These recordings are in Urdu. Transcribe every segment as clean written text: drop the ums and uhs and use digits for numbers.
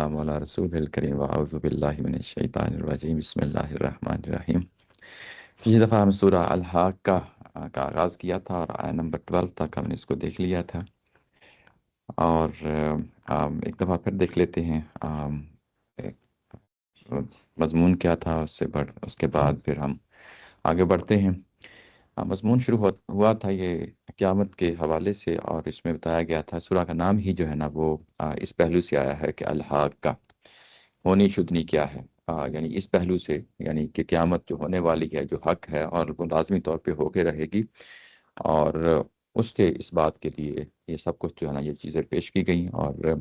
والسلام علی رسول الکریم واعوذ باللہ من الشیطان الرجیم بسم اللہ الرحمن الرحیم۔ پچھلی دفعہ ہم سورہ الحاقہ کا آغاز کیا تھا اور آیت نمبر 12 تک ہم نے اس کو دیکھ لیا تھا، اور ایک دفعہ پھر دیکھ لیتے ہیں ایک مضمون کیا تھا، اس کے بعد پھر ہم آگے بڑھتے ہیں۔ مضمون شروع ہوا تھا یہ قیامت کے حوالے سے، اور اس میں بتایا گیا تھا سورہ کا نام ہی جو ہے نا وہ اس پہلو سے آیا ہے کہ الحاقہ ہونی شدنی کیا ہے، یعنی اس پہلو سے، یعنی کہ قیامت جو ہونے والی ہے، جو حق ہے اور وہ لازمی طور پہ ہو کے رہے گی، اور اس کے اس بات کے لیے یہ سب کچھ جو ہے نا یہ چیزیں پیش کی گئیں، اور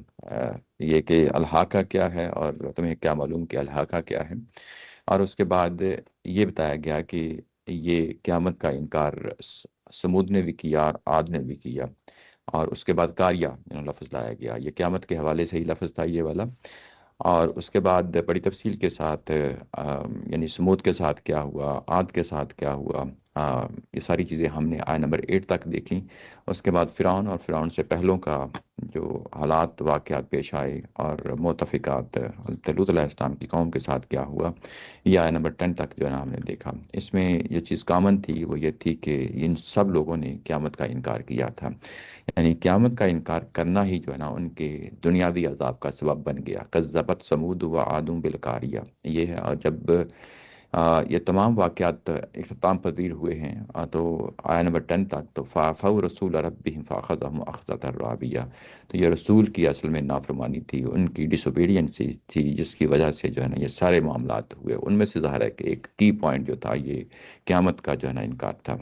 یہ کہ الحاقہ کیا ہے اور تمہیں کیا معلوم کہ الحاقہ کیا ہے، اور اس کے بعد یہ بتایا گیا کہ یہ قیامت کا انکار سمود نے بھی کیا اور عاد نے بھی کیا، اور اس کے بعد کاریہ لفظ لایا گیا، یہ قیامت کے حوالے سے ہی لفظ تھا یہ والا، اور اس کے بعد بڑی تفصیل کے ساتھ یعنی سمود کے ساتھ کیا ہوا، عاد کے ساتھ کیا ہوا، یہ ساری چیزیں ہم نے آیت نمبر 8 تک دیکھیں۔ اس کے بعد فرعون اور فرعون سے پہلوں کا جو حالات واقعات پیش آئے اور متفقات حضرت لوط علیہ السلام کی قوم کے ساتھ کیا ہوا، یہ آیت نمبر 10 تک جو ہے نا ہم نے دیکھا۔ اس میں یہ چیز کامن تھی وہ یہ تھی کہ ان سب لوگوں نے قیامت کا انکار کیا تھا، یعنی قیامت کا انکار کرنا ہی جو ہے نا ان کے دنیاوی عذاب کا سبب بن گیا۔ کذبت ثمود و عاد بالقاریہ، یہ ہے، اور جب یہ تمام واقعات اختتام پذیر ہوئے ہیں تو آیت نمبر 10 تک تو فَعَصَوْا رَسُولَ رَبِّهِمْ فَأَخَذَهُمْ أَخْذَةً رَّابِيَّةً، تو یہ رسول کی اصل میں نافرمانی تھی، ان کی ڈس اوبیڈینسی تھی، جس کی وجہ سے جو ہے نا یہ سارے معاملات ہوئے۔ ان میں سے ظاہر ہے کہ ایک کی پوائنٹ جو تھا یہ قیامت کا جو ہے نا انکار تھا،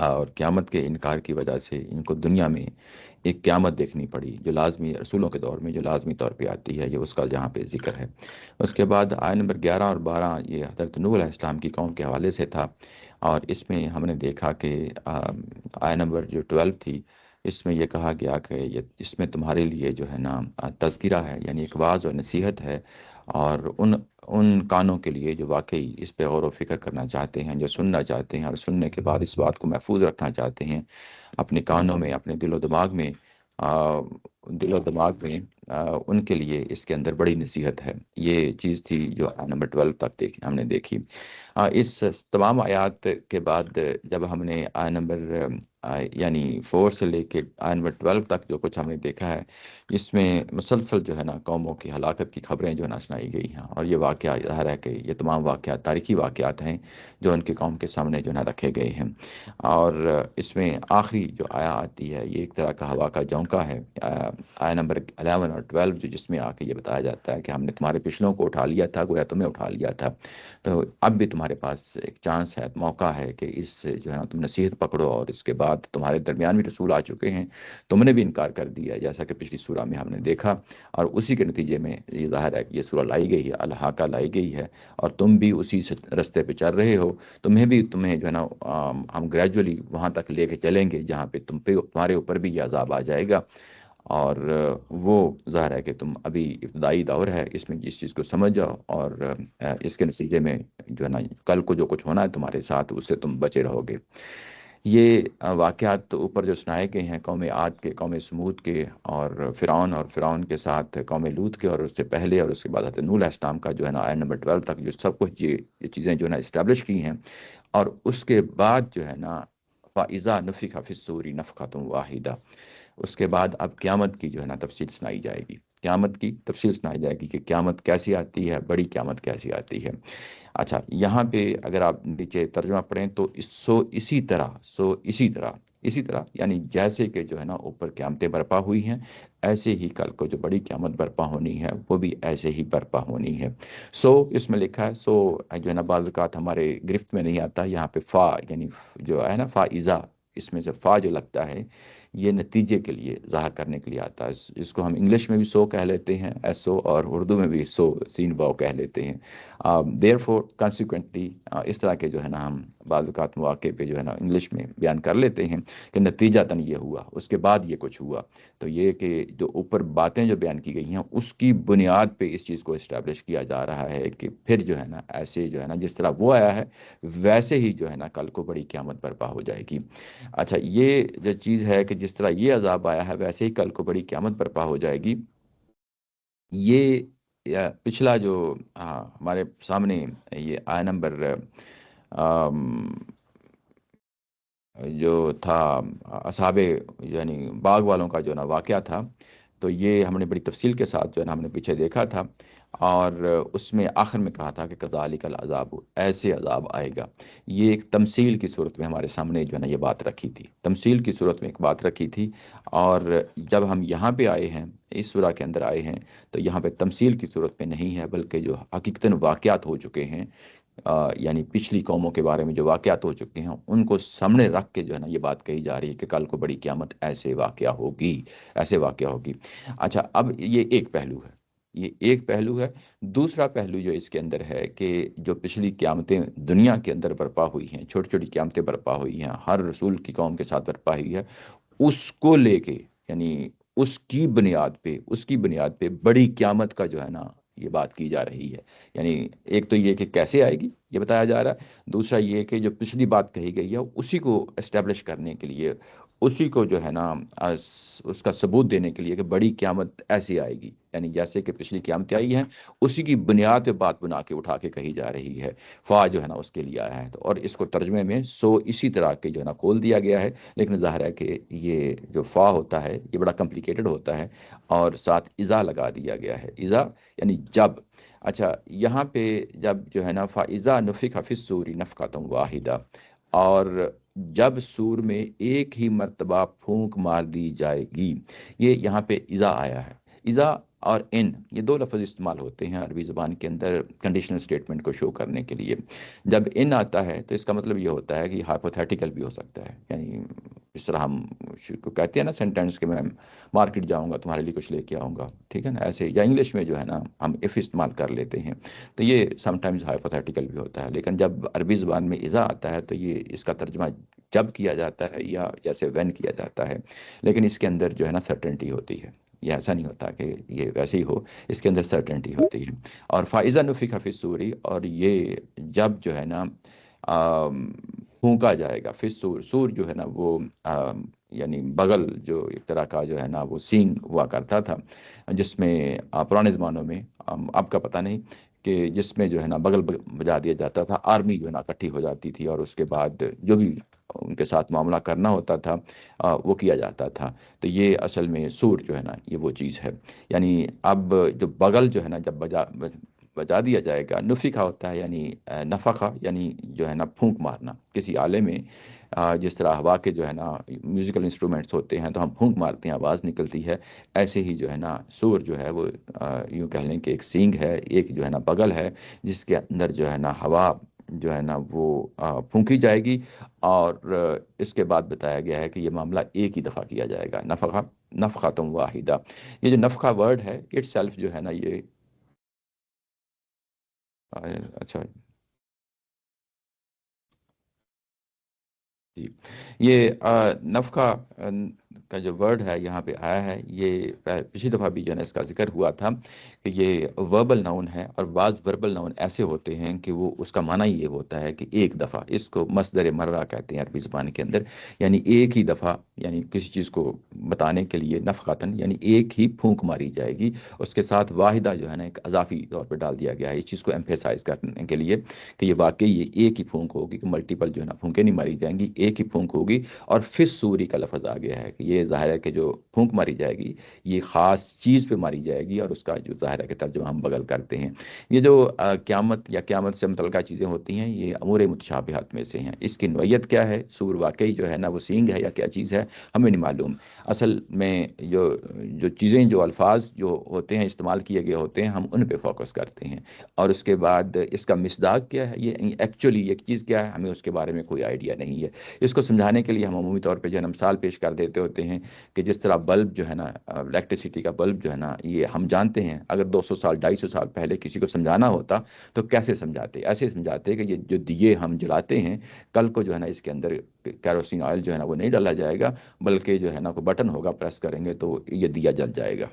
اور قیامت کے انکار کی وجہ سے ان کو دنیا میں ایک قیامت دیکھنی پڑی جو لازمی رسولوں کے دور میں جو لازمی طور پہ آتی ہے، یہ اس کا جہاں پہ ذکر ہے۔ اس کے بعد آیت نمبر 11 اور 12 یہ حضرت نوح علیہ السلام کی قوم کے حوالے سے تھا، اور اس میں ہم نے دیکھا کہ آیت نمبر جو 12 تھی، اس میں یہ کہا گیا کہ اس میں تمہارے لیے جو ہے نا تذکرہ ہے، یعنی ایک واعظ اور نصیحت ہے، اور ان کانوں کے لیے جو واقعی اس پہ غور و فکر کرنا چاہتے ہیں، جو سننا چاہتے ہیں اور سننے کے بعد اس بات کو محفوظ رکھنا چاہتے ہیں اپنے کانوں میں، اپنے دل و دماغ میں، ان کے لیے اس کے اندر بڑی نصیحت ہے۔ یہ چیز تھی جو آیت نمبر 12 تک ہم نے دیکھی۔ اس تمام آیات کے بعد جب ہم نے آیت نمبر یعنی 4 سے لے کے آیت نمبر 12 تک جو کچھ ہم نے دیکھا ہے، اس میں مسلسل جو ہے نا قوموں کی ہلاکت کی خبریں جو ہے نا سنائی گئی ہیں، اور یہ واقعہ ظاہر ہے کہ یہ تمام واقعات تاریخی واقعات ہیں جو ان کی قوم کے سامنے جو ہے نا رکھے گئے ہیں، اور اس میں آخری جو آیا آتی ہے یہ ایک طرح کا ہوا کا جھونکا ہے، آیت نمبر 11 اور 12 جس میں آ کے یہ بتایا جاتا ہے کہ ہم نے تمہارے پچھلوں کو اٹھا لیا تھا، گویا تمہیں اٹھا لیا تھا، تو اب بھی تمہارے پاس ایک چانس ہے، موقع ہے کہ اس سے جو ہے نا تم نصیحت پکڑو، اور اس کے بعد تمہارے درمیان بھی رسول آ چکے ہیں، تم نے بھی انکار کر دیا جیسا کہ پچھلی سورہ میں ہم نے دیکھا، اور اسی کے نتیجے میں یہ ظاہر ہے کہ یہ سورہ لائی گئی ہے، الحاقہ لائی گئی ہے، اور تم بھی اسی رستے پہ چل رہے ہو، تمہیں جو ہے نا ہم گریجولی وہاں تک لے کے چلیں گے جہاں پہ تمہارے اوپر بھی یہ عذاب آ جائے گا، اور وہ ظاہر ہے کہ تم ابھی ابتدائی دور ہے، اس میں جس چیز کو سمجھ جاؤ، اور اس کے نتیجے میں جو ہے نا کل کو جو کچھ ہونا ہے تمہارے ساتھ اس سے تم بچے رہو گے۔ یہ واقعات اوپر جو سنائے گئے ہیں قوم عاد کے، قوم سمود کے، اور فرعون کے ساتھ قوم لوط کے، اور اس سے پہلے اور اس کے بعد حضرت نوح علیہ السلام کا جو ہے نا آیت نمبر 12 تک جو سب کچھ یہ چیزیں جو ہے نا اسٹیبلش کی ہیں، اور اس کے بعد جو ہے نا فَإِذَا نُفِخَ فِي الصُّورِ نَفْخَةٌ وَاحِدَةٌ، اس کے بعد اب قیامت کی جو ہے نا تفصیل سنائی جائے گی، قیامت کی تفصیل سنائی جائے گی کہ قیامت کیسی آتی ہے، بڑی قیامت کیسی آتی ہے۔ اچھا، یہاں پہ اگر آپ نیچے ترجمہ پڑھیں تو اسی طرح یعنی جیسے کہ جو ہے نا اوپر قیامتیں برپا ہوئی ہیں، ایسے ہی کل کو جو بڑی قیامت برپا ہونی ہے وہ بھی ایسے ہی برپا ہونی ہے۔ اس میں لکھا ہے جو ہے نا بعض اوقات ہمارے گرفت میں نہیں آتا، یہاں پہ فا یعنی جو ہے نا فائزہ، اس میں سے فا جو لگتا ہے یہ نتیجے کے لیے ظاہر کرنے کے لیے آتا ہے، اس کو ہم انگلش میں بھی کہہ لیتے ہیں ایسو، اور اردو میں بھی سین واو کہہ لیتے ہیں۔ دیر فور کانسیکوینٹلی اس طرح کے جو ہے نا ہم بعض اوقات مواقع پہ جو ہے نا انگلش میں بیان کر لیتے ہیں کہ نتیجتاً یہ ہوا، اس کے بعد یہ کچھ ہوا، تو یہ کہ جو اوپر باتیں جو بیان کی گئی ہیں اس کی بنیاد پہ اس چیز کو اسٹیبلش کیا جا رہا ہے کہ پھر جو ہے نا ایسے جو ہے نا جس طرح وہ آیا ہے ویسے ہی جو ہے نا کل کو بڑی قیامت برپا ہو جائے گی۔ اچھا، یہ جو چیز ہے کہ جس طرح یہ عذاب آیا ہے ویسے ہی کل کو بڑی قیامت برپا ہو جائے گی، یہ پچھلا جو ہمارے سامنے یہ آیا نمبر جو تھا اصحاب یعنی باغ والوں کا جو نا واقعہ تھا، تو یہ ہم نے بڑی تفصیل کے ساتھ جو ہے نا ہم نے پیچھے دیکھا تھا، اور اس میں آخر میں کہا تھا کہ کذالک العذاب، ایسے عذاب آئے گا۔ یہ ایک تمثیل کی صورت میں ہمارے سامنے جو ہے نا یہ بات رکھی تھی، تمثیل کی صورت میں ایک بات رکھی تھی، اور جب ہم یہاں پہ آئے ہیں، اس سورہ کے اندر آئے ہیں، تو یہاں پہ تمثیل کی صورت میں نہیں ہے، بلکہ جو حقیقتاً واقعات ہو چکے ہیں، یعنی پچھلی قوموں کے بارے میں جو واقعات ہو چکے ہیں ان کو سامنے رکھ کے جو ہے نا یہ بات کہی جا رہی ہے کہ کل کو بڑی قیامت ایسے واقعہ ہوگی، ایسے واقعہ ہوگی۔ اچھا، اب یہ ایک پہلو ہے، یہ ایک پہلو ہے۔ دوسرا پہلو جو اس کے اندر ہے کہ جو پچھلی قیامتیں دنیا کے اندر برپا ہوئی ہیں، چھوٹی چھوٹی قیامتیں برپا ہوئی ہیں، ہر رسول کی قوم کے ساتھ برپا ہوئی ہے، اس کو لے کے، یعنی اس کی بنیاد پہ بڑی قیامت کا جو ہے نا یہ بات کی جا رہی ہے۔ یعنی ایک تو یہ کہ کیسے آئے گی یہ بتایا جا رہا ہے، دوسرا یہ کہ جو پچھلی بات کہی گئی ہے اسی کو اسٹیبلش کرنے کے لیے، اسی کو جو ہے نا اس کا ثبوت دینے کے لیے کہ بڑی قیامت ایسی آئے گی، یعنی جیسے کہ پچھلی قیامتیں آئی ہیں اسی کی بنیاد پہ بات بنا کے اٹھا کے کہی جا رہی ہے۔ فا جو ہے نا اس کے لیے آیا ہے، تو اور اس کو ترجمے میں سو اسی طرح کے جو ہے نا کھول دیا گیا ہے، لیکن ظاہر ہے کہ یہ جو فا ہوتا ہے یہ بڑا کمپلیکیٹڈ ہوتا ہے، اور ساتھ اذا لگا دیا گیا ہے، اذا یعنی جب۔ اچھا، یہاں پہ جب جو ہے نا فَإِذَا نُفِخَ فِي الصُّورِ نَفْخَةٌ وَاحِدَةٌ، اور جب سور میں ایک ہی مرتبہ پھونک مار دی جائے گی، یہ یہاں پہ اذا آیا ہے۔ اذا اور ان، یہ دو لفظ استعمال ہوتے ہیں عربی زبان کے اندر کنڈیشنل اسٹیٹمنٹ کو شو کرنے کے لیے۔ جب ان آتا ہے تو اس کا مطلب یہ ہوتا ہے کہ ہائپوتھیٹیکل بھی ہو سکتا ہے، یعنی اس طرح ہم کو کہتے ہیں نا سینٹینس کہ میں مارکیٹ جاؤں گا تمہارے لیے کچھ لے کے آؤں گا، ٹھیک ہے نا، ایسے، یا انگلش میں جو ہے نا ہم اف استعمال کر لیتے ہیں، تو یہ سم ٹائمز ہائپوتھیٹیکل بھی ہوتا ہے، لیکن جب عربی زبان میں اذا آتا ہے تو یہ اس کا ترجمہ جب کیا جاتا ہے یا جیسے وین کیا جاتا ہے، لیکن اس کے اندر جو ہے نا سرٹنٹی ہوتی ہے، یہ ایسا نہیں ہوتا کہ یہ ویسے ہی ہو، اس کے اندر سرٹنٹی ہوتی ہے۔ اور فائزہ نفخ فی الصور، اور یہ جب جو ہے نا پھونکا جائے گا، فی الصور، سور جو ہے نا وہ یعنی بغل جو ایک طرح کا جو ہے نا وہ سینگ ہوا کرتا تھا، جس میں پرانے زمانوں میں، اب کا پتہ نہیں، کہ جس میں جو ہے نا بغل بجا دیا جاتا تھا، آرمی جو ہے نا اکٹھی ہو جاتی تھی، اور اس کے بعد جو بھی ان کے ساتھ معاملہ کرنا ہوتا تھا وہ کیا جاتا تھا۔ تو یہ اصل میں سور جو ہے نا یہ وہ چیز ہے، یعنی اب جو بغل جو ہے نا جب بجا دیا جائے گا، نفخہ ہوتا ہے یعنی نفخہ یعنی جو ہے نا پھونک مارنا کسی آلے میں، جس طرح ہوا کے جو ہے نا میوزیکل انسٹرومنٹس ہوتے ہیں تو ہم پھونک مارتے ہیں، آواز نکلتی ہے، ایسے ہی جو ہے نا سور جو ہے وہ یوں کہہ لیں کہ ایک سینگ ہے، ایک جو ہے نا بغل ہے، جس کے اندر جو ہے نا ہوا جو ہے نا وہ پھونکی جائے گی، اور اس کے بعد بتایا گیا ہے کہ یہ معاملہ ایک ہی دفعہ کیا جائے گا، نفخۃ واحدہ۔ یہ جو نفخہ ورڈ ہے اٹ سیلف جو ہے نا یہ اچھا جی، یہ نفخہ کا جو ورڈ ہے یہاں پہ آیا ہے، یہ پچھلی دفعہ بھی جو ہے نا اس کا ذکر ہوا تھا کہ یہ وربل ناؤن ہے، اور بعض وربل ناؤن ایسے ہوتے ہیں کہ وہ اس کا معنی یہ ہوتا ہے کہ ایک دفعہ، اس کو مصدر مرہ کہتے ہیں عربی زبان کے اندر، یعنی ایک ہی دفعہ، یعنی کسی چیز کو بتانے کے لیے نفخاتن یعنی ایک ہی پھونک ماری جائے گی، اس کے ساتھ واحدہ جو ہے نا ایک اضافی طور پہ ڈال دیا گیا ہے اس چیز کو ایمفیسائز کرنے کے لیے کہ یہ واقعی یہ ایک ہی پھونک ہوگی، کہ ملٹیپل جو ہے نا پھونکیں نہیں ماری جائیں گی، ایک ہی پھونک ہوگی۔ اور فس سوری کا لفظ آ گیا ہے کہ یہ ظاہر ہے کہ جو پھونک ماری جائے گی یہ خاص چیز پہ ماری جائے گی، اور اس کا جو ظاہر ہے کہ ترجمہ ہم بغل کرتے ہیں۔ یہ جو قیامت یا قیامت سے متعلقہ چیزیں ہوتی ہیں یہ امور متشابہات میں سے ہیں، اس کی نوعیت کیا ہے، سور واقعی جو ہے نا وہ سینگ ہے یا کیا چیز ہے ہمیں نہیں معلوم۔ اصل میں جو چیزیں، جو الفاظ جو ہوتے ہیں استعمال کیے گئے ہوتے ہیں ہم ان پہ فوکس کرتے ہیں، اور اس کے بعد اس کا مصداق کیا ہے، یہ ایکچولی یہ چیز کیا ہے، ہمیں اس کے بارے میں کوئی آئیڈیا نہیں ہے۔ اس کو سمجھانے کے لیے ہم عمومی طور پہ جو ہے نا مثال پیش کر دیتے ہوتے ہیں کہ جس طرح بلب جو ہے نا الیکٹریسٹی کا بلب جو ہے نا یہ ہم جانتے ہیں، اگر 200 سال 250 سال پہلے کسی کو سمجھانا ہوتا تو کیسے سمجھاتے، ایسے سمجھاتے کہ یہ جو دیے ہم جلاتے ہیں کل کو جو ہے نا اس کے اندر کیروسین آئل جو ہے نا وہ نہیں ڈالا جائے گا، بلکہ جو ہے نا کوئی بٹن ہوگا، پریس کریں گے تو یہ دیا جل جائے گا،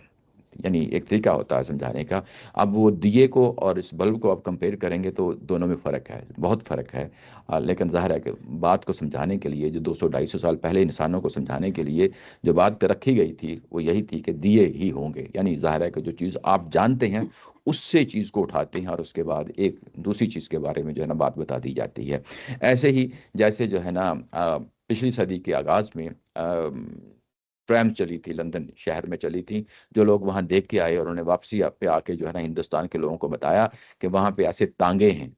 یعنی ایک طریقہ ہوتا ہے سمجھانے کا. اب وہ دیے کو اور اس بلب کو آپ کمپیئر کریں گے تو دونوں میں فرق ہے، بہت فرق ہے. لیکن ظاہر ہے کہ بات کو سمجھانے کے لیے جو 200 250 سال پہلے انسانوں کو سمجھانے کے لیے جو بات رکھی گئی تھی وہ یہی تھی کہ دیے ہی ہوں گے. یعنی ظاہر ہے کہ جو چیز آپ جانتے ہیں اس سے چیز کو اٹھاتے ہیں اور اس کے بعد ایک دوسری چیز کے بارے میں جو ہے نا بات بتا دی جاتی ہے. ایسے ہی جیسے جو ہے نا پچھلی صدی کے آغاز میں ٹریم چلی تھی، لندن شہر میں چلی تھی. جو لوگ وہاں دیکھ کے آئے اور انہوں نے واپسی پہ آ کے جو ہے نا ہندوستان کے لوگوں کو بتایا کہ وہاں پہ ایسے تانگے ہیں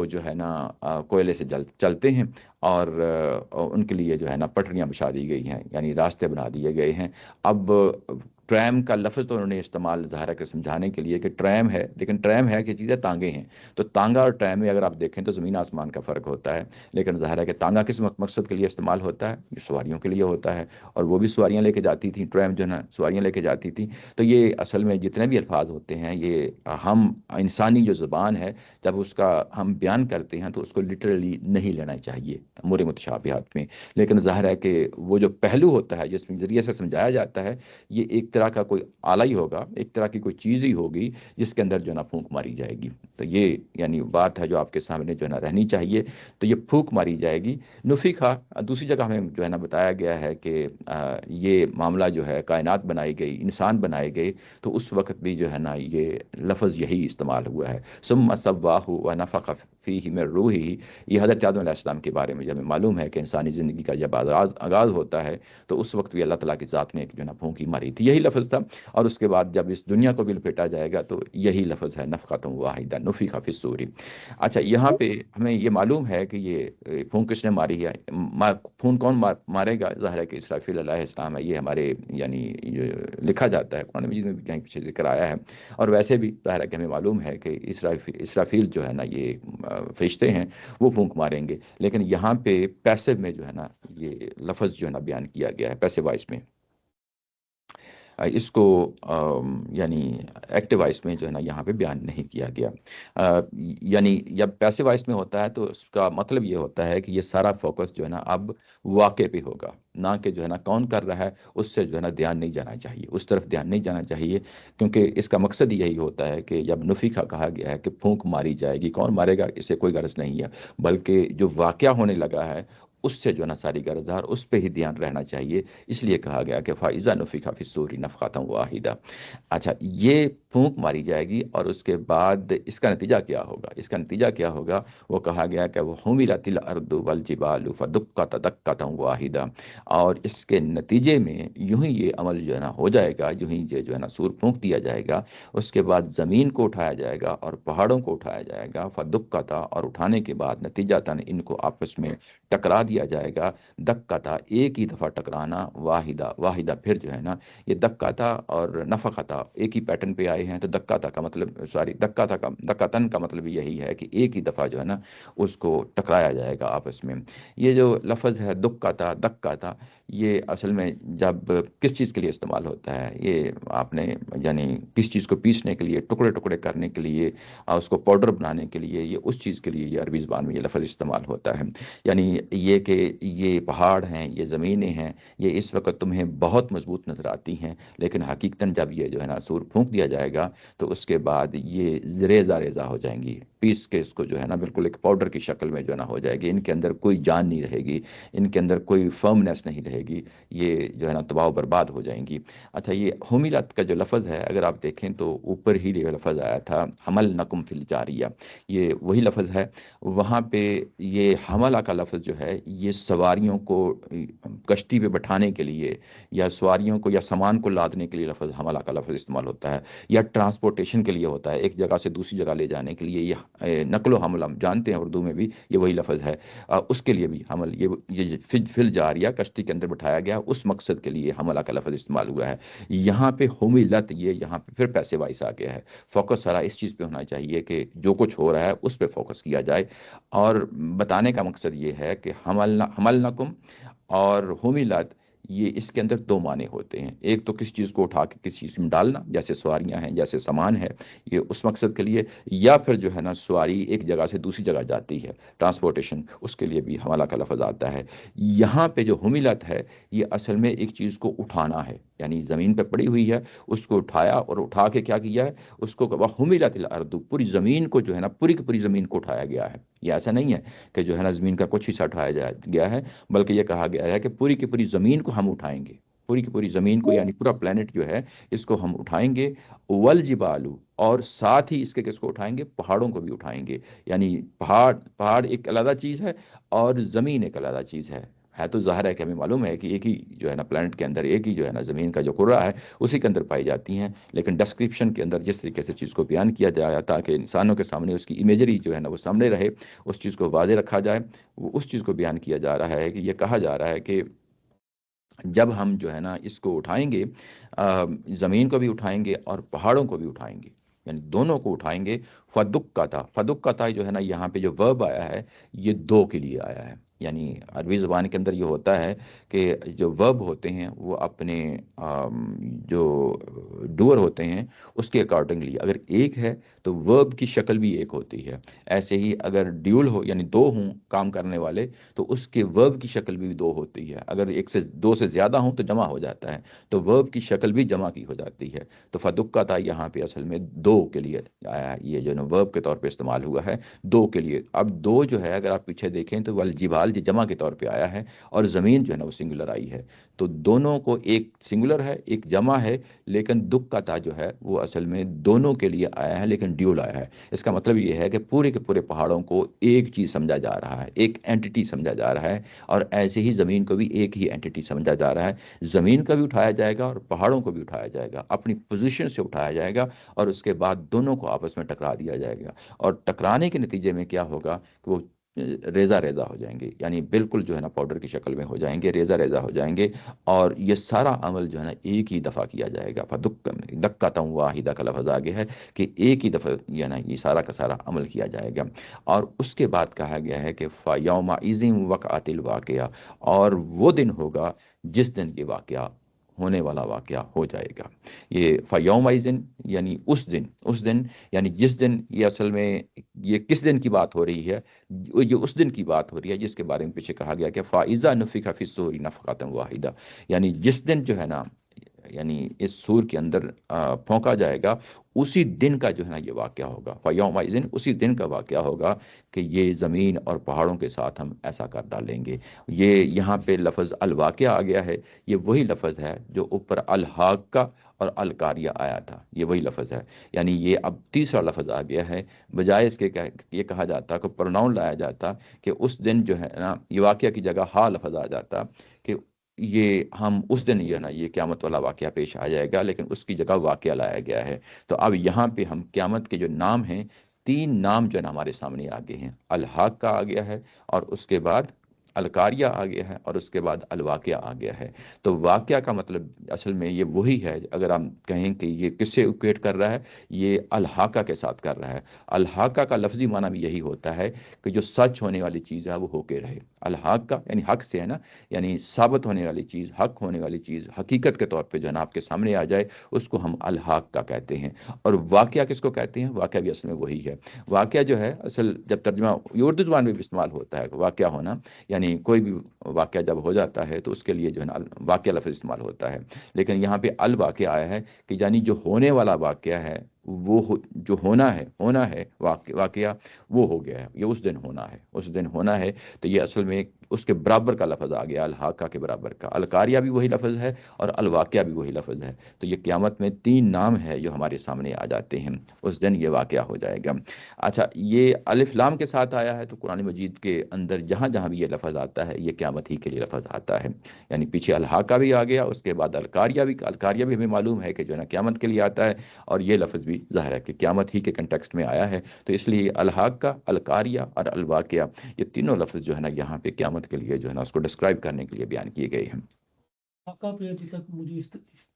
جو ہے نا کوئلے سے چلتے ہیں اور ان کے لیے جو ہے نا پٹریاں بچھا دی گئی ہیں، یعنی راستے بنا دیے گئے ہیں. اب ٹریم کا لفظ تو انہوں نے استعمال ظاہر ہے کہ سمجھانے کے لیے کہ ٹریم ہے، لیکن ٹریم ہے کہ چیزیں تانگے ہیں. تو تانگا اور ٹریم میں اگر آپ دیکھیں تو زمین آسمان کا فرق ہوتا ہے. لیکن ظاہر ہے کہ تانگا کس مقصد کے لیے استعمال ہوتا ہے؟ یہ سواریوں کے لیے ہوتا ہے، اور وہ بھی سواریاں لے کے جاتی تھیں. ٹریم جو ہے نا سواریاں لے کے جاتی تھیں. تو یہ اصل میں جتنے بھی الفاظ ہوتے ہیں یہ ہم انسانی جو زبان ہے جب اس کا ہم بیان کرتے ہیں تو اس کو لٹرلی نہیں لینا چاہیے امور متشابہات میں. لیکن ظاہر ہے کہ وہ جو پہلو ہوتا ہے جس ذریعے سے سمجھایا جاتا ہے یہ ایک طرح کا کوئی آلہ ہی ہوگا، ایک طرح کی کوئی چیز ہی ہوگی جس کے اندر جو ہے نا پھونک ماری جائے گی. تو یہ یعنی بات ہے جو آپ کے سامنے جو ہے نا رہنی چاہیے. تو یہ پھونک ماری جائے گی. نفیخہ دوسری جگہ ہمیں جو ہے نا بتایا گیا ہے کہ یہ معاملہ جو ہے کائنات بنائی گئی، انسان بنائے گئے، تو اس وقت بھی جو ہے نا یہ لفظ یہی استعمال ہوا ہے. ثم سواہ ونفخ فیہ من روحہ. یہ حضرت آدم علیہ السلام کے بارے میں جب ہمیں معلوم ہے کہ انسانی زندگی کا جب آغاز ہوتا ہے تو اس وقت بھی اللہ تعالیٰ کی ذات نے ایک جو ہے نا پھونکی ماری تھی، یہی لفظ تھا. اور اس کے بعد جب اس دنیا کو بھی لپیٹا جائے گا تو یہی لفظ ہے نفخۃ واحدہ، نفخ فی الصور. اچھا، یہاں پہ ہمیں یہ معلوم ہے کہ یہ پھون کس نے ماری ہے. پھون کون مارے گا؟ ظاہر ہے کہ اسرافیل علیہ السلام ہے. یہ ہمارے یعنی یہ لکھا جاتا ہے قرآن مجید میں بھی کہیں پیچھے ذکر آیا ہے. اور ویسے بھی ظاہر ہے کہ ہمیں معلوم ہے کہ اسرافیل جو ہے نا یہ فرشتے ہیں، وہ پھونک ماریں گے. لیکن یہاں پہ پیسو میں جو ہے نا یہ لفظ جو ہے نا بیان کیا گیا ہے، پیسو وائس میں. اس کو یعنی ایکٹیو وائس میں جو ہے نا یہاں پہ بیان نہیں کیا گیا. یعنی جب پیسو وائس میں ہوتا ہے تو اس کا مطلب یہ ہوتا ہے کہ یہ سارا فوکس جو ہے نا اب واقع پہ ہوگا، نہ کہ جو ہے نا کون کر رہا ہے اس سے جو ہے نا دھیان نہیں جانا چاہیے، اس طرف دھیان نہیں جانا چاہیے. کیونکہ اس کا مقصد یہی ہوتا ہے کہ جب نفیخہ کہا گیا ہے کہ پھونک ماری جائے گی، کون مارے گا اس سے کوئی غرض نہیں ہے، بلکہ جو واقعہ ہونے لگا ہے اس سے جو ہے نا ساری غرض ہے اور اس پہ ہی دھیان رہنا چاہیے. اس لیے کہا گیا کہ فَإِذَا نُفِخَ فِي الصُّورِ نَفْخَةً وَاحِدَةً. اچھا، یہ پھونک ماری جائے گی اور اس کے بعد اس کا نتیجہ کیا ہوگا؟ اس کا نتیجہ کیا ہوگا؟ وہ کہا گیا کہ وہ حُمِلَتِ الْأَرْضُ وَالْجِبَالُ فَدُكَّتْ دَكَّةً وَاحِدَةً. اور اس کے نتیجے میں یوں ہی یہ عمل جو ہے نا ہو جائے گا، یوں ہی یہ جو ہے نا سور پھونک دیا جائے گا. اس کے بعد زمین کو اٹھایا جائے گا اور پہاڑوں کو اٹھایا جائے گا. فَدُكَّتَ، اور اٹھانے کے بعد نتیجتاً ان کو آپس میں ٹکرا دیا جائے گا. دکتا، ایک ہی دفعہ ٹکرانا. واحدہ پھر جو ہے نا یہ دکتا اور نفختا ایک ہی پیٹرن پہ آئے ہیں. تو دکتا کا مطلب دکاتن کا مطلب یہی ہے کہ ایک ہی دفعہ جو ہے نا اس کو ٹکرایا جائے گا آپس میں. یہ جو لفظ ہے دکتا یہ اصل میں جب کس چیز کے لیے استعمال ہوتا ہے؟ یہ آپ نے یعنی کس چیز کو پیسنے کے لیے، ٹکڑے ٹکڑے کرنے کے لیے، اور اس کو پاؤڈر بنانے کے لیے، یہ اس چیز کے لیے یہ عربی زبان میں یہ لفظ استعمال ہوتا ہے. یعنی یہ کہ یہ پہاڑ ہیں، یہ زمینیں ہیں، یہ اس وقت تمہیں بہت مضبوط نظر آتی ہیں، لیکن حقیقتاً جب یہ جو ہے نا سور پھونک دیا جائے گا تو اس کے بعد یہ ریزہ ہو جائیں گی، پیس کے اس کو جو ہے نا بالکل ایک پاؤڈر کی شکل میں جو ہے نا ہو جائے گی. ان کے اندر کوئی جان نہیں رہے گی، ان کے اندر کوئی فرمنیس نہیں رہے گی، یہ جو ہے نا تباہ و برباد ہو جائیں گی. اچھا، یہ حمیلت کا جو لفظ ہے اگر آپ دیکھیں تو اوپر ہی یہ لفظ آیا تھا حملنکم فی الجاریہ، یہ وہی لفظ ہے. وہاں پہ یہ حملہ کا لفظ جو ہے یہ سواریوں کو کشتی پہ بٹھانے کے لیے یا سواریوں کو یا سامان کو لادنے کے لیے لفظ حملہ کا لفظ استعمال ہوتا ہے، یا ٹرانسپورٹیشن کے لیے ہوتا ہے، ایک جگہ سے دوسری جگہ لے جانے کے لیے. یہ نقل و حمل ہم جانتے ہیں اردو میں بھی یہ وہی لفظ ہے. اس کے لیے بھی حمل، یہ فل جاریہ کشتی کے اندر بٹھایا گیا، اس مقصد کے لیے حملہ کا لفظ استعمال ہوا ہے. یہاں پہ حمیلت، یہ یہاں پہ پھر پیسے وائس آ گیا ہے. فوکس سارا اس چیز پہ ہونا چاہیے کہ جو کچھ ہو رہا ہے اس پہ فوکس کیا جائے. اور بتانے کا مقصد یہ ہے کہ حملنکم اور حمیلت یہ اس کے اندر دو معنی ہوتے ہیں. ایک تو کسی چیز کو اٹھا کے کسی چیز میں ڈالنا، جیسے سواریاں ہیں، جیسے سامان ہے، یہ اس مقصد کے لیے. یا پھر جو ہے نا سواری ایک جگہ سے دوسری جگہ جاتی ہے، ٹرانسپورٹیشن، اس کے لیے بھی حملہ کا لفظ آتا ہے. یہاں پہ جو حملت ہے یہ اصل میں ایک چیز کو اٹھانا ہے، یعنی زمین پہ پڑی ہوئی ہے، اس کو اٹھایا اور اٹھا کے کیا کیا ہے، اس کو حملت الارض، پوری زمین کو جو ہے نا، پوری کی پوری زمین کو اٹھایا گیا ہے. یہ ایسا نہیں ہے کہ جو ہے نا زمین کا کچھ حصہ اٹھایا گیا ہے، بلکہ یہ کہا گیا ہے کہ پوری کی پوری زمین کو ہم اٹھائیں گے. پوری کی پوری زمین کو، یعنی پورا پلانٹ جو ہے اس کو ہم اٹھائیں گے. والجبالو، اور ساتھ ہی اس کے کس کو اٹھائیں گے، پہاڑوں کو بھی اٹھائیں گے. یعنی پہاڑ ایک علیحدہ چیز ہے اور زمین ایک علیحدہ چیز ہے. تو ظاہر ہے کہ ہمیں معلوم ہے کہ ایک ہی جو ہے نا پلانٹ کے اندر ایک ہی جو ہے نا زمین کا جو کرہ ہے اسی کے اندر پائی جاتی ہیں. لیکن ڈسکرپشن کے اندر جس طریقے سے چیز کو بیان کیا جایا تاکہ انسانوں کے سامنے اس کی امیجری جو ہے نا وہ سامنے رہے، اس چیز کو واضح رکھا جائے، وہ اس چیز کو بیان کیا جا رہا ہے کہ یہ کہا جا رہا ہے کہ جب ہم جو ہے نا اس کو اٹھائیں گے، زمین کو بھی اٹھائیں گے اور پہاڑوں کو بھی اٹھائیں گے، یعنی دونوں کو اٹھائیں گے. فدک کا تھا جو ہے نا یہاں پہ جو ورب آیا ہے یہ دو کے لیے آیا ہے. یعنی عربی زبان کے اندر یہ ہوتا ہے کہ جو ورب ہوتے ہیں وہ اپنے جو ڈور ہوتے ہیں اس کے اکارڈنگلی اگر ایک ہے تو ورب کی شکل بھی ایک ہوتی ہے. ایسے ہی اگر ڈیول ہو، یعنی دو ہوں کام کرنے والے، تو اس کے ورب کی شکل بھی دو ہوتی ہے. اگر ایک سے دو سے زیادہ ہوں تو جمع ہو جاتا ہے، تو ورب کی شکل بھی جمع کی ہو جاتی ہے. تو فدکہ تھا یہاں پہ اصل میں دو کے لیے آیا ہے، یہ جو نا ورب کے طور پہ استعمال ہوا ہے دو کے لیے. اب دو جو ہے اگر آپ پیچھے دیکھیں تو والجبال جو جمع کے طور پہ آیا ہے اور زمین جو ہے نا وہ سنگولر آئی ہے. تو دونوں کو، ایک سنگولر ہے ایک جمع ہے، لیکن دکہ تھا جو ہے وہ اصل میں دونوں کے لیے آیا ہے لیکن ڈیول آیا ہے. اس کا مطلب یہ ہے کہ پورے کے پورے پہاڑوں کو ایک چیز سمجھا جا رہا ہے، ایک اینٹی سمجھا جا رہا ہے، اور ایسے ہی زمین کو بھی ایک ہی اینٹی سمجھا جا رہا ہے. زمین کا بھی اٹھایا جائے گا اور پہاڑوں کو بھی اٹھایا جائے گا، اپنی پوزیشن سے اٹھایا جائے گا، اور اس کے بعد دونوں کو آپس میں ٹکرا دیا جائے گا. اور ٹکرانے کے نتیجے میں کیا ہوگا کہ وہ ریزہ ریزہ ہو جائیں گے، یعنی بالکل جو ہے نا پاؤڈر کی شکل میں ہو جائیں گے، ریزہ ریزہ ہو جائیں گے. اور یہ سارا عمل جو ہے نا ایک ہی دفعہ کیا جائے گا. دکہ واحدہ کا لفظ آگے ہے کہ ایک ہی دفعہ یہ نا یہ سارا کا سارا عمل کیا جائے گا. اور اس کے بعد کہا گیا ہے کہ فَيَوْمَئِذٍ وَقَعَتِ الْوَاقِعَةُ، اور وہ دن ہوگا جس دن یہ واقعہ ہونے والا واقعہ ہو جائے گا. یہ فَيَوْمَئِذٍ یعنی اس دن یعنی جس دن، یہ اصل میں یہ کس دن کی بات ہو رہی ہے، یہ اس دن کی بات ہو رہی ہے جس کے بارے میں پیچھے کہا گیا کہ فَإِذَا نُفِخَ فِي الصُّورِ نَفْخَةً وَاحِدَةً، یعنی جس دن جو ہے نا، یعنی اس سور کے اندر پھونکا جائے گا، اسی دن کا جو ہے نا یہ واقعہ ہوگا. فَيَوْمَئِذٍ اسی دن کا واقعہ ہوگا کہ یہ زمین اور پہاڑوں کے ساتھ ہم ایسا کر ڈالیں گے. یہ یہاں پہ لفظ الواقعہ آ گیا ہے، یہ وہی لفظ ہے جو اوپر الحاقہ اور القاریہ آیا تھا، یہ وہی لفظ ہے. یعنی یہ اب تیسرا لفظ آ گیا ہے، بجائے اس کے یہ کہا جاتا کہ پروناؤن لایا جاتا کہ اس دن جو ہے نا یہ واقعہ کی جگہ ہا لفظ آ جاتا کہ یہ ہم اس دن یہ نا یہ قیامت والا واقعہ پیش آ جائے گا، لیکن اس کی جگہ واقعہ لایا گیا ہے. تو اب یہاں پہ ہم قیامت کے جو نام ہیں، تین نام جو ہے نا ہمارے سامنے آگے ہیں. الحاق کا آ گیا ہے، اور اس کے بعد القاریہ آ گیا ہے، اور اس کے بعد الواقعہ آ گیا ہے. تو واقعہ کا مطلب اصل میں یہ وہی ہے، اگر ہم کہیں کہ یہ کس سے اکویٹ کر رہا ہے، یہ الحاقہ کے ساتھ کر رہا ہے. الحاقہ کا لفظی معنی بھی یہی ہوتا ہے کہ جو سچ ہونے والی چیز ہے وہ ہو کے رہے. الحاق کا یعنی حق سے ہے نا، یعنی ثابت ہونے والی چیز، حق ہونے والی چیز حقیقت کے طور پہ جو ہے نا آپ کے سامنے آ جائے، اس کو ہم الحاق کا کہتے ہیں. اور واقعہ کس کو کہتے ہیں؟ واقعہ بھی اصل میں وہی ہے. واقعہ جو ہے اصل جب ترجمہ یہ اردو زبان میں بھی استعمال ہوتا ہے واقعہ ہونا، یعنی کوئی بھی واقعہ جب ہو جاتا ہے تو اس کے لیے جو ہے نا واقعہ لفظ استعمال ہوتا ہے. لیکن یہاں پہ الواقعہ آیا ہے کہ یعنی جو ہونے والا واقعہ ہے، جو ہونا ہے واقعہ وہ ہو گیا ہے، یہ اس دن ہونا ہے، اس دن ہونا ہے. تو یہ اصل میں اس کے برابر کا لفظ آ گیا، الحاقہ کے برابر کا. القاریہ بھی وہی لفظ ہے اور الواقعہ بھی وہی لفظ ہے. تو یہ قیامت میں تین نام ہے جو ہمارے سامنے آ جاتے ہیں، اس دن یہ واقعہ ہو جائے گا. اچھا، یہ الف لام کے ساتھ آیا ہے، تو قرآن مجید کے اندر جہاں جہاں بھی یہ لفظ آتا ہے یہ قیامت ہی کے لیے لفظ آتا ہے. یعنی پیچھے الحاقہ بھی آ گیا، اس کے بعد القاریہ بھی ہمیں معلوم ہے کہ جو ہے نا قیامت کے لیے آتا ہے، اور یہ لفظ بھی ظاہر ہے کہ قیامت ہی کے کنٹیکسٹ میں آیا ہے. تو اس لیے الحاقہ، القاریہ اور الواقعہ، یہ تینوں لفظ جو ہے نا یہاں پہ قیامت کے لیے جو ہے نا اس کو ڈسکرائب کرنے کے لیے بیان کیے گئے ہیں. آقا پہ ابھی تک مجھے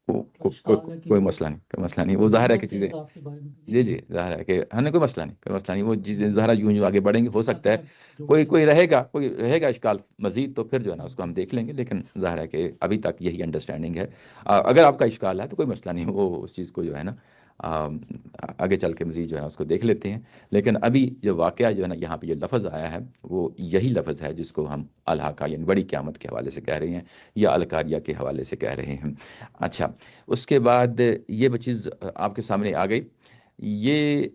کوئی اشکال ہے کہ کوئی وہ مسئلہ نہیں، کوئی مسئلہ نہیں، وہ ظاہر ہے کہ ضرورت کے چیزیں، اضافے کے بارے میں جی جی ظاہر ہے کہ ہمیں کوئی مسئلہ نہیں، کوئی مسئلہ نہیں، وہ چیزیں جی ظاہر یوں آگے بڑھیں گے، ہو سکتا ہے پتہ جو کوئی مطلب کوئی رہے گا اشکال مزید، تو پھر جو ہے نا اس کو ہم دیکھ لیں گے، لیکن ظاہر ہے کہ ابھی تک یہی انڈرسٹینڈنگ ہے۔ اگر آپ کا اشکال ہے تو کوئی مسئلہ نہیں، وہ اس چیز کو جو ہے نا آ، آگے چل کے مزید جو ہے نا اس کو دیکھ لیتے ہیں، لیکن ابھی جو واقعہ جو ہے نا یہاں پہ جو لفظ آیا ہے وہ یہی لفظ ہے جس کو ہم الحاقہ یعنی بڑی قیامت کے حوالے سے کہہ رہے ہیں، یا القاریہ کے حوالے سے کہہ رہے ہیں۔ اچھا، اس کے بعد یہ چیز آپ کے سامنے آ گئی، یہ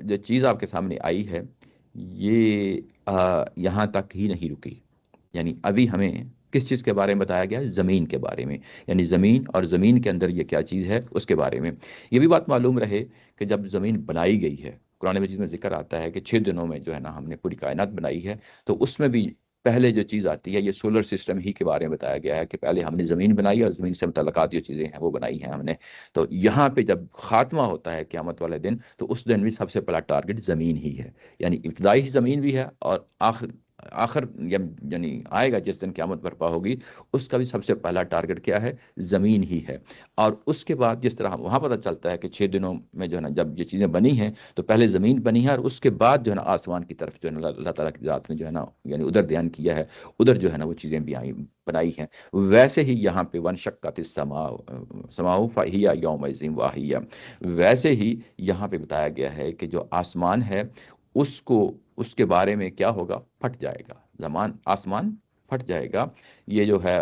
جو چیز آپ کے سامنے آئی ہے یہ یہاں تک ہی نہیں رکی، یعنی ابھی ہمیں کس چیز کے بارے میں بتایا گیا؟ زمین کے بارے میں، یعنی زمین اور زمین کے اندر یہ کیا چیز ہے اس کے بارے میں۔ یہ بھی بات معلوم رہے کہ جب زمین بنائی گئی ہے، قرآن مجید میں ذکر آتا ہے کہ 6 دنوں میں جو ہے نا ہم نے پوری کائنات بنائی ہے، تو اس میں بھی پہلے جو چیز آتی ہے یہ سولر سسٹم ہی کے بارے میں بتایا گیا ہے کہ پہلے ہم نے زمین بنائی اور زمین سے متعلقات جو چیزیں ہیں وہ بنائی ہیں ہم نے۔ تو یہاں پہ جب خاتمہ ہوتا ہے قیامت والے دن، تو اس دن بھی سب سے پہلا ٹارگٹ زمین ہی ہے، یعنی ابتدائی زمین بھی ہے، اور آخر یعنی آئے گا جس دن قیامت برپا ہوگی، اس کا بھی سب سے پہلا ٹارگٹ کیا ہے؟ زمین ہی ہے۔ اور اس کے بعد جس طرح وہاں پتہ چلتا ہے کہ 6 دنوں میں جو ہے نا جب یہ چیزیں بنی ہیں تو پہلے زمین بنی ہے، اور اس کے بعد جو ہے نا آسمان کی طرف جو ہے نا اللہ تعالیٰ کی ذات نے جو ہے نا یعنی ادھر دھیان کیا ہے، ادھر جو ہے نا وہ چیزیں بھی بنائی ہیں۔ ویسے ہی یہاں پہ وانشقت السماء فہی یومئذ واہیہ، ویسے ہی یہاں پہ بتایا گیا ہے کہ جو آسمان ہے اس کے بارے میں کیا ہوگا؟ پھٹ جائے گا، آسمان پھٹ جائے گا۔ یہ جو ہے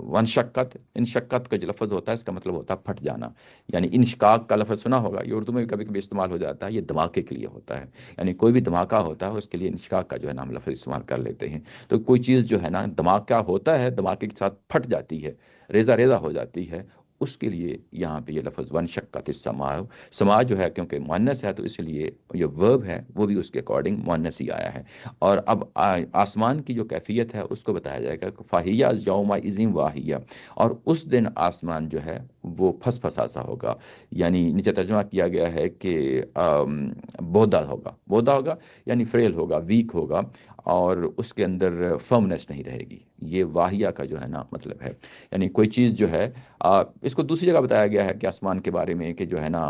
وانشقت، انشقت کا جو لفظ ہوتا ہے اس کا مطلب ہوتا ہے پھٹ جانا، یعنی انشقاق کا لفظ سنا ہوگا، یہ اردو میں کبھی کبھی استعمال ہو جاتا ہے، یہ دھماکے کے لیے ہوتا ہے، یعنی کوئی بھی دھماکہ ہوتا ہے اس کے لیے انشقاق کا جو ہے نا ہم لفظ استعمال کر لیتے ہیں۔ تو کوئی چیز جو ہے نا دھماکہ ہوتا ہے، دھماکے کے ساتھ پھٹ جاتی ہے، ریزہ ریزہ ہو جاتی ہے، اس کے لیے یہاں پہ یہ لفظ وانشقت السماء، سما جو ہے کیونکہ مؤنث ہے تو اس لیے یہ ورب ہے وہ بھی اس کے اکارڈنگ مؤنث ہی آیا ہے۔ اور اب آسمان کی جو کیفیت ہے اس کو بتایا جائے گا کہ فاہیہ یومئذ واہیہ، اور اس دن آسمان جو ہے وہ پھس پھسا سا ہوگا، یعنی نیچے ترجمہ کیا گیا ہے کہ بودا ہوگا یعنی فریل ہوگا، ویک ہوگا، اور اس کے اندر فرمنس نہیں رہے گی۔ یہ واہیہ کا جو ہے نا مطلب ہے، یعنی کوئی چیز جو ہے اس کو دوسری جگہ بتایا گیا ہے کہ آسمان کے بارے میں کہ جو ہے نا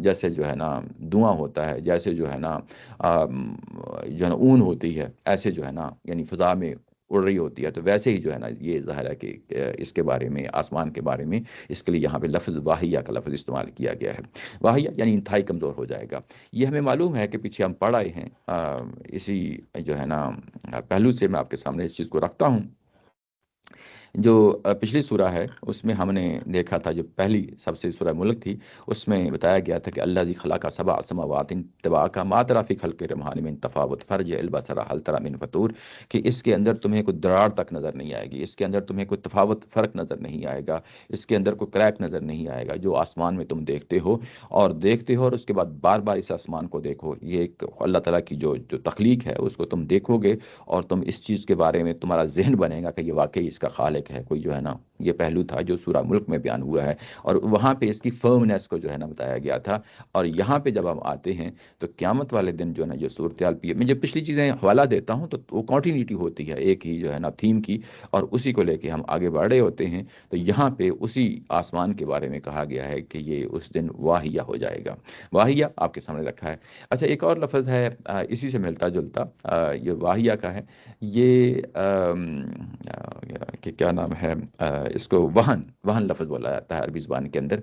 جیسے جو ہے نا دھواں ہوتا ہے، جیسے جو ہے نا جو ہے نا اون ہوتی ہے، ایسے جو ہے نا یعنی فضا میں اڑ رہی ہوتی ہے، تو ویسے ہی جو ہے نا یہ ظاہر ہے کہ اس کے بارے میں، آسمان کے بارے میں، اس کے لیے یہاں پہ لفظ واہیہ کا لفظ استعمال کیا گیا ہے۔ واہیہ یعنی انتہائی کمزور ہو جائے گا۔ یہ ہمیں معلوم ہے کہ پیچھے ہم پڑھ آئے ہیں، اسی جو ہے نا پہلو سے میں آپ کے سامنے اس چیز کو رکھتا ہوں۔ جو پچھلی سورہ ہے اس میں ہم نے دیکھا تھا، جو پہلی سب سے سورہ ملک تھی، اس میں بتایا گیا تھا کہ اللہ ذی خلق سبع سماوات طباقا ما تری فی خلق الرحمن من تفاوت فرجع البصر هل تری من فطور، کہ اس کے اندر تمہیں کوئی دراڑ تک نظر نہیں آئے گی، اس کے اندر تمہیں کوئی تفاوت فرق نظر نہیں آئے گا، اس کے اندر کوئی کریک نظر نہیں آئے گا، جو آسمان میں تم دیکھتے ہو اور اس کے بعد بار بار اس آسمان کو دیکھو، یہ ایک اللہ تعالیٰ کی جو تخلیق ہے اس کو تم دیکھو گے، اور تم اس چیز کے بارے میں تمہارا ذہن بنے گا کہ یہ واقعی اس کا خالق ہے کوئی، جو ہے نا یہ پہلو تھا جو سورہ ملک میں بیان ہوا ہے، اور وہاں پہ اس کی فرمنس کو جو ہے نا بتایا گیا تھا۔ اور یہاں پہ جب ہم آتے ہیں تو قیامت والے دن جو ہے نا یہ صورتحال پی، میں جب پچھلی چیزیں حوالہ دیتا ہوں تو وہ کنٹینیوٹی ہوتی ہے ایک ہی جو ہے نا تھیم کی، اور اسی کو لے کے ہم آگے بڑھ رہے ہوتے ہیں۔ تو یہاں پہ اسی آسمان کے بارے میں کہا گیا ہے کہ یہ اس دن واہیہ ہو جائے گا۔ واہیہ آپ کے سامنے رکھا ہے۔ اچھا، ایک اور لفظ ہے اسی سے ملتا جلتا، یہ واہیہ کا ہے، یہ کہ کیا نام ہے، اس کو وہن لفظ بولا جاتا ہے عربی زبان کے اندر۔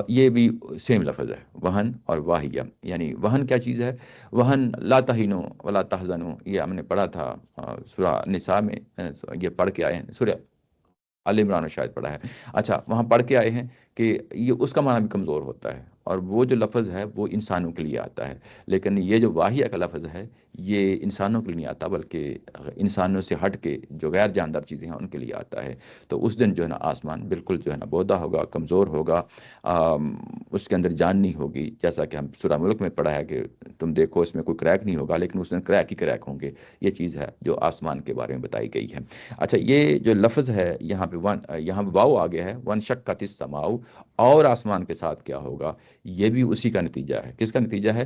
یہ بھی سیم لفظ ہے، وہن اور واہیہ، یعنی وہن کیا چیز ہے؟ وہن لا تہینوا ولا تحزنوا، یہ ہم نے پڑھا تھا سورہ نساء میں، یہ پڑھ کے آئے ہیں، سورہ عال عمران میں شاید پڑھا ہے۔ اچھا، وہاں پڑھ کے آئے ہیں کہ یہ اس کا معنی بھی کمزور ہوتا ہے، اور وہ جو لفظ ہے وہ انسانوں کے لیے آتا ہے، لیکن یہ جو واہیہ کا لفظ ہے یہ انسانوں کے لیے نہیں آتا، بلکہ انسانوں سے ہٹ کے جو غیر جاندار چیزیں ہیں ان کے لیے آتا ہے۔ تو اس دن جو ہے نا آسمان بالکل جو ہے نا بودا ہوگا، کمزور ہوگا، اس کے اندر جان نہیں ہوگی، جیسا کہ ہم سورہ ملک میں پڑھا ہے کہ تم دیکھو اس میں کوئی کریک نہیں ہوگا، لیکن اس دن کریک ہی کریک ہوں گے۔ یہ چیز ہے جو آسمان کے بارے میں بتائی گئی ہے۔ اچھا، یہ جو لفظ ہے یہاں پہ یہاں پہ واو آ گیا ہے، وانشقت السماء، اور آسمان کے ساتھ کیا ہوگا؟ یہ بھی اسی کا نتیجہ ہے۔ کس کا نتیجہ ہے؟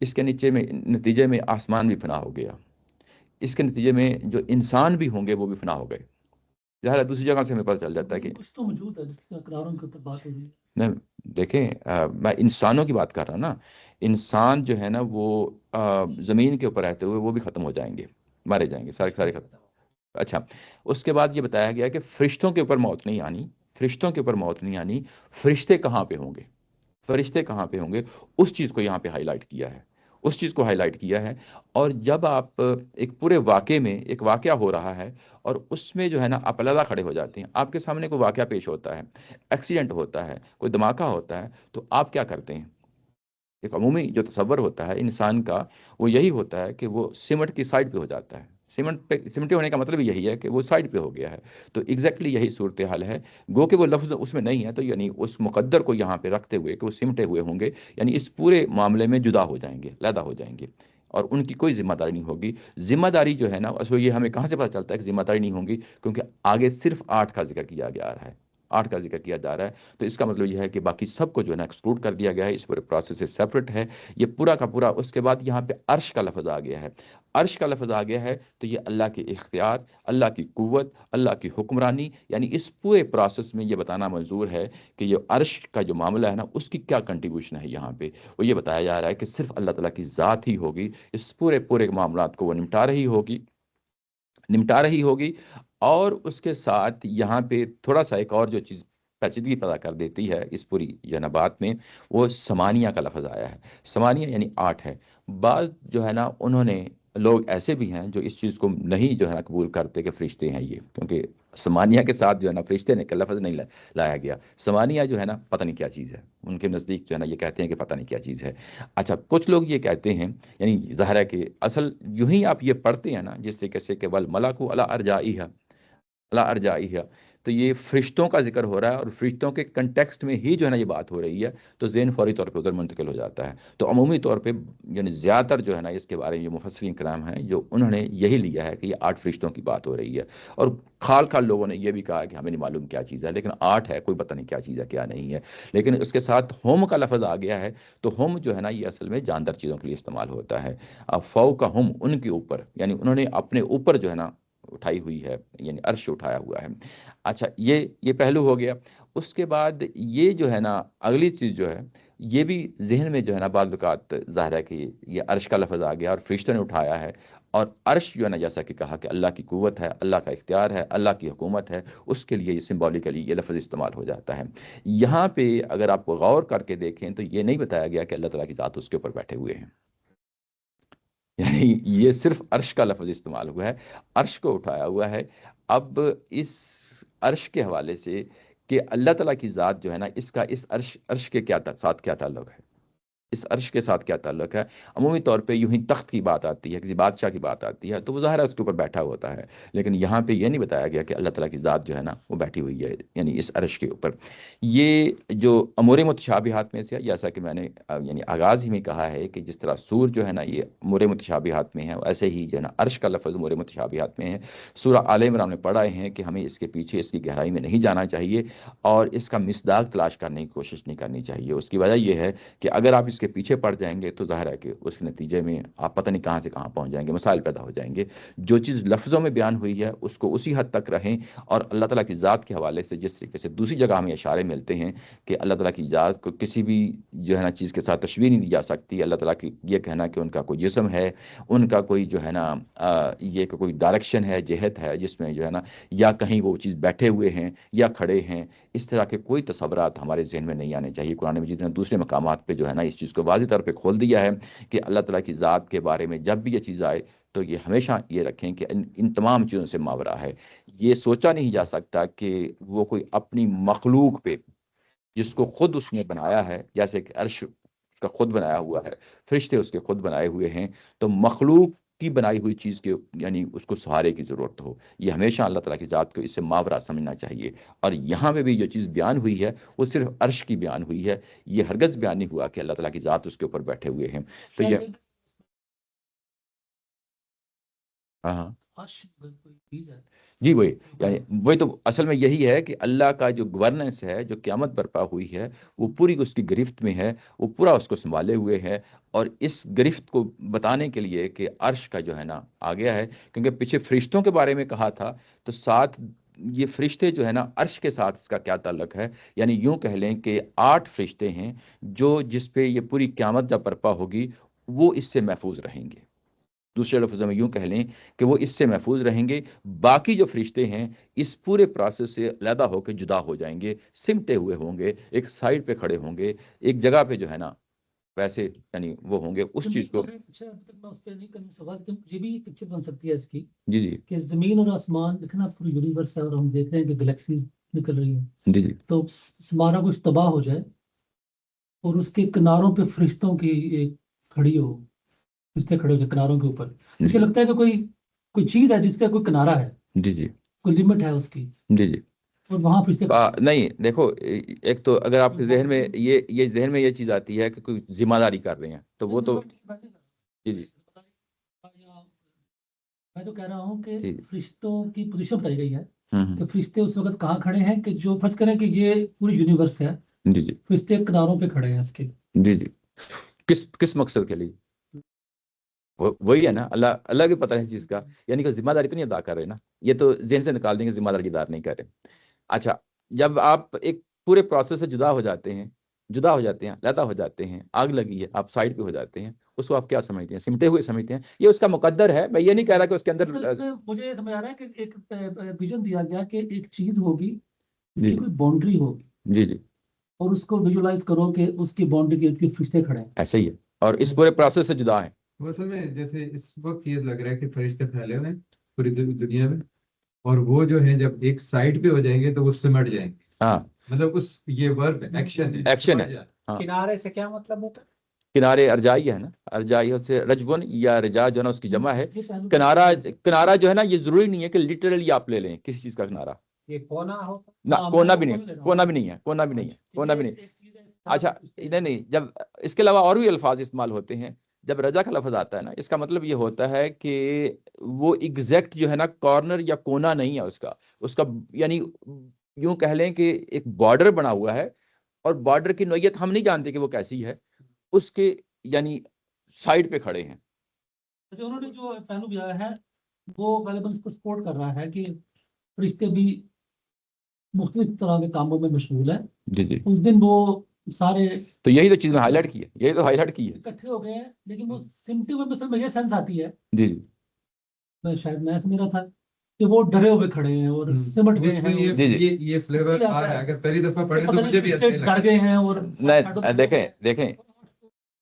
اس کے نیچے میں نتیجے میں آسمان بھی فنا ہو گیا، اس کے نتیجے میں جو انسان بھی ہوں گے وہ بھی فنا ہو گئے۔ ظاہر ہے دوسری جگہ سے ہمیں پتہ چل جاتا ہے کہ کچھ تو موجود ہے جس کے اقراروں کے اوپر بات ہو رہی ہے۔ نہیں، دیکھیں میں انسانوں کی بات کر رہا ہوں نا، انسان جو ہے نا وہ زمین کے اوپر رہتے ہوئے وہ بھی ختم ہو جائیں گے، مارے جائیں گے، سارے سارے ختم۔ اچھا، اس کے بعد یہ بتایا گیا کہ فرشتوں کے اوپر موت نہیں آنی، فرشتوں کے اوپر موت نہیں آنی، فرشتے کہاں پہ ہوں گے، فرشتے کہاں پہ ہوں گے، اس چیز کو یہاں پہ ہائی لائٹ کیا ہے، اس چیز کو ہائی لائٹ کیا ہے۔ اور جب آپ ایک پورے واقعے میں، ایک واقعہ ہو رہا ہے اور اس میں جو ہے نا آپ علیحدہ کھڑے ہو جاتے ہیں، آپ کے سامنے کوئی واقعہ پیش ہوتا ہے، ایکسیڈنٹ ہوتا ہے، کوئی دھماکہ ہوتا ہے، تو آپ کیا کرتے ہیں؟ ایک عمومی جو تصور ہوتا ہے انسان کا وہ یہی ہوتا ہے کہ وہ سمٹ کی سائڈ پہ ہو جاتا ہے، سمٹے ہونے کا مطلب یہی ہے کہ وہ سائڈ پہ ہو گیا ہے۔ تو ایگزیکٹلی یہی صورتحال ہے، گو کہ وہ لفظ اس میں نہیں ہے، تو یعنی اس مقدر کو یہاں پہ رکھتے ہوئے کہ وہ سمٹے ہوئے ہوں گے، یعنی اس پورے معاملے میں جدا ہو جائیں گے، علیحدہ ہو جائیں گے، اور ان کی کوئی ذمہ داری نہیں ہوگی۔ ذمہ داری جو ہے نا اصل یہ ہمیں کہاں سے پتہ چلتا ہے کہ ذمہ داری نہیں ہوگی، کیونکہ آگے صرف 8 کا ذکر کیا جا رہا ہے، 8 کا ذکر کیا جا رہا ہے، تو اس کا مطلب یہ ہے کہ باقی سب کو جو ہے نا ایکسکلوڈ کر دیا گیا ہے، اس پورے پروسیس سے سیپریٹ ہے یہ پورا کا پورا۔ اس کے بعد یہاں پہ عرش کا لفظ آ گیا ہے، عرش کا لفظ آ گیا ہے، تو یہ اللہ کے اختیار، اللہ کی قوت، اللہ کی حکمرانی، یعنی اس پورے پروسیس میں یہ بتانا منظور ہے کہ یہ عرش کا جو معاملہ ہے نا اس کی کیا کنٹریبیوشن ہے۔ یہاں پہ وہ یہ بتایا جا رہا ہے کہ صرف اللہ تعالیٰ کی ذات ہی ہوگی، اس پورے معاملات کو وہ نمٹا رہی ہوگی۔ اور اس کے ساتھ یہاں پہ تھوڑا سا ایک اور جو چیز پیچیدگی پیدا کر دیتی ہے اس پوری بات میں، وہ سمانیہ کا لفظ آیا ہے۔ سمانیہ یعنی 8 ہے۔ بعض جو ہے نا انہوں نے، لوگ ایسے بھی ہیں جو اس چیز کو نہیں جو ہے نا قبول کرتے کہ فرشتے ہیں یہ، کیونکہ سمانیہ کے ساتھ جو ہے نا فرشتے نے کا لفظ نہیں لایا گیا۔ سمانیہ جو ہے نا پتہ نہیں کیا چیز ہے، ان کے نزدیک جو ہے نا یہ کہتے ہیں کہ پتہ نہیں کیا چیز ہے۔ اچھا، کچھ لوگ یہ کہتے ہیں، یعنی ظاہر ہے کہ اصل یوں ہی آپ یہ پڑھتے ہیں نا جس طریقے سے کہ والملک علی ارجائها، تو یہ فرشتوں کا ذکر ہو رہا ہے اور فرشتوں کے کنٹیکسٹ میں ہی جو ہے نا یہ بات ہو رہی ہے، تو ذہن فوری طور پہ ادھر منتقل ہو جاتا ہے۔ تو عمومی طور پہ یعنی زیادہ تر جو ہے نا اس کے بارے میں جو مفسرین کرام ہیں جو انہوں نے یہی لیا ہے کہ یہ 8 فرشتوں کی بات ہو رہی ہے، اور کھال لوگوں نے یہ بھی کہا کہ ہمیں نہیں معلوم کیا چیز ہے، لیکن 8 ہے، کوئی پتہ نہیں کیا چیز ہے کیا نہیں ہے۔ لیکن اس کے ساتھ ہم کا لفظ آ گیا ہے، تو ہم جو ہے نا یہ اصل میں جاندار چیزوں کے لیے استعمال ہوتا ہے۔ اب فوق ہم، ان کے اوپر، یعنی انہوں نے اپنے اوپر جو ہے نا اٹھائی ہوئی ہے، یعنی عرش اٹھایا ہوا ہے۔ اچھا، یہ پہلو ہو گیا۔ اس کے بعد یہ جو ہے نا اگلی چیز جو ہے، یہ بھی ذہن میں جو ہے نا بعض اوقات ظاہر ہے کہ یہ عرش کا لفظ آ گیا اور فرشتوں نے اٹھایا ہے، اور عرش جو ہے نا جیسا کہ کہا کہ اللہ کی قوت ہے، اللہ کا اختیار ہے، اللہ کی حکومت ہے، اس کے لیے یہ سمبولیکلی یہ لفظ استعمال ہو جاتا ہے۔ یہاں پہ اگر آپ غور کر کے دیکھیں تو یہ نہیں بتایا گیا کہ اللہ تعالیٰ کی ذات اس کے اوپر بیٹھے ہوئے ہیں، یعنی یہ صرف عرش کا لفظ استعمال ہوا ہے، عرش کو اٹھایا ہوا ہے۔ اب اس عرش کے حوالے سے کہ اللہ تعالیٰ کی ذات جو ہے نا اس کا اس عرش کے ساتھ کیا تعلق ہے، اس عرش کے ساتھ کیا تعلق ہے؟ عمومی طور پہ یوں ہی تخت کی بات آتی ہے، کسی بادشاہ کی بات آتی ہے تو وہ ظاہر ہے اس کے اوپر بیٹھا ہوتا ہے، لیکن یہاں پہ یہ نہیں بتایا گیا کہ اللہ تعالیٰ کی ذات جو ہے نا وہ بیٹھی ہوئی ہے یعنی اس عرش کے اوپر۔ یہ جو امور متشابہات میں سے، جیسا کہ میں نے یعنی آغاز ہی میں کہا ہے کہ جس طرح سور جو ہے نا یہ امور متشابہات میں ہے، ایسے ہی جو ہے نا عرش کا لفظ امور متشابہات میں ہے۔ سورہ آل عمران میں پڑھا ہیں کہ ہمیں اس کے پیچھے اس کی گہرائی میں نہیں جانا چاہیے اور اس کا مصداق تلاش کرنے کی کوشش نہیں کرنی چاہیے۔ اس کی وجہ یہ ہے کہ اگر آپ اس کے پیچھے پڑ جائیں گے تو ظاہر ہے کہ اس کے نتیجے میں آپ پتہ نہیں کہاں سے کہاں پہنچ جائیں گے، مسائل پیدا ہو جائیں گے۔ جو چیز لفظوں میں بیان ہوئی ہے اس کو اسی حد تک رہیں، اور اللہ تعالیٰ کی ذات کے حوالے سے جس طریقے سے دوسری جگہ ہمیں اشارے ملتے ہیں کہ اللہ تعالیٰ کی ذات کو کسی بھی جو ہے نا چیز کے ساتھ تشبیہ نہیں دی جا سکتی۔ اللہ تعالیٰ کی یہ کہنا کہ ان کا کوئی جسم ہے، ان کا کوئی جو ہے نا یہ کہ کوئی ڈائریکشن ہے، جہت ہے جس میں جو ہے نا یا کہیں وہ چیز بیٹھے ہوئے ہیں یا کھڑے ہیں، اس طرح کے کوئی تصورات ہمارے ذہن میں نہیں آنے چاہیے۔ قرآن مجید نے دوسرے مقامات پہ جو ہے نا اس چیز کو واضح طور پہ کھول دیا ہے کہ اللہ تعالیٰ کی ذات کے بارے میں جب بھی یہ چیز آئے تو یہ ہمیشہ یہ رکھیں کہ ان تمام چیزوں سے ماورا ہے۔ یہ سوچا نہیں جا سکتا کہ وہ کوئی اپنی مخلوق پہ جس کو خود اس نے بنایا ہے، جیسے کہ عرش اس کا خود بنایا ہوا ہے، فرشتے اس کے خود بنائے ہوئے ہیں، تو مخلوق کی بنائی ہوئی چیز کے یعنی اس کو سہارے کی ضرورت ہو۔ یہ ہمیشہ اللہ تعالیٰ کی ذات کو اس سے ماورا سمجھنا چاہیے۔ اور یہاں پہ بھی جو چیز بیان ہوئی ہے وہ صرف عرش کی بیان ہوئی ہے، یہ ہرگز بیان نہیں ہوا کہ اللہ تعالیٰ کی ذات اس کے اوپر بیٹھے ہوئے ہیں۔ تو یہ ہاں عرش کوئی چیز ہے جی وہی، یعنی وہی تو اصل میں یہی ہے کہ اللہ کا جو گورننس ہے، جو قیامت برپا ہوئی ہے، وہ پوری اس کی گرفت میں ہے، وہ پورا اس کو سنبھالے ہوئے ہے، اور اس گرفت کو بتانے کے لیے کہ عرش کا جو ہے نا آ گیا ہے، کیونکہ پیچھے فرشتوں کے بارے میں کہا تھا، تو ساتھ یہ فرشتے جو ہے نا عرش کے ساتھ اس کا کیا تعلق ہے، یعنی یوں کہہ لیں کہ 8 فرشتے ہیں جو جس پہ یہ پوری قیامت جب برپا ہوگی وہ اس سے محفوظ رہیں گے، دوسرے لفظوں میں یوں کہہ لیں کہ وہ اس سے محفوظ رہیں گے، باقی جو فرشتے ہیں اس پورے پروسیس سے علیحدہ ہو کے جدا ہو جائیں گے، سمٹے ہوئے ہوں گے، ایک سائڈ پہ کھڑے ہوں گے، ایک جگہ پہ جو ہے نا ویسے یعنی وہ ہوں گے اس چیز کو. میں اس پہ نہیں کرنا سوال کہ یہ بھی پکچر بن سکتی ہے اس کی جی جی کہ زمین اور آسمان دیکھنا پوری یونیورس ہے اور ہم دیکھ رہے ہیں کہ گلیکسیز نکل رہی ہیں، جی جی تو ہمارا کچھ تباہ ہو جائے اور اس کے کناروں پہ فرشتوں کی ایک کھڑی ہو، فرشتے کھڑے ہو جائے کناروں کے اوپر، مجھے لگتا ہے کہ کوئی چیز ہے جس کا کوئی کنارہ ہے، جی جی کوئی لمٹ ہے اس کی، جی جی اور وہاں فرشتے نہیں دیکھو، ایک تو اگر آپ کے ذہن میں یہ چیز آتی ہے کہ کوئی ذمہ داری کر رہے ہیں تو وہ تو جی جی میں تو کہہ رہا ہوں کہ جی فرشتوں کی پوزیشن بتائی گئی ہے ہوں کہ فرشتے اس وقت کہاں کھڑے ہیں، کہ جو فرض کریں کہ یہ پوری یونیورس ہے، جی جی فرشتے کناروں پہ کھڑے ہیں اس کے، جی جی کس مقصد کے لیے؟ وہی ہے نا، اللہ کے پتہ ہے اس چیز کا، یعنی کہ ذمہ داری تو نہیں ادا کر رہے نا، یہ تو ذہن سے نکال دیں گے ذمہ داری ادا نہیں کر رہے. اچھا، جب آپ ایک پورے پروسیس سے جدا ہو جاتے ہیں، علیحدہ ہو جاتے ہیں، آگ لگی ہے آپ سائڈ پہ ہو جاتے ہیں، اس کو آپ کیا سمجھتے ہیں؟ سمٹے ہوئے سمجھتے ہیں؟ یہ اس کا مقدر ہے، میں یہ نہیں کہہ رہا کہ اس کے اندر مجھے یہ سمجھ آ رہا ہے کہ ایک ویژن دیا گیا کہ ایک چیز ہوگی اس جی کی کوئی باؤنڈری ہوگی، جی جی اور اس کو ویژولائز کرو کہ اس کی باؤنڈری کے ارد گرد فرشتے کھڑے ہیں. ایسا ہی ہے، اور اس پورے پروسیس سے جدا ہیں. وہ اصل میں جیسے اس وقت یہ لگ رہا ہے کہ فرشتے پھیلے ہوئے ہیں پوری دنیا میں، اور وہ جو ہیں جب ایک سائڈ پہ ہو جائیں گے تو وہ سمٹ جائیں گے. ہاں مطلب یہ ورب ایکشن ہے، ایکشن ہے. سمٹ جائیں. ہاں کنارے سے کیا مطلب ہوتا ہے؟ کنارے ارجائی ہے نا، ارجائی سے رجون یا رجا جو ہے نا اس کی جمع ہے. یہ پہلو کنارہ جو ہے نا، یہ ضروری نہیں ہے کہ لٹرلی آپ لے لیں کسی چیز کا کنارہ، یہ کونا ہوتا نہ ہاں، کونا میں بھی وہ نہیں، لے رہا ہوں. کونا بھی نہیں ہے، کونا بھی نہیں ہے، کونا بھی نہیں. ایک چیز ہے، اچھا نہیں، جب اس کے علاوہ اور بھی الفاظ استعمال ہوتے ہیں، جب رجا کا لفظ آتا ہے نا، اس کا مطلب یہ ہوتا ہے کہ وہ ایگزیکٹ جو ہے نا کارنر یا کونا نہیں ہے اس کا یعنی یوں کہہ لیں کہ ایک بارڈر بنا ہوا ہے، اور بارڈر کی نوعیت ہم نہیں جانتے کہ وہ کیسی ہے، اس کے یعنی سائڈ پہ کھڑے ہیں. جیسے انہوں نے جو پہلو دیا ہے وہ غالباً اس کو سپورٹ کر رہا ہے کہ فرشتے بھی مختلف طرح کے کاموں میں مشغول ہیں. جی جی اس دن وہ سارے تو یہی تو چیز میں ہائی لائٹ کی ہے، یہی تو ہائی لائٹ کی ہے. اکٹھے ہو گئے ہیں، لیکن وہ سمٹے ہوئے مثلا میں یہ سینس آتی ہے، جی جی میں شاید میں سمجھ رہا تھا کہ وہ ڈرے ہوئے کھڑے ہیں اور سمٹ گئے اس میں ہیں، یہ جی جی یہ فلیور آ رہا ہے. اگر پہلی دفعہ پڑھیں تو پتہ مجھے بھی نہیں ایسا ہی فرشتے لگا. ڈر گئے ہیں اور نہیں دیکھیں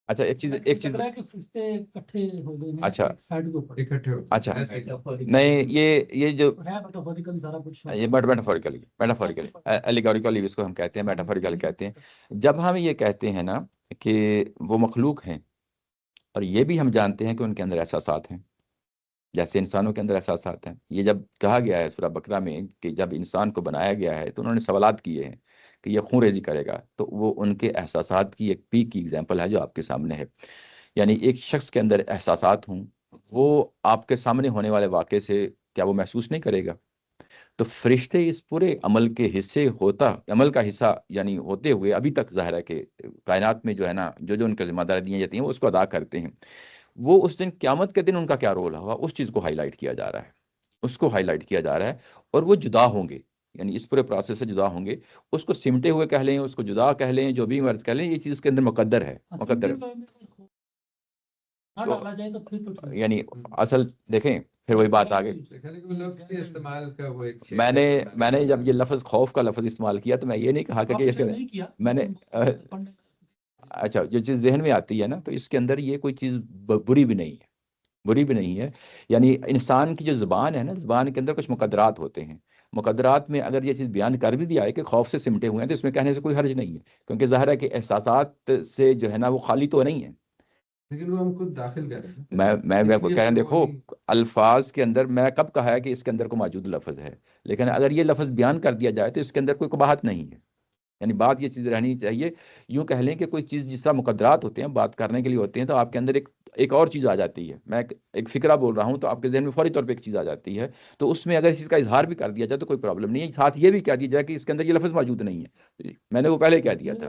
اچھا ایک چیز لگ رہا ہے کہ فرشتے اکٹھے ہو گئے ہیں اچھا ایک سائڈ کے اوپر. اکٹھے ہو. اچھا ایسے ہی. نہیں یہ جو ہے میٹافوریکلی سارا کچھ یہ میٹافوریکلی اللیگوریکلی اس کو ہم کہتے ہیں، میٹافوریکل کہتے ہیں. جب ہم یہ کہتے ہیں نا کہ وہ مخلوق ہیں، اور یہ بھی ہم جانتے ہیں کہ ان کے اندر احساسات ہیں جیسے انسانوں کے اندر احساسات ہیں. یہ جب کہا گیا ہے سورہ بقرہ میں کہ جب انسان کو بنایا گیا ہے تو انہوں نے سوالات کیے ہیں کہ یہ خون ریزی کرے گا، تو وہ ان کے احساسات کی ایک پیک کی ایگزامپل ہے جو آپ کے سامنے ہے. یعنی ایک شخص کے اندر احساسات ہوں، وہ آپ کے سامنے ہونے والے واقعے سے کیا وہ محسوس نہیں کرے گا؟ تو فرشتے اس پورے عمل کے عمل کا حصہ یعنی ہوتے ہوئے ابھی تک ظاہر ہے کہ کائنات میں جو ہے نا جو ان کے ذمہ داری دی جاتی ہیں وہ اس کو ادا کرتے ہیں. وہ اس دن قیامت کے دن ان کا کیا رول ہوگا، اس چیز کو ہائی لائٹ کیا جا رہا ہے. اور وہ جدا ہوں گے، یعنی اس پورے پروسیس سے جدا ہوں گے. اس کو سمٹے ہوئے کہہ لیں، اس کو جدا کہہ لیں، جو بھی مرض کہہ لیں، یہ چیز اس کے اندر مقدر ہے. یعنی اصل دیکھیں پھر وہی بات آگے. استعمال کا وہ ایک میں نے جب یہ لفظ خوف کا لفظ استعمال کیا تو میں یہ نہیں کہا کہ ایسے میں نے اچھا جو چیز ذہن میں آتی ہے نا تو اس کے اندر یہ کوئی چیز بری بھی نہیں ہے. یعنی انسان کی جو زبان ہے نا، زبان کے اندر کچھ مقدرات ہوتے ہیں. مقدرات میں اگر یہ چیز بیان کر بھی دیا ہے کہ خوف سے سمٹے ہوئے ہیں تو اس میں کہنے سے کوئی حرج نہیں ہے، کیونکہ ظاہر ہے کہ احساسات سے جو ہے نا وہ خالی تو نہیں ہے. لیکن وہ ہم خود داخل کر رہے ہیں. میں کہہ رہا دیکھو الفاظ کے اندر میں کب کہا ہے کہ اس کے اندر کوئی موجود لفظ ہے، لیکن اگر یہ لفظ بیان کر دیا جائے تو اس کے اندر کوئی قباحت نہیں ہے. یعنی بات یہ چیز رہنی چاہیے، یوں کہہ لیں کہ کوئی چیز جس طرح مقدرات ہوتے ہیں بات کرنے کے لیے ہوتے ہیں، تو آپ کے اندر ایک اور چیز آ جاتی ہے، میں ایک فکرہ بول رہا ہوں تو آپ کے ذہن میں فوری طور پہ ایک چیز آ جاتی ہے، تو اس میں اگر اس کا اظہار بھی کر دیا جائے تو کوئی پرابلم نہیں ہے، ساتھ یہ بھی کہہ دیا جائے کہ اس کے اندر یہ لفظ موجود نہیں ہے، میں نے وہ پہلے کہہ دیا تھا۔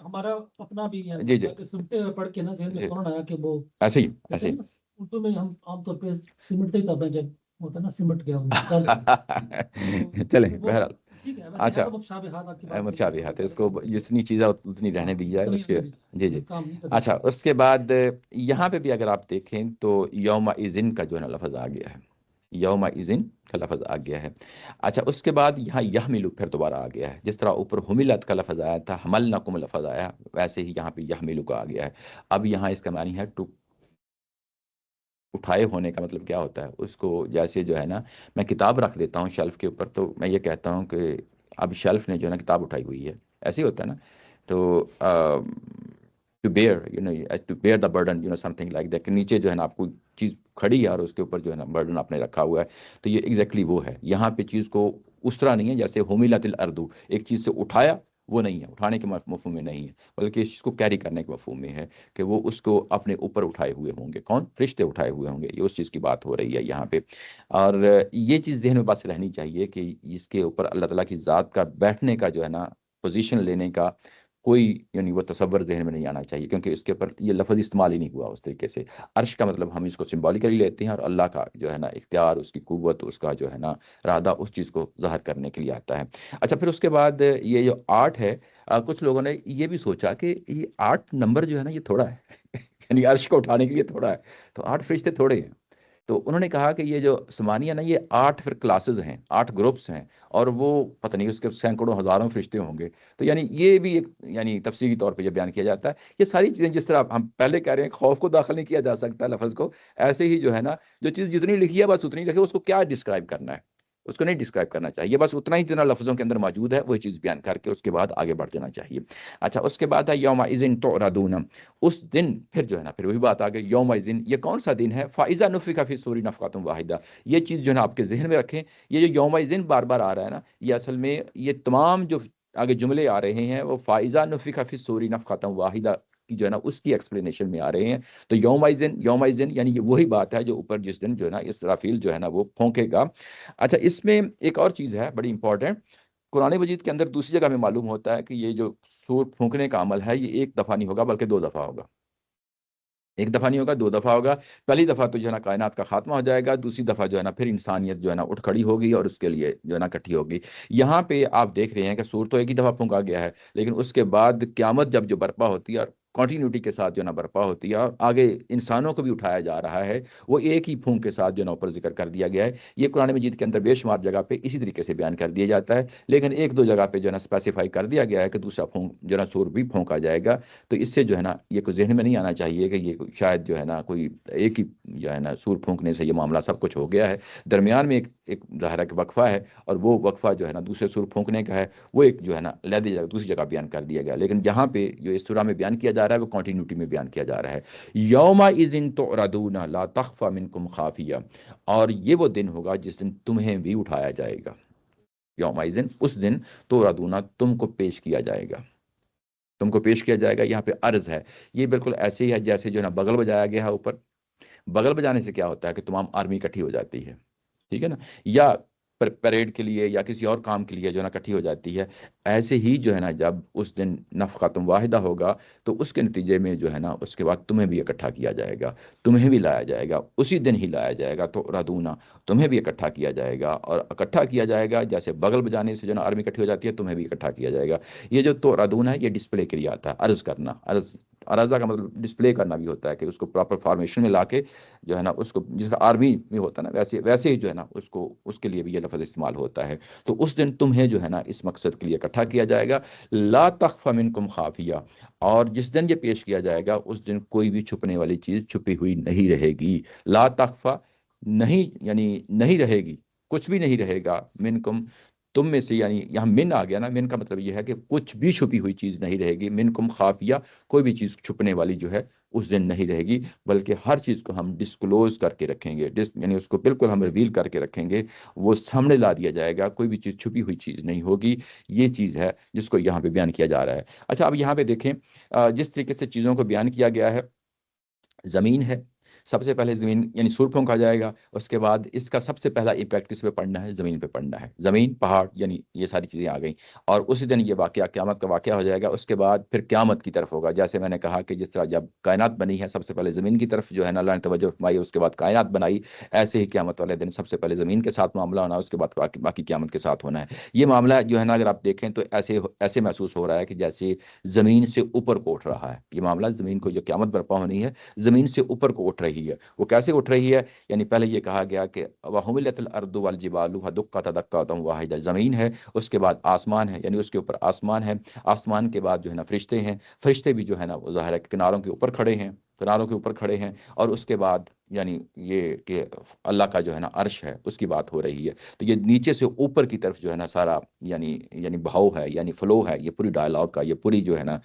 ہمارا اپنا بھی ہے، جی جی کہ سنتے ہوئے پڑھ کے نا ذہن میں جی، فوراً آیا کہ وہ ایسے ہی کہتے ایسے ہیں ہی نا اردو میں ہم عام طور پہ سمٹتے ہی تب ہے جب ہوتا ہے نا سمٹ گیا وہ نکال تو چلیں وہ بہرحال ٹھیک ہے، ویسے ہے اچھا تو متشابہات، آپ کی بات صحیح ہے، متشابہات ہے، اس کو متشابہات جتنی چیزیں اتنی رہنے ہاں دی جائے اتنی اس کے۔ رہنے دیجیے، جی جی غلط کام نہیں کرنا اچھا، چاہیے۔ اس کے بعد یہاں پہ بھی اگر آپ دیکھیں تو یوم اذن کا جو ہے نا لفظ آ گیا ہے، یوم اذن کا لفظ آ گیا ہے۔ اچھا، اس کے بعد یہاں یحملو پھر دوبارہ آ گیا ہے، جس طرح اوپر حملت کا لفظ آیا تھا، حملنکم لفظ آیا، ویسے ہی یہاں پہ یحملو کا آ گیا ہے۔ اب یہاں اس کا معنی ہے ٹو اٹھائے ہونے کا مطلب کیا ہوتا ہے، اس کو جیسے جو ہے نا میں کتاب رکھ دیتا ہوں شیلف کے اوپر، تو میں یہ کہتا ہوں کہ اب شیلف نے جو ہے نا کتاب اٹھائی ہوئی ہے، ایسے ہی ہوتا ہے نا، تو to bear to bear the burden something like that, کہ نیچے جو ہے نا آپ کو چیز کھڑی ہے اور اس کے اوپر جو ہے نا برڈن آپ نے رکھا ہوا ہے، تو یہ ایگزیکٹلی وہ ہے، یہاں پہ چیز کو اس طرح نہیں ہے جیسے حملت الارض، ایک چیز سے اٹھایا، وہ نہیں ہے، اٹھانے کے مفہوم میں نہیں ہے، بلکہ اس چیز کو کیری کرنے کے مفہوم میں ہے، کہ وہ اس کو اپنے اوپر اٹھائے ہوئے ہوں گے، کون؟ فرشتے اٹھائے ہوئے ہوں گے، یہ اس چیز کی بات ہو رہی ہے یہاں پہ۔ اور یہ چیز ذہن میں بس رہنی چاہیے کہ اس کے اوپر اللہ تعالیٰ کی ذات کا بیٹھنے کا جو ہے نا پوزیشن لینے کا کوئی وہ تصور ذہن میں نہیں آنا چاہیے، کیونکہ اس کے اوپر یہ لفظ استعمال ہی نہیں ہوا اس طریقے سے۔ عرش کا مطلب ہم اس کو سمبولیکلی لیتے ہیں، اور اللہ کا جو ہے نا اختیار، اس کی قوت، اس کا جو ہے نا ارادہ اس چیز کو ظاہر کرنے کے لیے آتا ہے۔ اچھا، پھر اس کے بعد یہ جو 8 ہے، کچھ لوگوں نے یہ بھی سوچا کہ یہ 8 نمبر جو ہے نا یہ تھوڑا ہے یعنی عرش کو اٹھانے کے لیے تھوڑا ہے، تو 8 فرشتے تھوڑے ہیں، تو انہوں نے کہا کہ یہ جو ثمانیہ نا یہ 8 پھر کلاسز ہیں، 8 گروپس ہیں، اور وہ پتہ نہیں اس کے سینکڑوں ہزاروں فرشتے ہوں گے، تو یعنی یہ بھی ایک تفصیلی طور پہ یہ بیان کیا جاتا ہے۔ یہ ساری چیزیں جس طرح ہم پہلے کہہ رہے ہیں خوف کو داخل نہیں کیا جا سکتا لفظ کو، ایسے ہی جو ہے نا جو چیز جتنی لکھی ہے بس اتنی لکھی، اس کو کیا ڈسکرائب کرنا ہے، اس کو نہیں ڈسکرائب کرنا چاہیے، بس اتنا ہی جتنا لفظوں کے اندر موجود ہے وہی چیز بیان کر کے اس کے بعد آگے بڑھ جانا چاہیے۔ اچھا، اس کے بعد ہے یوم اذن تعرضون، اس دن پھر جو ہے نا پھر وہی بات آ گئی، یوم اذن یہ کون سا دن ہے؟ فاذا نفخ فی الصور نفخۃ واحدہ، یہ چیز جو ہے نا آپ کے ذہن میں رکھیں، یہ جو یوم اذن بار بار آ رہا ہے نا، یہ اصل میں یہ تمام جو آگے جملے آ رہے ہیں وہ فاذا نفخ فی الصور نفخۃ واحدہ کی جو ہے نا اس کی ایکسپلینیشن میں آ رہے ہیں۔ تو یوم اذن یعنی یہ وہی بات ہے جو اوپر جس دن جو ہے نا اسرافیل جو ہے نا وہ پھونکے گا۔ اچھا، اس میں ایک اور چیز ہے بڑی امپورٹنٹ، قرآن مجید کے اندر دوسری جگہ میں معلوم ہوتا ہے کہ یہ جو سور پھونکنے کا عمل ہے یہ ایک دفعہ نہیں ہوگا بلکہ 2 دفعہ ہوگا، ایک دفعہ نہیں ہوگا، 2 دفعہ ہوگا۔ پہلی دفعہ تو جو ہے نا کائنات کا خاتمہ ہو جائے گا، دوسری دفعہ جو ہے نا پھر انسانیت جو ہے نا اٹھ کھڑی ہوگی اور اس کے لیے جو ہے نا اکٹھی ہوگی۔ یہاں پہ آپ دیکھ رہے ہیں کہ سور تو ایک ہی دفعہ پھونکا گیا ہے، لیکن اس کے بعد قیامت جب جو برپا ہوتی ہے اور کنٹینیوٹی کے ساتھ جو ہے نا برپا ہوتی ہے، اور آگے انسانوں کو بھی اٹھایا جا رہا ہے، وہ ایک ہی پھونک کے ساتھ جو ہے نا اوپر ذکر کر دیا گیا ہے۔ یہ قرآن مجید کے اندر بے شمار جگہ پہ اسی طریقے سے بیان کر دیا جاتا ہے، لیکن 1-2 جگہ پہ جو ہے نا اسپیسیفائی کر دیا گیا ہے کہ دوسرا پھونک جو ہے نا سور بھی پھونکا جائے گا۔ تو اس سے جو ہے نا یہ کوئی ذہن میں نہیں آنا چاہیے کہ یہ شاید جو ہے نا کوئی ایک ہی جو ہے نا سور پھونکنے سے یہ معاملہ سب کچھ ہو گیا ہے، درمیان میں ایک ظاہرہ کہ وقفہ ہے، اور وہ وقفہ جو ہے نا دوسرے سور پھونکنے کا ہے، وہ ایک جو ہے نا علیحدہ جگہ دوسری جگہ بیان کر دیا گیا، لیکن جہاں پہ جو اس سورہ میں بیان کیا جا رہا ہے وہ کنٹینیوٹی میں بیان کیا جا رہا ہے۔ یوم اذن تعرضون لا تخفى منکم خافیہ، اور یہ وہ دن ہوگا جس دن تمہیں بھی اٹھایا جائے گا، یوم اذن اس دن تعرضون تم کو پیش کیا جائے گا، تم کو پیش کیا جائے گا۔ یہاں پہ عرض ہے، یہ بالکل ایسے ہی ہے جیسے جو ہے نا بغل بجایا گیا ہے اوپر، بغل بجانے سے کیا ہوتا ہے کہ تمام آرمی اکٹھی ہو جاتی ہے، ٹھیک ہے نا، یا پریڈ کے لیے یا کسی اور کام کے لیے جو ہے نا اکٹھی ہو جاتی ہے، ایسے ہی جو ہے نا جب اس دن نفخۃ واحدہ ہوگا تو اس کے نتیجے میں جو ہے نا اس کے بعد تمہیں بھی اکٹھا کیا جائے گا، تمہیں بھی لایا جائے گا، اسی دن ہی لایا جائے گا، تو ردونا تمہیں بھی اکٹھا کیا جائے گا، اور اکٹھا کیا جائے گا جیسے بغل بجانے سے جو ہے نا آرمی اکٹھی ہو جاتی ہے، تمہیں بھی اکٹھا کیا جائے گا۔ یہ جو تو ردون ہے یہ ڈسپلے کے لیے آتا ہے، عرض کرنا، عرضہ کا مطلب ڈسپلے کرنا بھی ہوتا ہے، کہ اس کو پراپر فارمیشن میں لا کے جو ہے نا اس کو، جس کا آرمی میں ہوتا ہے نا ویسے ہی جو ہے نا اس کے لیے بھی یہ لفظ استعمال ہوتا ہے۔ تو اس دن تمہیں جو ہے نا اس مقصد کے لیے اکٹھا کیا جائے گا، لا تخفى منکم خافیہ، اور جس دن یہ پیش کیا جائے گا اس دن کوئی بھی چھپنے والی چیز چھپی ہوئی نہیں رہے گی، لا تخفى نہیں یعنی نہیں رہے گی، کچھ بھی نہیں رہے گا، منکم تم میں سے، یعنی یہاں من آ گیا نا، من کا مطلب یہ ہے کہ کچھ بھی چھپی ہوئی چیز نہیں رہے گی، منکم خافیہ، کوئی بھی چیز چھپنے والی جو ہے اس دن نہیں رہے گی، بلکہ ہر چیز کو ہم ڈسکلوز کر کے رکھیں گے، یعنی اس کو بالکل ہم ریویل کر کے رکھیں گے، وہ سامنے لا دیا جائے گا، کوئی بھی چیز چھپی ہوئی چیز نہیں ہوگی۔ یہ چیز ہے جس کو یہاں پہ بیان کیا جا رہا ہے۔ اچھا، اب یہاں پہ دیکھیں جس طریقے سے چیزوں کو بیان کیا گیا ہے، زمین ہے، سب سے پہلے زمین یعنی سور پھونکا جائے گا، اس کے بعد اس کا سب سے پہلا امپیکٹ کس پہ پڑنا ہے؟ زمین پہ پڑنا ہے، زمین پہاڑ یعنی یہ ساری چیزیں آ گئیں، اور اسی دن یہ واقعہ قیامت کا واقعہ ہو جائے گا۔ اس کے بعد پھر قیامت کی طرف ہوگا، جیسے میں نے کہا کہ جس طرح جب کائنات بنی ہے سب سے پہلے زمین کی طرف جو ہے نا اللہ نے توجہ فرمائی، اس کے بعد کائنات بنائی، ایسے ہی قیامت والے دن سب سے پہلے زمین کے ساتھ معاملہ ہونا ہے، اس کے بعد باقی قیامت کے ساتھ ہونا ہے۔ یہ معاملہ جو ہے نا اگر آپ دیکھیں تو ایسے محسوس ہو رہا ہے کہ جیسے زمین سے اوپر کو اٹھ رہا ہے یہ معاملہ، زمین کو جو قیامت برپا ہونی ہے زمین سے اوپر کو اٹھ رہی ہے۔ وہ کیسے اٹھ رہی ہے؟ یعنی پہلے یہ کہا گیا کہ وَحُمِلَتِ الْأَرْضُ وَالْجِبَالُ فَدُكَّتْ دَكَّةً وَاحِدَةً، زمین ہے، اس کے بعد آسمان ہے، یعنی اس کے اوپر آسمان ہے، آسمان کے بعد جو ہے نا فرشتے ہیں، فرشتے بھی جو ہے نا وہ ظاہر ہے کہ کناروں کے اوپر کھڑے ہیں، کناروں کے اوپر کھڑے ہیں، اور اس کے بعد یعنی یہ کہ اللہ کا جو ہے نا عرش ہے اس کی بات ہو رہی ہے۔ تو یہ نیچے سے اوپر کی طرف جو ہے نا سارا یعنی بہاؤ ہے، یعنی فلو ہے، یہ پوری ڈائلاگ کا، یہ پوری جو ہے نا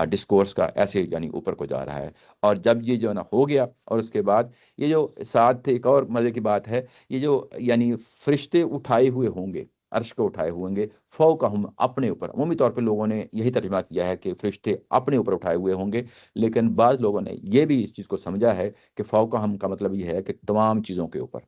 ڈسکورس کا ایسے یعنی اوپر کو جا رہا ہے۔ اور جب یہ جو ہے نا ہو گیا، اور اس کے بعد یہ جو ساتھ تھے ایک اور مزے کی بات ہے، یہ جو یعنی فرشتے اٹھائے ہوئے ہوں گے، عرش کو اٹھائے ہوئے ہوں گے، فوقہم اپنے اوپر، عمومی طور پہ لوگوں نے یہی ترجمہ کیا ہے کہ فرشتے اپنے اوپر اٹھائے ہوئے ہوں گے، لیکن بعض لوگوں نے یہ بھی اس چیز کو سمجھا ہے کہ فوقہم کا مطلب یہ ہے کہ تمام چیزوں کے اوپر،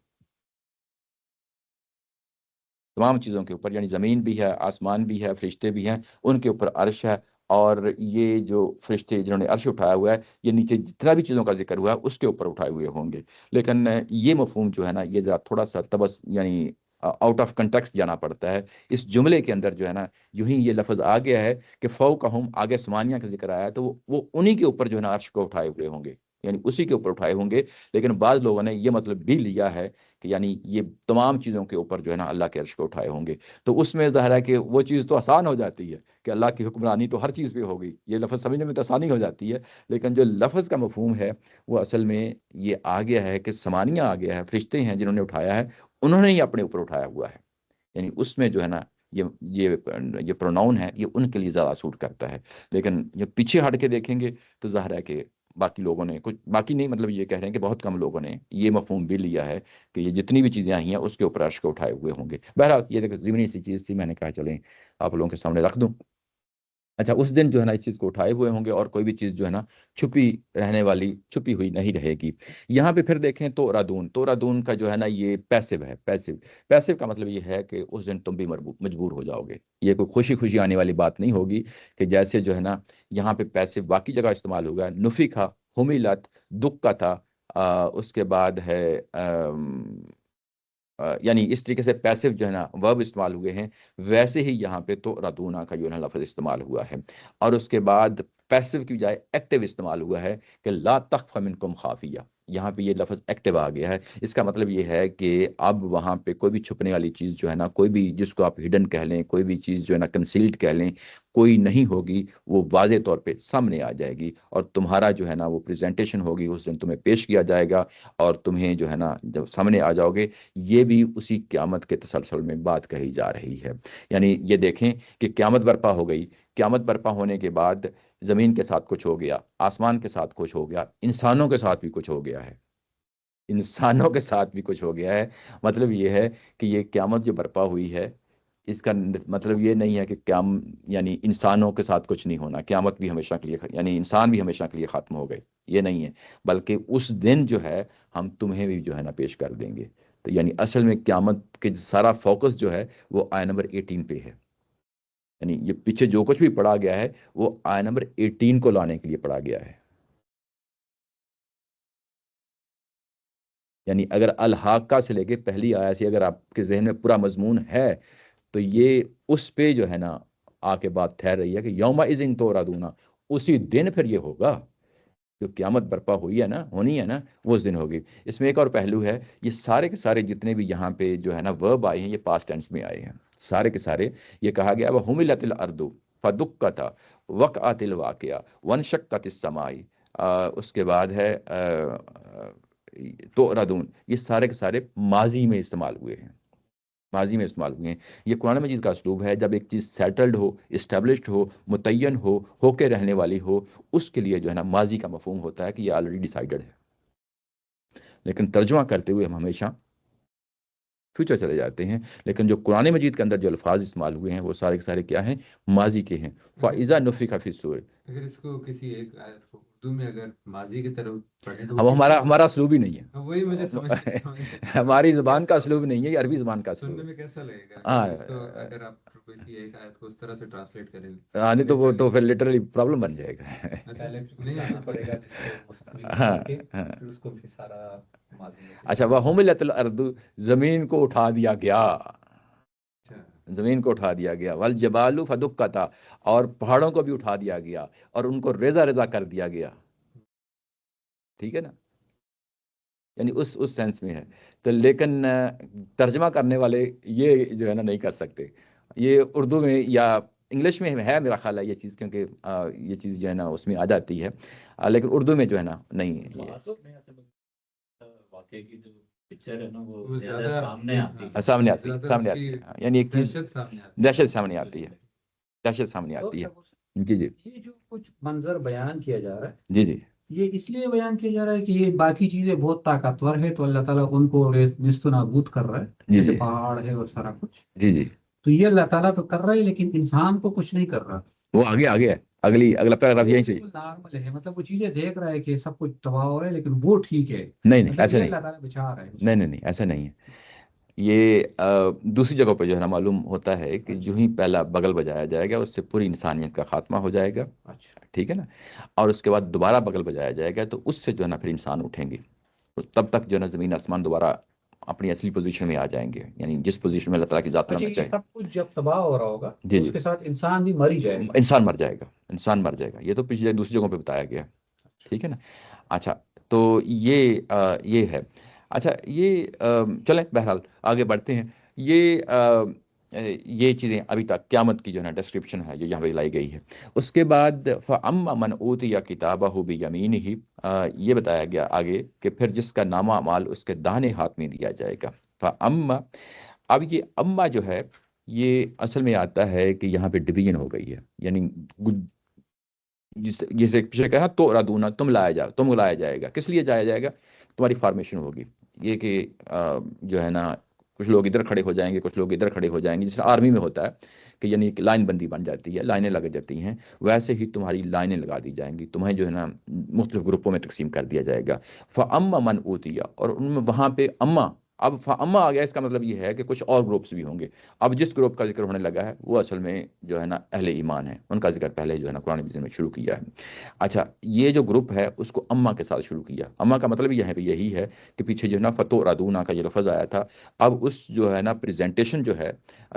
تمام چیزوں کے اوپر، یعنی زمین بھی ہے، آسمان بھی ہے، فرشتے بھی ہیں، ان کے اوپر عرش ہے، اور یہ جو فرشتے جنہوں نے عرش اٹھایا ہوا ہے یہ نیچے جتنا بھی چیزوں کا ذکر ہوا ہے اس کے اوپر اٹھائے ہوئے ہوں گے۔ لیکن یہ مفہوم جو ہے نا یہ ذرا تھوڑا سا یعنی آؤٹ آف کنٹیکسٹ جانا پڑتا ہے۔ اس جملے کے اندر جو ہے نا یوں ہی یہ لفظ آ گیا ہے کہ فوقہم، آگے سمانیہ کا ذکر آیا ہے، تو وہ انہی کے اوپر جو ہے نا عرش کو اٹھائے ہوئے ہوں گے، یعنی اسی کے اوپر اٹھائے ہوں گے۔ لیکن بعض لوگوں نے یہ مطلب بھی لیا ہے کہ یعنی یہ تمام چیزوں کے اوپر جو ہے نا اللہ کے عرش کو اٹھائے ہوں گے۔ تو اس میں ظاہر ہے کہ وہ چیز تو آسان ہو جاتی ہے کہ اللہ کی حکمرانی تو ہر چیز پہ ہوگی، یہ لفظ سمجھنے میں تو آسانی ہو جاتی ہے، لیکن جو لفظ کا مفہوم ہے وہ اصل میں یہ آ گیا ہے کہ سمانیہ آ گیا ہے، فرشتے ہیں جنہوں نے اٹھایا ہے، انہوں نے ہی اپنے اوپر اٹھایا ہوا ہے، یعنی اس میں جو ہے نا یہ پروناؤن ہے یہ ان کے لیے زیادہ سوٹ کرتا ہے۔ لیکن جب پیچھے ہٹ کے دیکھیں گے تو ظاہر ہے کہ باقی لوگوں نے کچھ، باقی نہیں مطلب یہ کہہ رہے ہیں کہ بہت کم لوگوں نے یہ مفہوم بھی لیا ہے کہ یہ جتنی بھی چیزیں آئی ہیں اس کے اوپر عرش کو اٹھائے ہوئے ہوں گے۔ بہرحال یہ دیکھو ضمنی سی چیز تھی، میں نے کہا چلیں آپ لوگوں کے سامنے رکھ دوں۔ اچھا، اس دن جو ہے نا اس چیز کو اٹھائے ہوئے ہوں گے، اور کوئی بھی چیز جو ہے نا چھپی رہنے والی، چھپی ہوئی نہیں رہے گی۔ یہاں پہ پھر دیکھیں تو ردون کا جو ہے نا یہ پیسو ہے، پیسو کا مطلب یہ ہے کہ اس دن تم بھی مجبور ہو جاؤ گے۔ یہ کوئی خوشی خوشی آنے والی بات نہیں ہوگی کہ جیسے جو ہے نا یہاں پہ پیسو باقی جگہ استعمال ہوگا، نفخا، حملت، دکھتا، اس کے بعد ہے یعنی اس طریقے سے پیسو جو ہے نا ورب استعمال ہوئے ہیں، ویسے ہی یہاں پہ تو ردونا کا جو ہے نا لفظ استعمال ہوا ہے، اور اس کے بعد پیسو کی بجائے ایکٹیو استعمال ہوا ہے کہ لا تخف منکم خافیہ، یہاں پہ یہ لفظ ایکٹیو آ گیا ہے۔ اس کا مطلب یہ ہے کہ اب وہاں پہ کوئی بھی چھپنے والی چیز جو ہے نا، کوئی بھی جس کو آپ ہڈن کہہ لیں، کوئی بھی چیز جو ہے نا کنسیلڈ کہہ لیں، کوئی نہیں ہوگی، وہ واضح طور پہ سامنے آ جائے گی، اور تمہارا جو ہے نا وہ پریزنٹیشن ہوگی، اس دن تمہیں پیش کیا جائے گا، اور تمہیں جو ہے نا جب سامنے آ جاؤ گے، یہ بھی اسی قیامت کے تسلسل میں بات کہی جا رہی ہے۔ یعنی یہ دیکھیں کہ قیامت برپا ہو گئی، قیامت برپا ہونے کے بعد زمین کے ساتھ کچھ ہو گیا، آسمان کے ساتھ کچھ ہو گیا، انسانوں کے ساتھ بھی کچھ ہو گیا ہے، انسانوں کے ساتھ بھی کچھ ہو گیا ہے۔ مطلب یہ ہے کہ یہ قیامت جو برپا ہوئی ہے، اس کا مطلب یہ نہیں ہے کہ یعنی انسانوں کے ساتھ کچھ نہیں ہونا، قیامت بھی ہمیشہ کے لیے یعنی انسان بھی ہمیشہ کے لیے ختم ہو گئے، یہ نہیں ہے، بلکہ اس دن جو ہے ہم تمہیں بھی جو ہے نا پیش کر دیں گے۔ تو یعنی اصل میں قیامت کے سارا فوکس جو ہے وہ آیہ نمبر 18 پہ ہے، یعنی یہ پیچھے جو کچھ بھی پڑھا گیا ہے وہ آیہ نمبر 18 کو لانے کے لیے پڑھا گیا ہے۔ یعنی اگر الحاقہ سے لے کے پہلی آیت سے اگر آپ کے ذہن میں پورا مضمون ہے تو یہ اس پہ جو ہے نا آ کے بات ٹھہر رہی ہے کہ یوم اذن توردونا، اسی دن پھر یہ ہوگا، جو قیامت برپا ہوئی ہے نا، ہونی ہے نا، وہ اس دن ہوگی۔ اس میں ایک اور پہلو ہے، یہ سارے کے سارے جتنے بھی یہاں پہ جو ہے نا ورب آئے ہیں یہ پاسٹ ٹینس میں آئے ہیں، سارے کے سارے۔ یہ کہا گیا وہ حملت الارض فدکت وقعت الواقعہ وانشقت السماء، اس کے بعد ہے تو ردون، یہ سارے کے سارے ماضی میں استعمال ہوئے ہیں، ماضی میں استعمال ہوئے ہیں۔ یہ قرآن مجید کا اسلوب ہے، جب ایک چیز سیٹلڈ ہو، اسٹیبلشڈ متعین ہو کے رہنے والی ہو، اس کے لیے جو ہے نا ماضی کا مفہوم ہوتا ہے کہ یہ آلریڈی ڈیسائیڈڈ ہے۔ لیکن ترجمہ کرتے ہوئے ہم ہمیشہ فیوچر چلے جاتے ہیں، لیکن جو قرآن مجید کے اندر جو الفاظ استعمال ہوئے ہیں وہ سارے کے سارے کیا ہیں؟ ماضی کے ہیں۔ فَإِذَا نُفِخَ فِي الصُّورِ، اگر اس کو کسی ایک آیت کو اردو میں اگر ماضی کی طرف پڑھیں تو اب وہ کس طرح ہمارا اسلوب ہی نہیں ہے، ہاں، وہی مجھے سمجھ ہماری زبان کا کیسا اسلوب نہیں ہے، یہ عربی زبان کا اسلوب سننے ہے۔ میں کیسا لگے گا ہاں کہ اس کو اگر آپ کسی ایک آیت کو اس طرح سے ٹرانسلیٹ کریں نہیں تو وہ تو literally؟ پھر لٹرلی پرابلم بن جائے گا۔ ایسا پہلے نہیں اتارنا ہوتا پڑے گا جس کو مستقبل ہاں چھوڑ کے ہاں، پھر اس کو بھی سارا ماضی میں اچھا، وَحُمِلَتِ الْأَرْضُ، زمین کو اٹھا دیا گیا، اچھا زمین کو اٹھا دیا گیا، والجبال فدکتا، اور پہاڑوں کو بھی اٹھا دیا گیا اور ان کو ریزہ ریزہ کر دیا گیا، ٹھیک ہے نا، یعنی اس سینس میں ہے تو، لیکن ترجمہ کرنے والے یہ جو ہے نا نہیں کر سکتے، یہ اردو میں یا انگلش میں ہے میرا خیال ہے یہ چیز، کیونکہ یہ چیز جو ہے نا اس میں آ جاتی ہے، لیکن اردو میں جو ہے نا نہیں ہے یہ اصل میں واقعے کی جو پکچر ہے نا وہ وہ زیادہ زیادہ سامنے آتی ہے۔ سامنے آتی ہے، زیادہ سامنے اس آتی کی ہے، یعنی ایک چیز دہشت سامنے آتی دہشت سامنے آتی ہے، دہشت سامنے تو آتی ہے، شب اس- جی جی یہ جو کچھ منظر بیان کیا جا رہا ہے جی جی یہ اس لیے بیان کیا جا رہا ہے کہ یہ باقی چیزیں بہت طاقتور ہے تو اللہ تعالیٰ ان کو نیست و نابود کر رہا ہے، جی جیسے جی پہاڑ ہے اور سارا کچھ، جی جی، تو یہ اللہ تعالیٰ تو کر رہا ہے لیکن انسان کو کچھ نہیں کر رہا۔ وہ آگے آگے ہے، اگلا پیراگراف وہ یہیں سے، بالکل نارمل ہے، مطلب وہ چیزیں دیکھ رہا ہے کہ سب کچھ تباہ ہو رہا ہے لیکن وہ ٹھیک ہے، نہیں نہیں مطلب ایسے یہ نہیں، اللہ تعالیٰ بچا رہا ہے اس نہیں کو۔ نہیں نہیں ایسا نہیں ہے، یہ دوسری جگہ پہ جو ہے نا معلوم ہوتا ہے کہ جو ہی پہلا بغل بجایا جائے گا اس سے پوری انسانیت کا خاتمہ ہو جائے گا، اچھا ٹھیک ہے نا، اور اس کے بعد دوبارہ بغل بجایا جائے گا تو اس سے جو ہے نا پھر انسان اٹھیں گے، تب تک جو ہے نا زمین آسمان دوبارہ اپنی اصلی پوزیشن میں آ جائیں گے، یعنی جس پوزیشن میں اللہ تعالیٰ کی ذات اچھا، میں یہ چاہے، سب کچھ جب تباہ ہو رہا ہوگا جی تو اس جی، کے ساتھ انسان بھی مر ہی جائے گا۔ انسان مر جائے گا، انسان مر جائے گا، یہ تو پچھلے دوسری جگہوں پہ بتایا گیا، ٹھیک ہے نا، اچھا تو یہ ہے، اچھا یہ چلیں بہرحال آگے بڑھتے ہیں، یہ چیزیں ابھی تک قیامت کی جو ہے نا ڈسکرپشن ہے جو یہاں پہ لائی گئی ہے، اس کے بعد فَأَمَّا مَنْ أُوتِيَ كِتَابَهُ بِيَمِينِهِ، یہ بتایا گیا آگے کہ پھر جس کا نامہ اعمال اس کے داہنے ہاتھ میں دیا جائے گا، فَأَمَّا، اب یہ اما جو ہے یہ اصل میں آتا ہے کہ یہاں پہ ڈویژن ہو گئی ہے، یعنی جسے پیچھے کہا تو ردونا، تم لایا جائے گا، کس لیے جایا جائے گا، تمہاری فارمیشن ہوگی، یہ کہ جو ہے نا کچھ لوگ ادھر کھڑے ہو جائیں گے، کچھ لوگ ادھر کھڑے ہو جائیں گے، جس آرمی میں ہوتا ہے کہ یعنی کہ لائن بندی بن جاتی ہے، لائنیں لگ جاتی ہیں، ویسے ہی تمہاری لائنیں لگا دی جائیں گی، تمہیں جو ہے نا مختلف گروپوں میں تقسیم کر دیا جائے گا، فَأَمَّا مَنْ أُوتِيَ، اور ان میں وہاں پہ اما، اب اما آ گیا، اس کا مطلب یہ ہے کہ کچھ اور گروپس بھی ہوں گے، اب جس گروپ کا ذکر ہونے لگا ہے وہ اصل میں جو ہے نا اہل ایمان ہے، ان کا ذکر پہلے جو ہے نا قرآن مجید میں شروع کیا ہے، اچھا یہ جو گروپ ہے اس کو اما کے ساتھ شروع کیا، اما کا مطلب یہ ہے کہ یہی ہے کہ پیچھے جو ہے نا فتو ردونا کا جو لفظ آیا تھا، اب اس جو ہے نا پریزنٹیشن جو ہے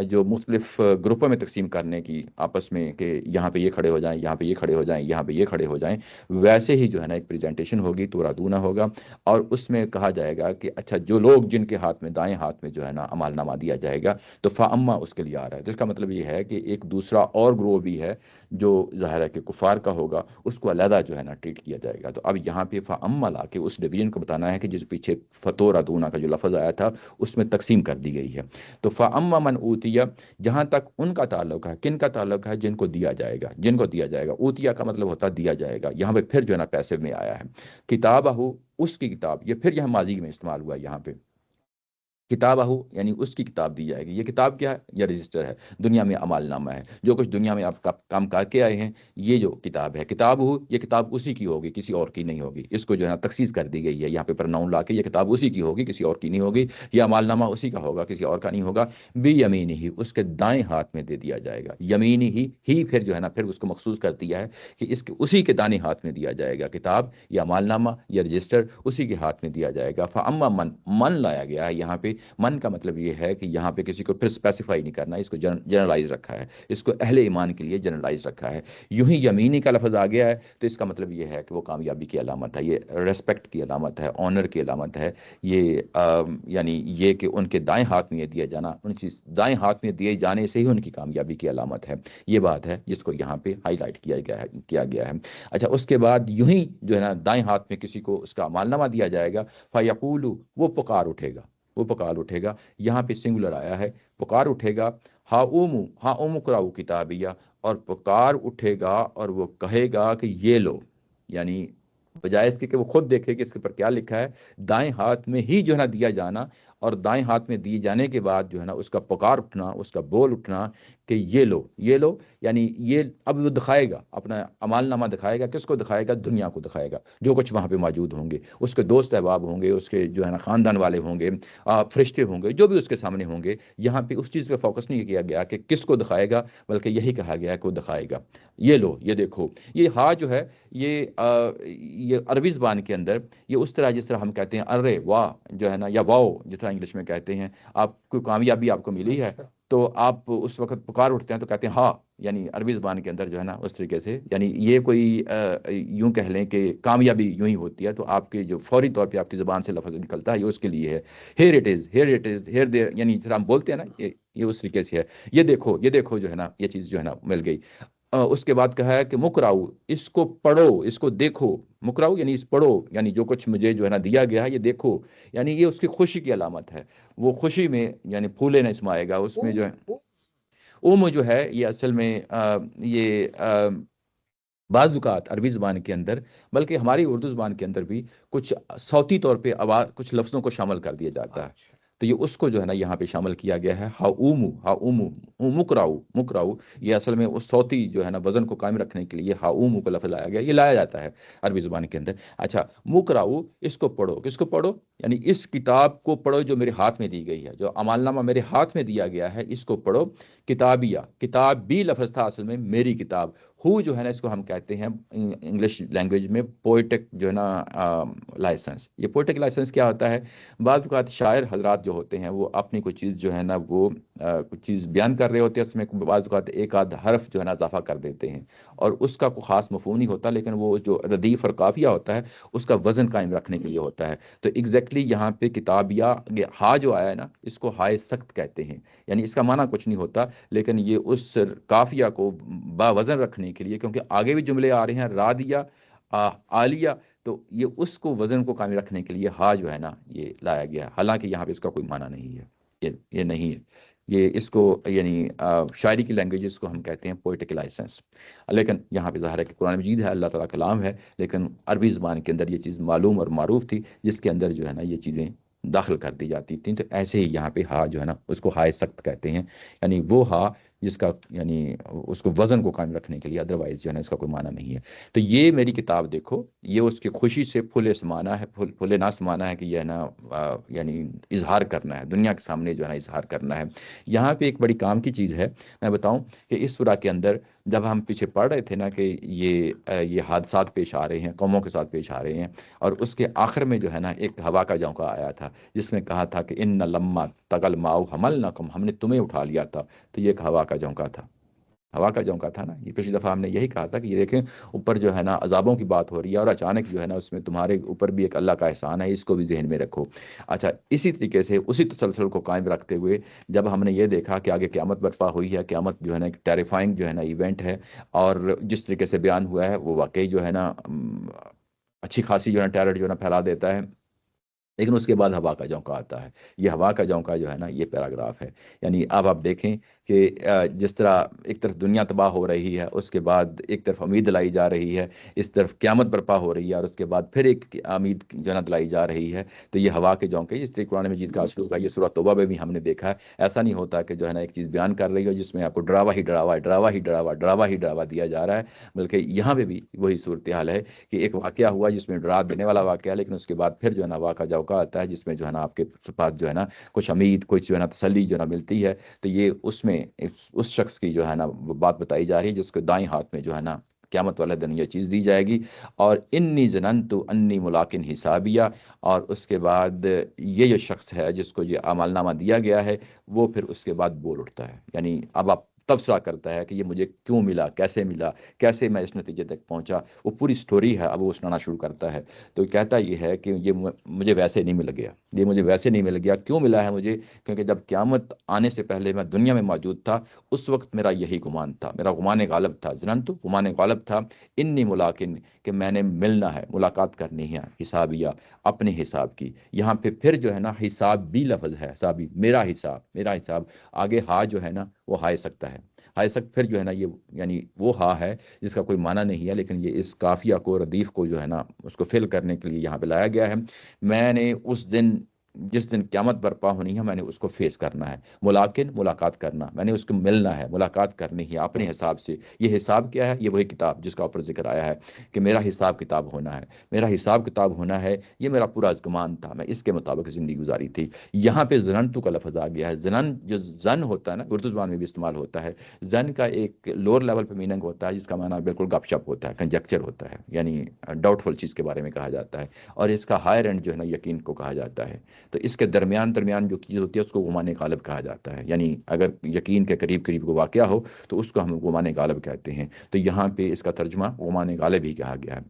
جو مختلف گروپوں میں تقسیم کرنے کی آپس میں کہ یہاں پہ یہ کھڑے ہو جائیں، یہاں پہ یہ کھڑے ہو جائیں، یہاں پہ یہ کھڑے ہو جائیں، ویسے ہی جو ہے نا ایک پریزنٹیشن ہوگی، تو ردونا ہوگا، اور اس میں کہا جائے گا کہ اچھا جو لوگ جن کے ہاتھ میں دائیں ہاتھ میں جو ہے نا عمال نامہ دیا جائے گا تو فاما اس کے لیے آ رہا ہے، جس کا مطلب یہ ہے کہ ایک دوسرا اور گروہ بھی ہے جو ظاہر ہے کہ کفار کا ہوگا، اس کو علیحدہ جو ہے نا ٹریٹ کیا جائے گا، تو اب یہاں پہ فاما لا کے اس ڈویژن کو بتانا ہے کہ جس پیچھے فتو ردونا کا جو لفظ آیا تھا اس میں تقسیم کر دی گئی ہے، تو فاما من اوتیا، جہاں تک ان کا تعلق ہے، کن کا تعلق ہے، جن کو دیا جائے گا، جن کو دیا جائے گا، اوتیا کا مطلب ہوتا ہے دیا جائے گا، یہاں پہ پھر جو ہے نا پیسو میں آیا ہے، کتابہ، اس کی کتاب، یہ پھر یہاں ماضی میں استعمال ہوا ہے، یہاں پہ کتابہ یعنی اس کی کتاب دی جائے گی، یہ کتاب کیا ہے، یہ رجسٹر ہے، دنیا میں عمال نامہ ہے، جو کچھ دنیا میں آپ کام کر کے آئے ہیں، یہ جو کتاب ہے، کتاب ہو، یہ کتاب اسی کی ہوگی، کسی اور کی نہیں ہوگی، اس کو جو ہے نا تخصیص کر دی گئی ہے یہاں پہ پرناؤن لا کے، یہ کتاب اسی کی ہوگی، کسی اور کی نہیں ہوگی، یہ عمال نامہ اسی کا ہوگا، کسی اور کا نہیں ہوگا، بھی یمینی ہی، اس کے دائیں ہاتھ میں دے دیا جائے گا، یمینی ہی پھر جو ہے نا پھر اس کو مخصوص کر دیا ہے کہ اسی کے دائیں ہاتھ میں دیا جائے گا، کتاب یا عمال نامہ یا رجسٹر اسی کے ہاتھ میں دیا جائے گا، فاما من لایا گیا ہے یہاں پہ، من کا مطلب یہ ہے کہ یہاں پہ کسی کو پھر اسپیسیفائی نہیں کرنا، اس کو جنرلائز رکھا ہے، اس کو اہل ایمان کے لیے جنرلائز رکھا ہے، یوں ہی یمینی کا لفظ آ گیا ہے تو اس کا مطلب یہ ہے کہ وہ کامیابی کی علامت ہے، یہ ریسپیکٹ کی علامت ہے، آنر کی علامت ہے، یہ یعنی یہ کہ ان کے دائیں ہاتھ میں یہ دیا جانا، ان کی دائیں ہاتھ میں دیے جانے سے ہی ان کی کامیابی کی علامت ہے، یہ بات ہے جس کو یہاں پہ ہائی لائٹ کیا گیا ہے، اچھا اس کے بعد یوں ہی جو ہے نا دائیں ہاتھ میں کسی کو اس کا مالنامہ دیا جائے گا، فیقول، وہ پکار اٹھے گا، وہ پکار اٹھے گا، یہاں پہ سنگولر آیا ہے، پکار اٹھے گا، ہا اوم قراؤ کتابیہ، اور پکار اٹھے گا اور وہ کہے گا کہ یہ لو، یعنی بجائے اس کے کہ وہ خود دیکھے کہ اس کے پر کیا لکھا ہے، دائیں ہاتھ میں ہی جو ہے نا دیا جانا، اور دائیں ہاتھ میں دی جانے کے بعد جو ہے نا اس کا پکار اٹھنا، اس کا بول اٹھنا کہ یہ لو یہ لو، یعنی یہ اب وہ دکھائے گا اپنا اعمال نامہ، دکھائے گا کس کو؟ دکھائے گا دنیا کو، دکھائے گا جو کچھ وہاں پہ موجود ہوں گے، اس کے دوست احباب ہوں گے، اس کے جو ہے نا خاندان والے ہوں گے، فرشتے ہوں گے، جو بھی اس کے سامنے ہوں گے۔ یہاں پہ اس چیز پہ فوکس نہیں کیا گیا کہ کس کو دکھائے گا، بلکہ یہی کہا گیا کہ وہ دکھائے گا، یہ لو یہ دیکھو۔ یہ ہا جو ہے یہ عربی زبان کے اندر یہ اس طرح جس طرح ہم کہتے ہیں ارے واہ جو ہے نا، یا واؤ جس طرح انگلش میں کہتے ہیں، آپ کو کامیابی آپ کو ملی ہے تو آپ اس وقت پکار اٹھتے ہیں تو کہتے ہیں ہاں، یعنی عربی زبان کے اندر جو ہے نا اس طریقے سے، یعنی یہ کوئی یوں کہہ لیں کہ کامیابی یوں ہی ہوتی ہے، تو آپ کے جو فوری طور پہ آپ کی زبان سے لفظ نکلتا ہے یہ اس کے لیے ہے، here it is, here it is, here there, یعنی جس طرح ہم بولتے ہیں نا یہ اس طریقے سے ہے، یہ دیکھو جو ہے نا یہ چیز جو ہے نا مل گئی۔ اس کے بعد کہا ہے کہ مکراؤ، اس کو پڑھو، اس کو دیکھو، مکراؤ یعنی اس پڑھو، یعنی جو کچھ مجھے جو ہے نا دیا گیا ہے یہ دیکھو، یعنی یہ اس کی خوشی کی علامت ہے، وہ خوشی میں یعنی پھولے نہ سمائے گا اس میں جو ہے۔ اوم جو ہے یہ اصل میں یہ بعض اوقات عربی زبان کے اندر، بلکہ ہماری اردو زبان کے اندر بھی کچھ صوتی طور پہ آواز کچھ لفظوں کو شامل کر دیا جاتا ہے، تو یہ اس کو جو ہے نا یہاں پہ شامل کیا گیا ہے، ہا اومو مکراؤ، یہ اصل میں اس صوتی جو ہے نا وزن کو قائم رکھنے کے لیے ہا اومو کا لفظ لایا گیا، یہ لایا جاتا ہے عربی زبان کے اندر۔ اچھا، مکراؤ، اس کو پڑھو، کس کو پڑھو؟ یعنی اس کتاب کو پڑھو جو میرے ہاتھ میں دی گئی ہے، جو عمال نامہ میرے ہاتھ میں دیا گیا ہے اس کو پڑھو۔ کتابیہ، کتاب بھی لفظ تھا اصل میں میری کتاب، ہو جو ہے نا اس کو ہم کہتے ہیں انگلش لینگویج میں پوئٹک جو ہے نا لائسنس۔ یہ پوئٹک لائسنس کیا ہوتا ہے؟ بعض اوقات شاعر حضرات جو ہوتے ہیں وہ اپنی کوئی چیز جو ہے نا وہ کچھ چیز بیان کر رہے ہوتے ہیں، اس میں بعض اوقات ایک آدھ حرف جو ہے نا اضافہ کر دیتے ہیں اور اس کا کوئی خاص مفہوم نہیں ہوتا، لیکن وہ جو ردیف اور قافیہ ہوتا ہے اس کا وزن قائم رکھنے کے لیے ہوتا ہے۔ تو ایگزیکٹلی یہاں پہ کتابیہ ہا جو آیا ہے نا اس کو ہائے سخت کہتے ہیں، یعنی اس کا معنی کچھ نہیں ہوتا، لیکن یہ اس قافیہ کو باوزن رکھنے کے لیے، کیونکہ آگے بھی جملے آ رہے ہیں رادیہ عالیہ، تو یہ اس کو وزن کو قائم رکھنے کے لیے ہا جو ہے نا یہ لایا گیا ہے، حالانکہ یہاں پہ اس کا کوئی معنی نہیں ہے، یہ نہیں ہے، یہ اس کو یعنی شاعری کی لینگویج اس کو ہم کہتے ہیں پوئٹک لائسنس، لیکن یہاں پہ ظاہر ہے کہ قرآن مجید ہے، اللہ تعالیٰ کا کلام ہے، لیکن عربی زبان کے اندر یہ چیز معلوم اور معروف تھی جس کے اندر جو ہے نا یہ چیزیں داخل کر دی جاتی تھیں، تو ایسے ہی یہاں پہ ہا جو ہے نا اس کو ہائے سخت کہتے ہیں، یعنی وہ ہا جس کا یعنی اس کو وزن کو قائم رکھنے کے لیے، ادروائز جو ہے نا اس کا کوئی معنی نہیں ہے۔ تو یہ میری کتاب دیکھو، یہ اس کی خوشی سے پھولے سمانا ہے، پھولے نہ سمانا ہے کہ یہ ہے نا یعنی اظہار کرنا ہے، دنیا کے سامنے جو ہے نا اظہار کرنا ہے۔ یہاں پہ ایک بڑی کام کی چیز ہے، میں بتاؤں کہ اس سورہ کے اندر جب ہم پیچھے پڑھ رہے تھے نا کہ یہ حادثات پیش آ رہے ہیں، قوموں کے ساتھ پیش آ رہے ہیں، اور اس کے آخر میں جو ہے نا ایک ہوا کا جھونکا آیا تھا جس میں کہا تھا کہ ان لما تغل ماؤ حملناکم، ہم نے تمہیں اٹھا لیا تھا، تو یہ ایک ہوا کا جھونکا تھا، ہوا کا جھونکا تھا نا۔ یہ پچھلی دفعہ ہم نے یہی کہا تھا کہ یہ دیکھیں اوپر جو ہے نا عذابوں کی بات ہو رہی ہے اور اچانک جو ہے نا اس میں تمہارے اوپر بھی ایک اللہ کا احسان ہے، اس کو بھی ذہن میں رکھو۔ اچھا، اسی طریقے سے اسی تسلسل کو قائم رکھتے ہوئے جب ہم نے یہ دیکھا کہ آگے قیامت برپا ہوئی ہے، قیامت جو ہے نا ایک ٹیریفائنگ جو ہے نا ایونٹ ہے، اور جس طریقے سے بیان ہوا ہے وہ واقعی جو ہے نا اچھی خاصی جو ہے نا ٹیرر جو ہے نا پھیلا دیتا ہے، لیکن اس کے بعد ہوا کا جھونکا آتا ہے۔ یہ ہوا کا جھونکا جو ہے نا یہ پیراگراف ہے، یعنی اب آپ دیکھیں کہ جس طرح ایک طرف دنیا تباہ ہو رہی ہے، اس کے بعد ایک طرف امید دلائی جا رہی ہے، اس طرف قیامت برپا ہو رہی ہے، اور اس کے بعد پھر ایک امید جو ہے نا دلائی جا رہی ہے، تو یہ ہوا کے جھونکے جس طرح قرآن مجید کا اسلوب ہے، یہ سورہ توبہ میں بھی ہم نے دیکھا ہے۔ ایسا نہیں ہوتا کہ جو ہے نا ایک چیز بیان کر رہی ہو جس میں آپ کو ڈراوا ہی ڈراوا دیا جا رہا ہے، بلکہ یہاں پہ بھی وہی صورتحال ہے کہ ایک واقعہ ہوا جس میں ڈرا دینے والا واقعہ، لیکن اس کے بعد پھر جو ہے نا ہوا کا جھونکا آتا ہے جس میں جو ہے نا آپ کے پاس جو ہے نا کچھ امید، کچھ جو ہے نا تسلی جو ہے نا ملتی ہے، تو یہ اس میں اس شخص کی جو ہے نا بات بتائی جا رہی ہے جس کو دائیں ہاتھ میں جو ہے نا قیامت والے دن یہ چیز دی جائے گی، اور انی ظننت انی ملاقن حسابیہ، اور اس کے بعد یہ جو شخص ہے جس کو یہ اعمال نامہ دیا گیا ہے وہ پھر اس کے بعد بول اٹھتا ہے، یعنی اب آپ تبصرہ کرتا ہے کہ یہ مجھے کیوں ملا، کیسے میں اس نتیجے تک پہنچا، وہ پوری سٹوری ہے اب وہ سنانا شروع کرتا ہے۔ تو کہتا یہ ہے کہ یہ مجھے ویسے نہیں مل گیا، یہ مجھے ویسے نہیں مل گیا، کیوں ملا ہے مجھے؟ کیونکہ جب قیامت آنے سے پہلے میں دنیا میں موجود تھا اس وقت میرا یہی گمان تھا، میرا گمان غالب تھا، ظننت گمان غالب تھا، انی ملاقن، کہ میں نے ملنا ہے، ملاقات کرنی ہے، حسابیہ اپنے حساب کی۔ یہاں پہ پھر جو ہے نا حساب بھی لفظ ہے، حسابی میرا حساب، آگے ہا جو ہے نا وہ ہائے سکتا ہے، ہائے سکت پھر جو ہے نا یہ یعنی وہ ہا ہے جس کا کوئی معنی نہیں ہے، لیکن یہ اس قافیہ کو ردیف کو جو ہے نا اس کو فل کرنے کے لیے یہاں پہ لایا گیا ہے۔ میں نے اس دن جس دن قیامت برپا ہونی ہے میں نے اس کو فیس کرنا ہے، ملاقات کرنا، میں نے اس کو ملنا ہے، ملاقات کرنی ہے اپنے حساب سے۔ یہ حساب کیا ہے؟ یہ وہی کتاب جس کا اوپر ذکر آیا ہے کہ میرا حساب کتاب ہونا ہے، میرا حساب کتاب ہونا ہے، یہ میرا پورا گمان تھا، میں اس کے مطابق زندگی گزاری تھی۔ یہاں پہ زننتو کا لفظ آ گیا ہے۔ زنن جو زن ہوتا ہے نا، اردو زبان میں بھی استعمال ہوتا ہے۔ زن کا ایک لوور لیول پہ میننگ ہوتا ہے جس کا معنی بالکل گپ شپ ہوتا ہے، کنجیکچر ہوتا ہے، یعنی ڈاؤٹ فل چیز کے بارے میں کہا جاتا ہے، اور اس کا ہائر اینڈ جو ہے نا یقین کو کہا جاتا ہے۔ تو اس کے درمیان جو چیز ہوتی ہے اس کو گمان غالب کہا جاتا ہے، یعنی اگر یقین کے قریب قریب کو واقعہ ہو تو اس کو ہم گمان غالب کہتے ہیں۔ تو یہاں پہ اس کا ترجمہ گمان غالب ہی کہا گیا ہے،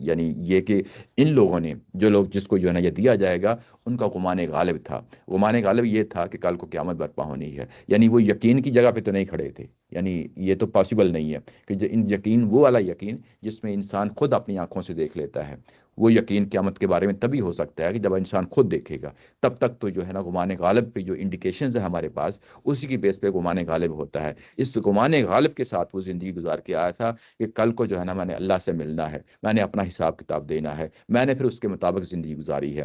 یعنی یہ کہ ان لوگوں نے، جو لوگ جس کو جو ہے نا یہ دیا جائے گا، ان کا گمان غالب تھا۔ گمان غالب یہ تھا کہ کل کو قیامت برپا ہونی ہے، یعنی وہ یقین کی جگہ پہ تو نہیں کھڑے تھے، یعنی یہ تو پاسبل نہیں ہے کہ یقین وہ والا یقین جس میں انسان خود اپنی آنکھوں سے دیکھ لیتا ہے۔ وہ یقین قیامت کے بارے میں تبھی ہو سکتا ہے کہ جب انسان خود دیکھے گا، تب تک تو جو ہے نا گمان غالب پہ جو انڈیکیشنز ہیں ہمارے پاس، اسی کی بیس پہ گمان غالب ہوتا ہے۔ اس گمان غالب کے ساتھ وہ زندگی گزار کے آیا تھا کہ کل کو جو ہے نا میں نے اللہ سے ملنا ہے، میں نے اپنا حساب کتاب دینا ہے، میں نے پھر اس کے مطابق زندگی گزاری ہے۔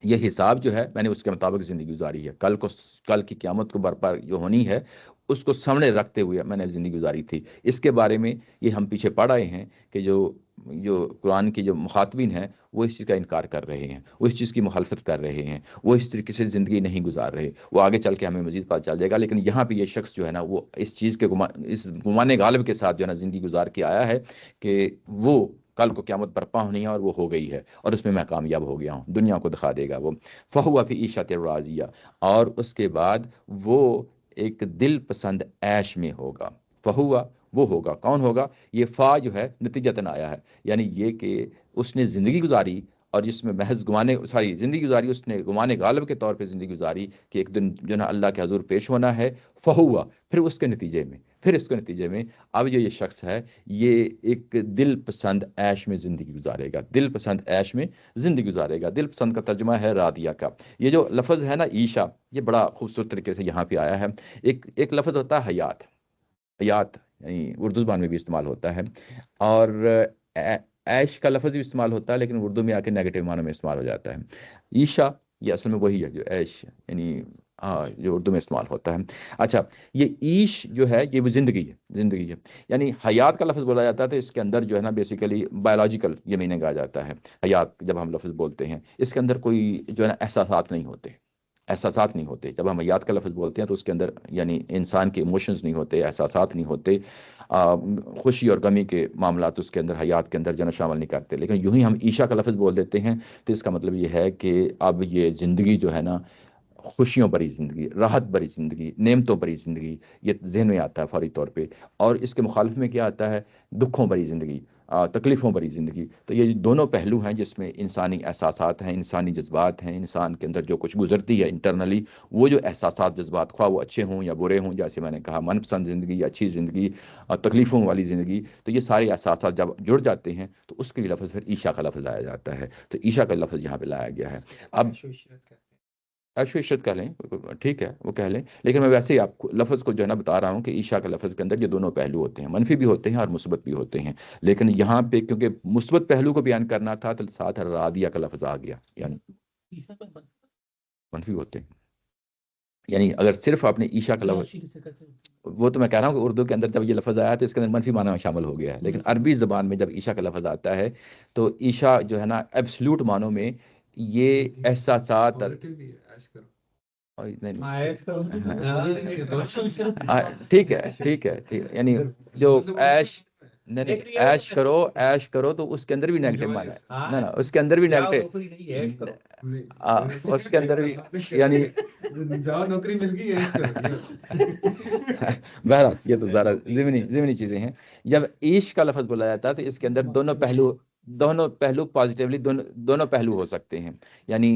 یہ حساب جو ہے میں نے اس کے مطابق زندگی گزاری ہے، کل کی قیامت کو برپا جو ہونی ہے اس کو سامنے رکھتے ہوئے میں نے زندگی گزاری تھی۔ اس کے بارے میں یہ ہم پیچھے پڑھ آئے ہیں کہ جو قرآن کی جو مخاطبین ہیں وہ اس چیز کا انکار کر رہے ہیں، وہ اس چیز کی مخالفت کر رہے ہیں، وہ اس طریقے سے زندگی نہیں گزار رہے۔ وہ آگے چل کے ہمیں مزید پتہ چل جائے گا، لیکن یہاں پہ یہ شخص جو ہے نا وہ اس چیز کے اس گمان غالب کے ساتھ جو ہے نا زندگی گزار کے آیا ہے کہ وہ کل کو قیامت برپا ہونی ہے، اور وہ ہو گئی ہے، اور اس میں میں کامیاب ہو گیا ہوں، دنیا کو دکھا دے گا وہ۔ فہو فی عیشۃ راضیہ، اور اس کے بعد وہ ایک دل پسند عیش میں ہوگا۔ فہو، وہ ہوگا، کون ہوگا؟ یہ فا جو ہے نتیجتاً آیا ہے، یعنی یہ کہ اس نے زندگی گزاری، اور جس میں محض زندگی گزاری اس نے گمان غالب کے طور پہ زندگی گزاری کہ ایک دن جو نا اللہ کے حضور پیش ہونا ہے۔ فہوا، پھر اس کے نتیجے میں اب یہ شخص ہے، یہ ایک دل پسند عیش میں زندگی گزارے گا، دل پسند عیش میں زندگی گزارے گا۔ دل پسند کا ترجمہ ہے راضیہ کا۔ یہ جو لفظ ہے نا عیشا، یہ بڑا خوبصورت طریقے سے یہاں پہ آیا ہے۔ ایک لفظ ہوتا ہے حیات، یعنی اردو زبان میں بھی استعمال ہوتا ہے، اور عیش کا لفظ بھی استعمال ہوتا ہے، لیکن اردو میں آ کے نیگیٹو معنی میں استعمال ہو جاتا ہے۔ عیشا یہ اصل میں وہی ہے جو عیش، یعنی جو اردو میں استعمال ہوتا ہے۔ اچھا، یہ عیش جو ہے یہ وہ زندگی ہے، یعنی حیات کا لفظ بولا جاتا ہے تو اس کے اندر جو ہے نا بیسیکلی بایولوجیکل یہ میننگ آ جاتا ہے۔ حیات جب ہم لفظ بولتے ہیں اس کے اندر کوئی جو ہے نا احساسات نہیں ہوتے۔ جب ہم حیات کا لفظ بولتے ہیں تو اس کے اندر یعنی انسان کے ایموشنز نہیں ہوتے، احساسات نہیں ہوتے، خوشی اور غمی کے معاملات اس کے اندر حیات کے اندر جو ہے نا شامل نہیں کرتے۔ لیکن یوں ہی ہم عیشا کا لفظ بول دیتے ہیں تو اس کا مطلب یہ ہے کہ اب یہ زندگی جو ہے نا، خوشیوں بھری زندگی، راحت بھری زندگی، نعمتوں بھری زندگی، یہ ذہن میں آتا ہے فوری طور پہ۔ اور اس کے مخالف میں کیا آتا ہے؟ دکھوں بھری زندگی، تکلیفوں بھری زندگی۔ تو یہ دونوں پہلو ہیں جس میں انسانی احساسات ہیں، انسانی جذبات ہیں، انسان کے اندر جو کچھ گزرتی ہے انٹرنلی، وہ جو احساسات جذبات، خواہ وہ اچھے ہوں یا برے ہوں، جیسے میں نے کہا من پسند زندگی، اچھی زندگی، تکلیفوں والی زندگی، تو یہ سارے احساسات جب جڑ جاتے ہیں تو اس کے لیے لفظ پھر عیشا کا لفظ لایا جاتا ہے۔ تو عیشا کا لفظ یہاں پہ لایا گیا ہے۔ اب عیش و عشرت کہہ لیں، ٹھیک ہے وہ کہہ لیں، لیکن میں ویسے ہی آپ کو لفظ کو جو ہے نا بتا رہا ہوں کہ عیشا کے لفظ کے اندر یہ دونوں پہلو ہوتے ہیں، منفی بھی ہوتے ہیں اور مثبت بھی ہوتے ہیں۔ لیکن یہاں پہ کیونکہ مثبت پہلو کو بیان کرنا تھا تو ساتھ راضیہ کا لفظ آ گیا، یعنی منفی ہوتے ہیں۔ یعنی اگر صرف آپ نے عیشا کا لفظ، وہ تو میں کہہ رہا ہوں کہ اردو کے اندر جب یہ لفظ آیا تو اس کے اندر منفی معنی میں شامل ہو گیا ہے، لیکن عربی زبان میں جب عیشا کا لفظ آتا ہے تو عیشا جو ہے نا ایبسلیوٹ معنوں میں یہ احساسات ٹھیک ہے، یعنی جو عیش نہیں عیش کرو تو اس کے اندر بھی نیگیٹو معنی ہے، نا اس کے اندر بھی نیگیٹو، اس کے اندر بھی یعنی جاؤ نوکری مل گئی بہرحال یہ تو ذرا ضمنی چیزیں ہیں۔ جب عیش کا لفظ بولا جاتا ہے تو اس کے اندر دونوں پہلو پازیٹیولی دونوں پہلو ہو سکتے ہیں، یعنی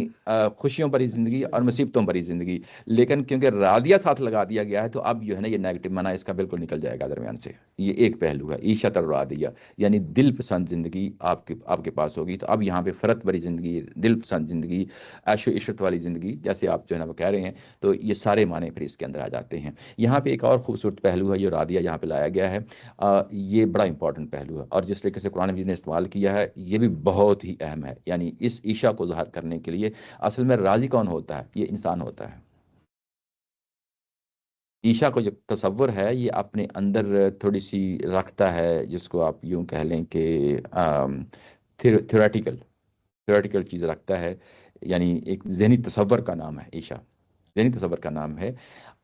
خوشیوں بھری زندگی اور مصیبتوں بھری زندگی۔ لیکن کیونکہ راضیہ ساتھ لگا دیا گیا ہے تو اب جو ہے نا یہ نیگیٹو معنی اس کا بالکل نکل جائے گا درمیان سے۔ یہ ایک پہلو ہے عیشت اور راضیہ، یعنی دل پسند زندگی آپ کے پاس ہوگی۔ تو اب یہاں پہ فرت بھری زندگی، دل پسند زندگی، عیش و عشرت والی زندگی جیسے آپ جو ہے نا وہ کہہ رہے ہیں، تو یہ سارے معنی پھر اس کے اندر آ جاتے ہیں۔ یہاں پہ ایک اور خوبصورت پہلو ہے، یہ راضیہ یہاں پہ لایا گیا ہے، یہ بڑا امپورٹنٹ پہلو ہے، اور جس طریقے سے قرآن مجید نے استعمال کیا ہے ہے یہ بھی بہت ہی اہم ہے. یعنی اس عیشا کو ظاہر کرنے کے لیے اصل میں راضی کون ہوتا ہے؟ یہ انسان ہوتا ہے. عیشا کو جو تصور ہے یہ اپنے اندر تھوڑی سی رکھتا ہے، جس کو آپ یوں کہہ لیں کہ تھیوریٹیکل چیز رکھتا ہے. یعنی ایک ذہنی تصور کا نام ہے عیشا، ذہنی تصور کا نام ہے.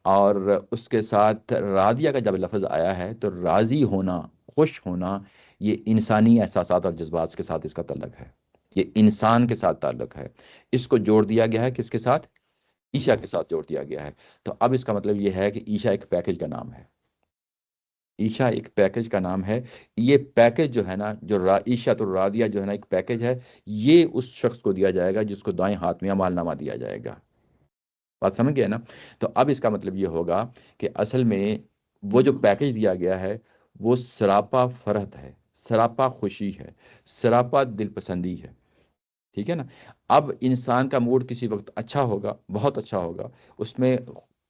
اور اس کے ساتھ راضیہ کا جب لفظ آیا ہے تو راضی ہونا، خوش ہونا، یہ انسانی احساسات اور جذبات کے ساتھ اس کا تعلق ہے، یہ انسان کے ساتھ تعلق ہے. اس کو جوڑ دیا گیا ہے کس کے ساتھ؟ عیشا کے ساتھ جوڑ دیا گیا ہے. تو اب اس کا مطلب یہ ہے کہ عیشا ایک پیکج کا نام ہے. عیشا ایک پیکج کا نام ہے. یہ پیکج جو ہے نا، جو عیشا تو راضیہ جو ہے نا ایک پیکج ہے، یہ اس شخص کو دیا جائے گا جس کو دائیں ہاتھ میں اعمال نامہ دیا جائے گا. بات سمجھ گئے نا؟ تو اب اس کا مطلب یہ ہوگا کہ اصل میں وہ جو پیکج دیا گیا ہے وہ سراپا فرحت ہے، سراپا خوشی ہے، سراپا دل پسندی ہے. ٹھیک ہے نا؟ اب انسان کا موڈ کسی وقت اچھا ہوگا، بہت اچھا ہوگا، اس میں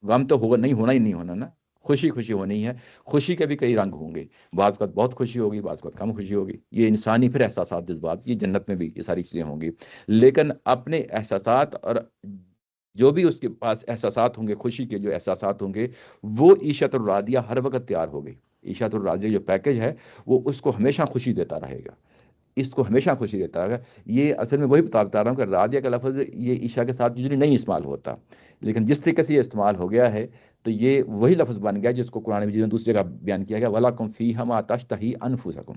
غم تو ہوگا نہیں، ہونا ہی نہیں ہونا نا، خوشی خوشی ہونی ہے. خوشی کے بھی کئی رنگ ہوں گے، بعض وقت بہت خوشی ہوگی، بعض وقت کم خوشی ہوگی. یہ انسانی پھر احساسات، جذبات، یہ جنت میں بھی یہ ساری چیزیں ہوں گی. لیکن اپنے احساسات اور جو بھی اس کے پاس احساسات ہوں گے، خوشی کے جو احساسات ہوں گے، وہ عیشت الراضیہ ہر وقت تیار ہوگی. عیشت الراضیہ جو پیکج ہے وہ اس کو ہمیشہ خوشی دیتا رہے گا، اس کو ہمیشہ خوشی دیتا رہے گا. یہ اصل میں وہی بتا رہا ہوں کہ راضیہ کا لفظ یہ عیشا کے ساتھ یوزلی نہیں استعمال ہوتا، لیکن جس طریقے سے یہ استعمال ہو گیا ہے تو یہ وہی لفظ بن گیا جس کو قرآن مجید میں دوسری جگہ بیان کیا گیا، وَلَكُمْ فِيهَا مَا تَشْتَهِي أَنفُسُكُمْ.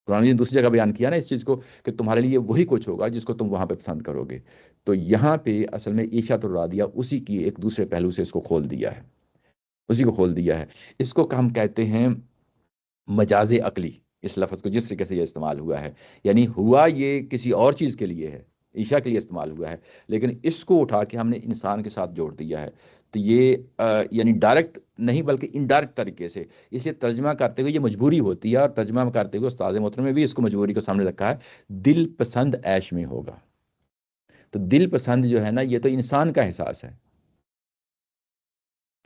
قرآن مجید نے دوسری جگہ بیان کیا نا اس چیز کو کہ تمہارے لیے وہی کچھ ہوگا جس کو تم وہاں پہ پسند کرو گے. تو یہاں پہ اصل میں عیشت الراضیہ اسی کی ایک دوسرے پہلو سے اس کو کھول دیا ہے، اسی کو کھول دیا ہے. اس کو ہم کہتے ہیں مجاز عقلی. اس لفظ کو جس طریقے سے یہ استعمال ہوا ہے، یعنی ہوا یہ کسی اور چیز کے لیے ہے، عیشا کے لیے استعمال ہوا ہے، لیکن اس کو اٹھا کے ہم نے انسان کے ساتھ جوڑ دیا ہے. تو یہ یعنی ڈائریکٹ نہیں بلکہ انڈائریکٹ طریقے سے. اس لیے ترجمہ کرتے ہوئے یہ مجبوری ہوتی ہے، اور ترجمہ کرتے ہوئے استاد محترم نے بھی اس کو مجبوری کو سامنے رکھا ہے. دل پسند عیش میں ہوگا. تو دل پسند جو ہے نا یہ تو انسان کا احساس ہے.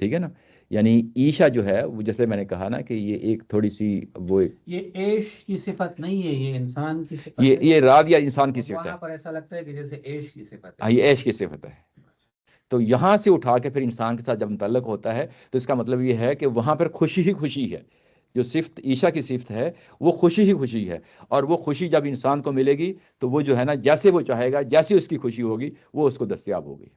ٹھیک ہے نا؟ یعنی عیشا جو ہے وہ جیسے میں نے کہا نا کہ یہ ایک تھوڑی سی وہ یہ عیش کی صفت نہیں ہے، یہ انسان کی صفت یہ ہے. یہ راضیہ انسان کی صفت ہے. وہاں پر ایسا لگتا ہے کہ جیسے عیش کی صفت ہاں ہے. یہ عیش کی صفت ہے. تو یہاں سے اٹھا کے پھر انسان کے ساتھ جب متعلق ہوتا ہے تو اس کا مطلب یہ ہے کہ وہاں پر خوشی ہی خوشی ہے. جو صفت عیشا کی صفت ہے وہ خوشی ہی خوشی ہے، اور وہ خوشی جب انسان کو ملے گی تو وہ جو ہے نا جیسے وہ چاہے گا، جیسی اس کی خوشی ہوگی وہ اس کو دستیاب ہوگی.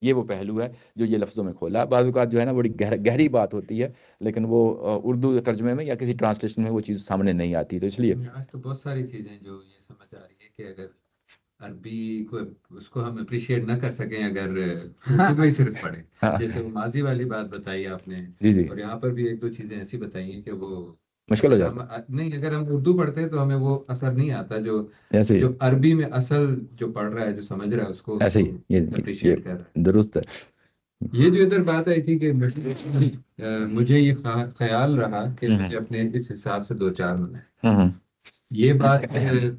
یہ وہ پہلو ہے جو یہ لفظوں میں کھولا. بعض اوقات جو ہے نا بڑی گہری بات ہوتی ہے، لیکن وہ اردو ترجمے میں یا کسی ٹرانسلیشن میں وہ چیز سامنے نہیں آتی. تو اس لیے آج تو بہت ساری چیزیں جو یہ سمجھ آ رہی ہے کہ اگر عربی کو اس کو ہم اپریشیٹ نہ کر سکیں اگر اردو میں ہی صرف پڑھیں، ہاں جیسے وہ ماضی والی بات بتائی آپ نے، جی جی اور یہاں پر بھی ایک دو چیزیں ایسی بتائی ہیں کہ وہ مشکل ہو اگر جاتا ہم نہیں اگر ہم اردو پڑھتے ہیں تو ہمیں وہ اثر نہیں آتا جو ہے. ایسے ہی جو عربی میں اصل جو پڑھ رہا ہے، جو سمجھ رہا ہے اس کو ایسے ہی یہ اپریشیٹ کر رہا ہے. درست ہے. یہ جو ادھر بات آئی تھی کہ مجھے یہ خیال رہا کہ مجھے اپنے اس حساب سے دو چار بنائے، یہ بات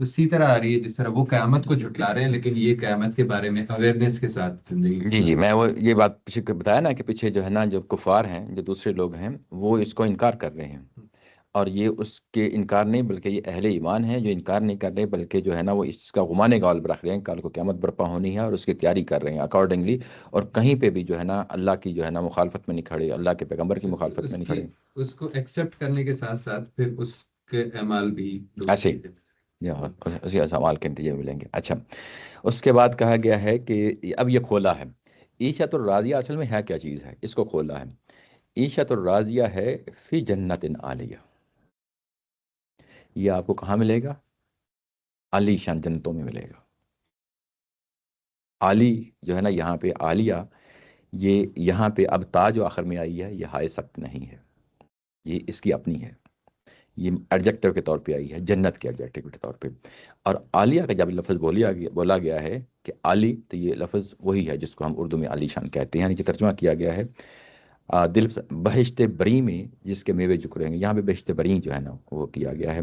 اسی طرح آ رہی ہے جس طرح وہ قیامت کو جھٹلا رہے ہیں، لیکن یہ قیامت کے بارے میں اویئرنیس کے ساتھ زندگی. جی جی میں وہ یہ بات پیچھے بتایا نا کہ پیچھے جو ہے نا جو کفار ہیں، جو دوسرے لوگ ہیں، وہ اس کو انکار کر رہے ہیں. اور یہ اس کے انکار نہیں بلکہ یہ اہل ایمان ہیں جو انکار نہیں کر رہے، بلکہ جو ہے نا وہ اس کا گمان غالب رکھ رہے ہیں. کل کو قیامت برپا ہونی ہے اور اس کی تیاری کر رہے ہیں اکارڈنگلی، اور کہیں پہ بھی جو ہے نا اللہ کی جو ہے نا مخالفت میں نہیں کھڑے، اللہ کے پیغمبر کی مخالفت میں نہیں کھڑے. اس کو ایکسیپٹ کرنے کے ساتھ ساتھ پھر اس کے اعمال بھی ایسے ہی اسی سوال کے نتیجے ملیں گے. اچھا، اس کے بعد کہا گیا ہے کہ اب یہ کھولا ہے عیشت الراضیہ اصل میں ہے کیا چیز ہے، اس کو کھولا ہے. عیشت الراضیہ ہے فی جنت عالیہ. یہ آپ کو کہاں ملے گا؟ عالی شان جنتوں میں ملے گا. عالی جو ہے نا یہاں پہ عالیہ، یہ یہاں پہ اب تا جو آخر میں آئی ہے یہ ہائے سخت نہیں ہے، یہ اس کی اپنی ہے، یہ ایڈجیکٹو کے طور پہ آئی ہے، جنت کے ایڈجیکٹو کے طور پہ. اور عالیہ کا جب لفظ بولا گیا ہے کہ عالی، تو یہ لفظ وہی ہے جس کو ہم اردو میں عالی شان کہتے ہیں. یعنی کہ ترجمہ کیا گیا ہے دل بہشت بری میں جس کے میوے جکریں گے. یہاں پہ بہشت بری جو ہے نا وہ کیا گیا ہے.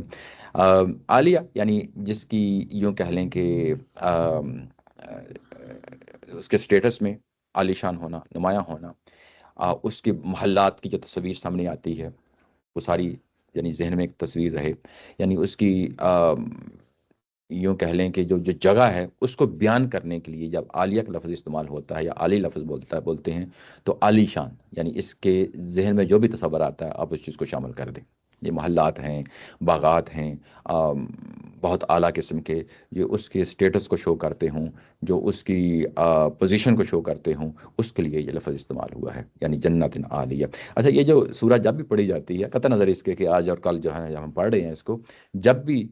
عالیہ یعنی جس کی یوں کہہ لیں کہ اس کے سٹیٹس میں عالی شان ہونا، نمایاں ہونا، اس کے محلات کی جو تصویر سامنے آتی ہے وہ ساری یعنی ذہن میں ایک تصویر رہے، یعنی اس کی یوں کہہ لیں کہ جو جگہ ہے اس کو بیان کرنے کے لیے جب عالیہ کا لفظ استعمال ہوتا ہے یا عالی لفظ بولتے ہیں تو عالی شان، یعنی اس کے ذہن میں جو بھی تصور آتا ہے آپ اس چیز کو شامل کر دیں. یہ محلات ہیں، باغات ہیں، بہت اعلیٰ قسم کے، جو اس کے اسٹیٹس کو شو کرتے ہوں، جو اس کی پوزیشن کو شو کرتے ہوں، اس کے لیے یہ لفظ استعمال ہوا ہے، یعنی جنت عالیہ. اچھا، یہ جو سورہ جب بھی پڑھی جاتی ہے، قطع نظر اس کے کہ آج اور کل جو ہے نا جب ہم پڑھ رہے ہیں اس کو، جب بھی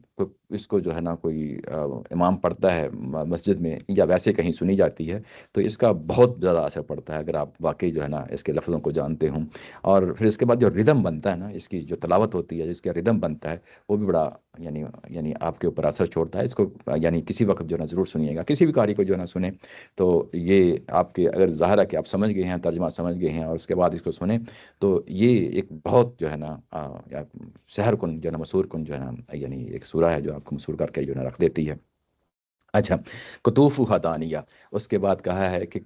اس کو جو ہے نا کوئی امام پڑھتا ہے مسجد میں یا ویسے کہیں سنی جاتی ہے تو اس کا بہت زیادہ اثر پڑتا ہے اگر آپ واقعی جو ہے نا اس کے لفظوں کو جانتے ہوں. اور پھر اس کے بعد جو ردم بنتا ہے نا، اس کی جو تلاوت ہوتی ہے، جس کا ردم بنتا ہے، وہ بھی بڑا یعنی آپ کے اوپر اثر چھوڑتا ہے. اس کو یعنی کسی وقت جو ہے نا ضرور سنیے گا، کسی بھی قاری کو جو ہے نا سنیں تو یہ آپ کے اگر ظاہر ہے کہ آپ سمجھ گئے ہیں، ترجمہ سمجھ گئے ہیں، اور اس کے بعد اس کو سنیں تو یہ ایک بہت جو ہے نا سحر کن جو ہے نا مسحور کن جو ہے نا یعنی ایک سورہ ہے جو آپ کو مسحور کر کے جو ہے نا رکھ دیتی ہے. اچھا، قطوف حدانیہ، اس کے بعد کہا ہے کہ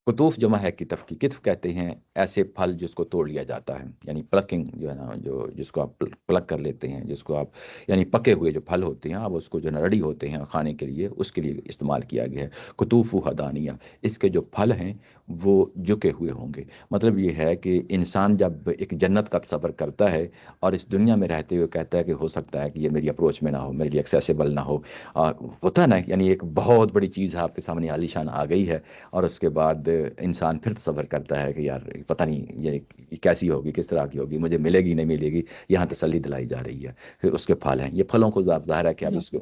قطوف جمع ہے کتف کی. کتف کہتے ہیں ایسے پھل جس کو توڑ لیا جاتا ہے، یعنی پلکنگ جو ہے نا، جس کو آپ پلک کر لیتے ہیں، جس کو آپ یعنی پکے ہوئے جو پھل ہوتے ہیں آپ اس کو جو ہے نا ریڈی ہوتے ہیں کھانے کے لیے، اس کے لیے استعمال کیا گیا ہے. قطوف حدانیہ، اس کے جو پھل ہیں وہ جھکے ہوئے ہوں گے. مطلب یہ ہے کہ انسان جب ایک جنت کا تصور کرتا ہے اور اس دنیا میں رہتے ہوئے کہتا ہے کہ ہو سکتا ہے کہ یہ میری اپروچ میں نہ ہو، میرے لیے ایکسیسیبل نہ ہو، ہوتا نا، یعنی ایک بہت بڑی چیز ہے آپ کے سامنے عالی شان آ گئی ہے، اور اس کے بعد انسان پھر تصور کرتا ہے کہ یار پتہ نہیں یہ کیسی ہوگی، کس طرح کی ہوگی، مجھے ملے گی نہیں ملے گی. یہاں تسلی دلائی جا رہی ہے. پھر اس کے پھل ہیں، یہ پھلوں کو ظاہر ہے کہ اب اس کو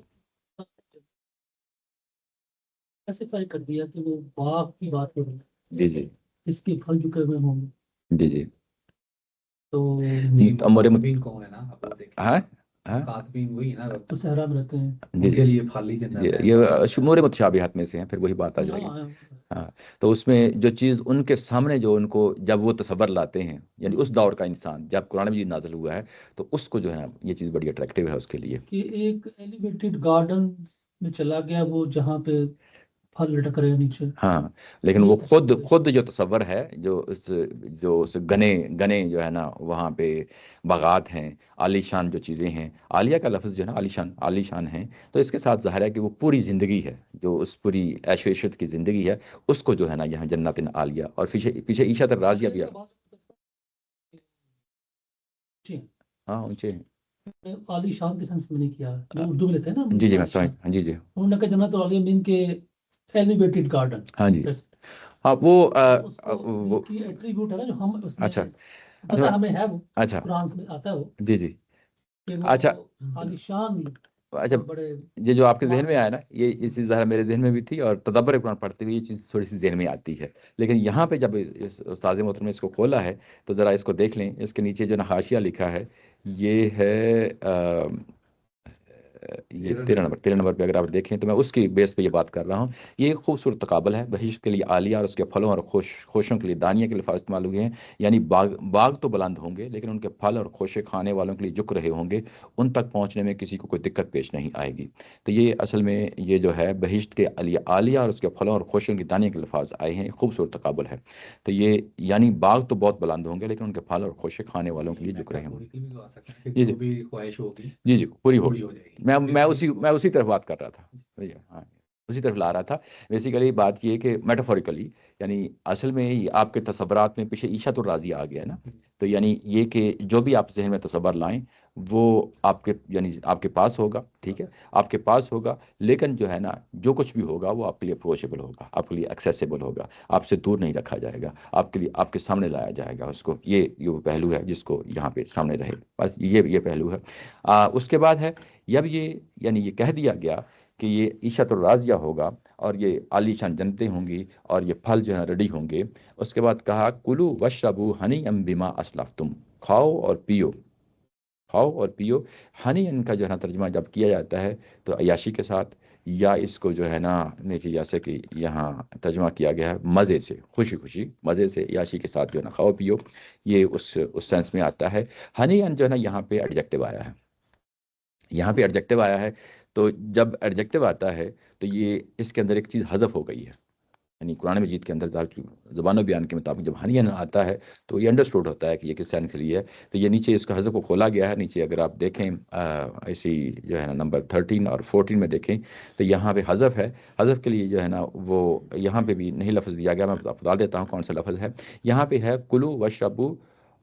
اسپیسیفائی کر دیا کہ وہ باغ کی بات ہو رہی ہے، جی جی اس کے پھل جھکے ہوئے ہوں گے. جی جی تو مخاطبین کون ہے نا، اب وہ دیکھیں ہاں ہاں مخاطبین وہی نا، تو صحرا میں رہتے ہیں. جی ان کے لیے پھل ہی جنت ہے. یہ شمور متشابہات میں سے ہیں، پھر وہی بات آ جائے گی. ہاں، ہاں، تو اس میں جو چیز ان کے سامنے جو ان کو جب وہ تصور لاتے ہیں، یعنی اس دور کا انسان جب قرآن مجید نازل ہوا ہے تو اس کو جو ہے یہ چیز بڑی اٹریکٹیو ہے اس کے لیے. کہ ایک ایلیویٹڈ گارڈن میں چلا گیا وہ، جہاں پہ پھل لٹک رہے ہیں نیچے. ہاں، لیکن وہ خود جو تصور ہے، جو اس گنے جو ہے نا وہاں پہ باغات ہیں، عالی شان جو چیزیں ہیں، عالیہ کا لفظ جو ہے نا عالی شان ہیں، تو اس کے ساتھ ظاہر ہے کہ وہ پوری زندگی ہے، جو اس پوری عیش و عشرت کی زندگی ہے، اس کو جو ہے نا یہاں جنت عالیہ. اور پیچھے عیشت الراضیہ بھی ہے. ہاں، اونچے ہیں. عالی شان کے سینس میں نہیں کیا، جو اردو میں لیتے ہیں نا. جی جی میں عالی شان. سمجھ، ہاں جی جی انہوں نے کہا جنت عالیہ مین کے ایلیویٹڈ گارڈن. ہاں جی ہاں وہ وہ کی ایٹریبیوٹ ہے نا جو ہم اس میں اچھا پتہ ہمیں ہے، وہ اچھا قرآن میں آتا ہے وہ جی جی کہ وہ اچھا عالی شان اچھا بڑے. یہ جو آپ کے ذہن میں آیا نا، یہ چیز ظاہر میرے ذہن میں بھی تھی، اور تدبر قرآن پڑھتے ہوئے یہ چیز تھوڑی سی ذہن میں آتی ہے. لیکن یہاں پہ جب اس استاذ محترم نے اس کو کھولا ہے تو ذرا اس کو دیکھ لیں. اس کے نیچے جو نا حاشیہ لکھا ہے، یہ ہے یہ 13 نمبر پہ اگر آپ دیکھیں تو میں اس کی بیس پہ یہ بات کر رہا ہوں. یہ ایک خوبصورت تقابل ہے. بہشت کے لیے عالیہ اور اس کے پھلوں اور خوشوں کے لیے دانیہ کے لفظ استعمال ہوئے ہیں. یعنی باغ تو بلند ہوں گے لیکن ان کے پھل اور خوشے کھانے والوں کے لیے جھک رہے ہوں گے، ان تک پہنچنے میں کسی کو کوئی دقت پیش نہیں آئے گی. تو یہ اصل میں یہ جو ہے بہشت کے عالیہ اور اس کے پھلوں اور خوشوں کی دانیہ کے لفظ آئے ہیں. خوبصورت تقابل ہے. تو یہ یعنی باغ تو بہت بلند ہوں گے لیکن ان کے پھل اور خوشے کھانے والوں کے لیے جھک رہے ہوں گے. جو بھی خواہش ہوگی جی پوری ہو پوری ہو جائے گی. میں اسی طرف بات کر رہا تھا. ہاں، اسی طرف لا رہا تھا. بیسیکلی بات یہ کہ میٹافوریکلی، یعنی اصل میں آپ کے تصورات میں پیچھے عیشت الراضیہ آ گیا نا. تو یعنی یہ کہ جو بھی آپ ذہن میں تصور لائیں وہ آپ کے یعنی آپ کے پاس ہوگا، ٹھیک ہے، آپ کے پاس ہوگا، لیکن جو ہے نا جو کچھ بھی ہوگا وہ آپ کے لیے اپروچیبل ہوگا، آپ کے لیے ایکسیسیبل ہوگا، آپ سے دور نہیں رکھا جائے گا، آپ کے لیے آپ کے سامنے لایا جائے گا اس کو. یہ پہلو ہے جس کو یہاں پہ سامنے رہے. بس یہ پہلو ہے. اس کے بعد ہے جب یعنی یہ کہہ دیا گیا کہ یہ عیشت الراضیہ ہوگا اور یہ عالی شان جنتیں ہوں گی اور یہ پھل جو ہے ریڈی ہوں گے. اس کے بعد کہا کلو وشربو ہنیئا بما اسلفتم، کھاؤ اور پیو. ہنی ان کا جو ہے نا ترجمہ جب کیا جاتا ہے تو عیاشی کے ساتھ، یا اس کو جو ہے نا نیچے جیسے کہ یہاں ترجمہ کیا گیا ہے مزے سے، خوشی مزے سے، عیاشی کے ساتھ جو ہے نا کھاؤ پیو. یہ اس سینس میں آتا ہے. ہنی ان جو ہے نا یہاں پہ ایڈجیکٹو آیا ہے. یہاں پہ ایڈجیکٹو آیا ہے تو جب ایڈجیکٹو آتا ہے تو یہ اس کے اندر ایک چیز حذف ہو گئی ہے. یعنی قرآن مجید کے اندر زبان و بیان کے مطابق جب ہنین آتا ہے تو یہ انڈرسٹوڈ ہوتا ہے کہ یہ کس سینس کے لیے ہے. تو یہ نیچے اس کا حذف کو کھولا گیا ہے. نیچے اگر آپ دیکھیں ایسی جو ہے نا نمبر 13 اور 14 میں دیکھیں تو یہاں پہ حذف ہے. حذف کے لیے جو ہے نا وہ یہاں پہ بھی نہیں لفظ دیا گیا. میں بتا دیتا ہوں کون سا لفظ ہے. یہاں پہ ہے کلو و شربو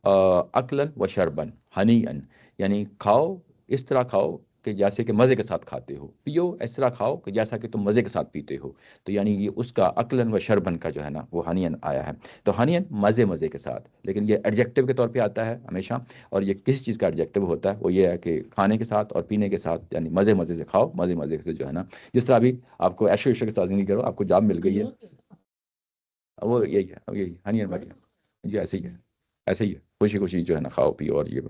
عقلاً و شربن ہنیئن، یعنی کھاؤ اس طرح کھاؤ کہ جیسے کہ مزے کے ساتھ کھاتے ہو، پیو اس طرح کھاؤ کہ جیسا کہ تم مزے کے ساتھ پیتے ہو. تو یعنی یہ اس کا عقلاً و شربن کا جو ہے نا وہ ہنین آیا ہے. تو ہنین مزے کے ساتھ، لیکن یہ ایڈجیکٹو کے طور پہ آتا ہے ہمیشہ. اور یہ کس چیز کا ایڈجیکٹو ہوتا ہے؟ وہ یہ ہے کہ کھانے کے ساتھ اور پینے کے ساتھ، یعنی مزے سے کھاؤ، مزے سے جو ہے نا جس طرح ابھی آپ کو عشو کے ساتھ نہیں کرو، آپ کو جاب مل گئی ہے، وہ یہی ہے، یہی ہنین بڑھیا جی، ایسے ہی ہے، ایسے ہی ہے، خوشی جو ہے نا کھاؤ پیو. اور یہ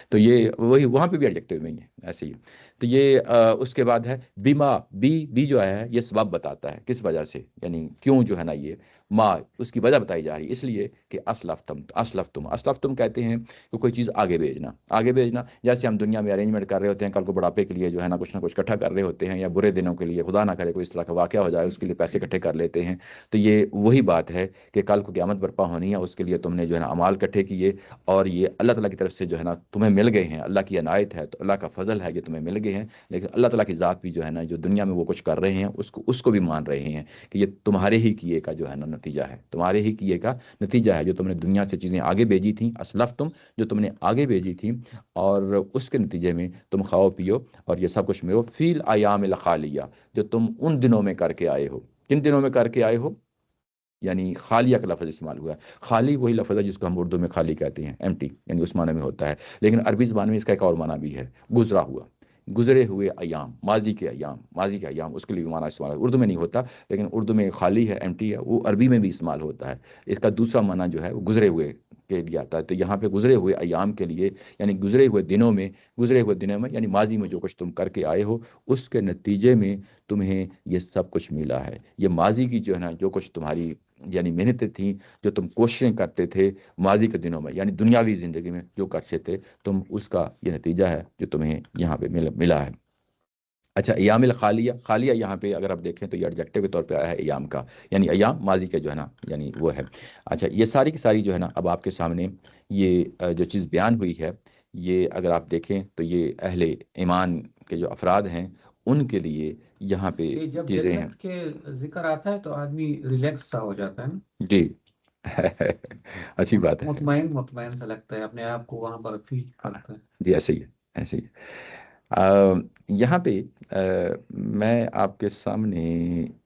تو یہ وہی وہاں پہ بھی ایڈجیکٹو میں ہی ہے، ایسے ہی ہے. تو یہ اس کے بعد ہے بیما، بی جو ہے یہ سبب بتاتا ہے کس وجہ سے، یعنی کیوں جو ہے نا یہ ما اس کی وجہ بتائی جا رہی ہے. اس لیے کہ اسلفتم کہتے ہیں کہ کوئی چیز آگے بھیجنا. جیسے ہم دنیا میں ارینجمنٹ کر رہے ہوتے ہیں کل کو بڑھاپے کے لیے جو ہے نا کچھ نہ کچھ اکٹھا کر رہے ہوتے ہیں، یا برے دنوں کے لیے خدا نہ کرے کوئی اس طرح کا واقعہ ہو جائے اس کے لیے پیسے اکٹھے کر لیتے ہیں. تو یہ وہی بات ہے کہ کل کو قیامت برپا ہونی ہے، اس کے لیے تم نے جو ہے نا اعمال اکٹھے کیے، اور یہ اللہ تعالیٰ کی طرف سے جو ہے نا تمہیں مل گئے ہیں. اللہ کی عنایت ہے، تو اللہ کا فضل ہے، یہ تمہیں مل گئے ہیں. لیکن اللہ تعالیٰ کی ذات بھی جو ہے نا جو دنیا میں وہ کچھ کر رہے ہیں اس کو بھی مان رہے ہیں کہ یہ تمہارے ہی کیے کا جو ہے نا نتیجہ ہے، تمہارے ہی کیے کا نتیجہ ہے جو تم نے دنیا سے چیزیں آگے بھیجی تھیں. اسلفتم جو تم نے آگے بھیجی تھیں، اور اس کے نتیجے میں تم کھاؤ پیو اور یہ سب کچھ میرو فیل ایام الخالیہ، جو تم ان دنوں میں کر کے آئے ہو. کن دنوں میں کر کے آئے ہو؟ یعنی خالیہ کا لفظ استعمال ہوا ہے. خالی وہی لفظ ہے جس کو ہم اردو میں خالی کہتے ہیں، ایمٹی، یعنی اس معنی میں ہوتا ہے. لیکن عربی زبان میں اس کا ایک اور معنی بھی ہے، گزرا ہوا، گزرے ہوئے ایام، ماضی کے ایام اس کے لیے معنی استعمال ہے. اردو میں نہیں ہوتا، لیکن اردو میں خالی ہے، ایمٹی ہے، وہ عربی میں بھی استعمال ہوتا ہے. اس کا دوسرا معنی جو ہے وہ گزرے ہوئے کے لیے آتا ہے. تو یہاں پہ گزرے ہوئے ایام کے لیے، یعنی گزرے ہوئے دنوں میں یعنی ماضی میں جو کچھ تم کر کے آئے ہو اس کے نتیجے میں تمہیں یہ سب کچھ ملا ہے. یہ ماضی کی جو ہے نا جو کچھ تمہاری یعنی محنتیں تھیں، جو تم کوششیں کرتے تھے ماضی کے دنوں میں، یعنی دنیاوی زندگی میں جو کرتے تھے تم، اس کا یہ نتیجہ ہے جو تمہیں یہاں پہ ملا ہے. اچھا، ایام خالیہ یہاں پہ اگر آپ دیکھیں تو یہ ایڈجیکٹو کے طور پہ آیا ہے ایام کا، یعنی ایام ماضی کے جو ہے نا یعنی وہ ہے. اچھا، یہ ساری کی ساری جو ہے نا اب آپ کے سامنے یہ جو چیز بیان ہوئی ہے، یہ اگر آپ دیکھیں تو یہ اہل ایمان کے جو افراد ہیں ان کے لیے یہاں پہ یہ جب چیزیں ہیں. جنت کے ذکر آتا ہے تو آدمی ریلیکس سا ہو جاتا ہے نا، جی اچھی بات ہے. مطمئن سا لگتا ہے، اپنے آپ کو وہاں پر فیل کرتا ہے. جی ایسے ہی ہے، ایسے ہی ہے. یہاں پہ میں آپ کے سامنے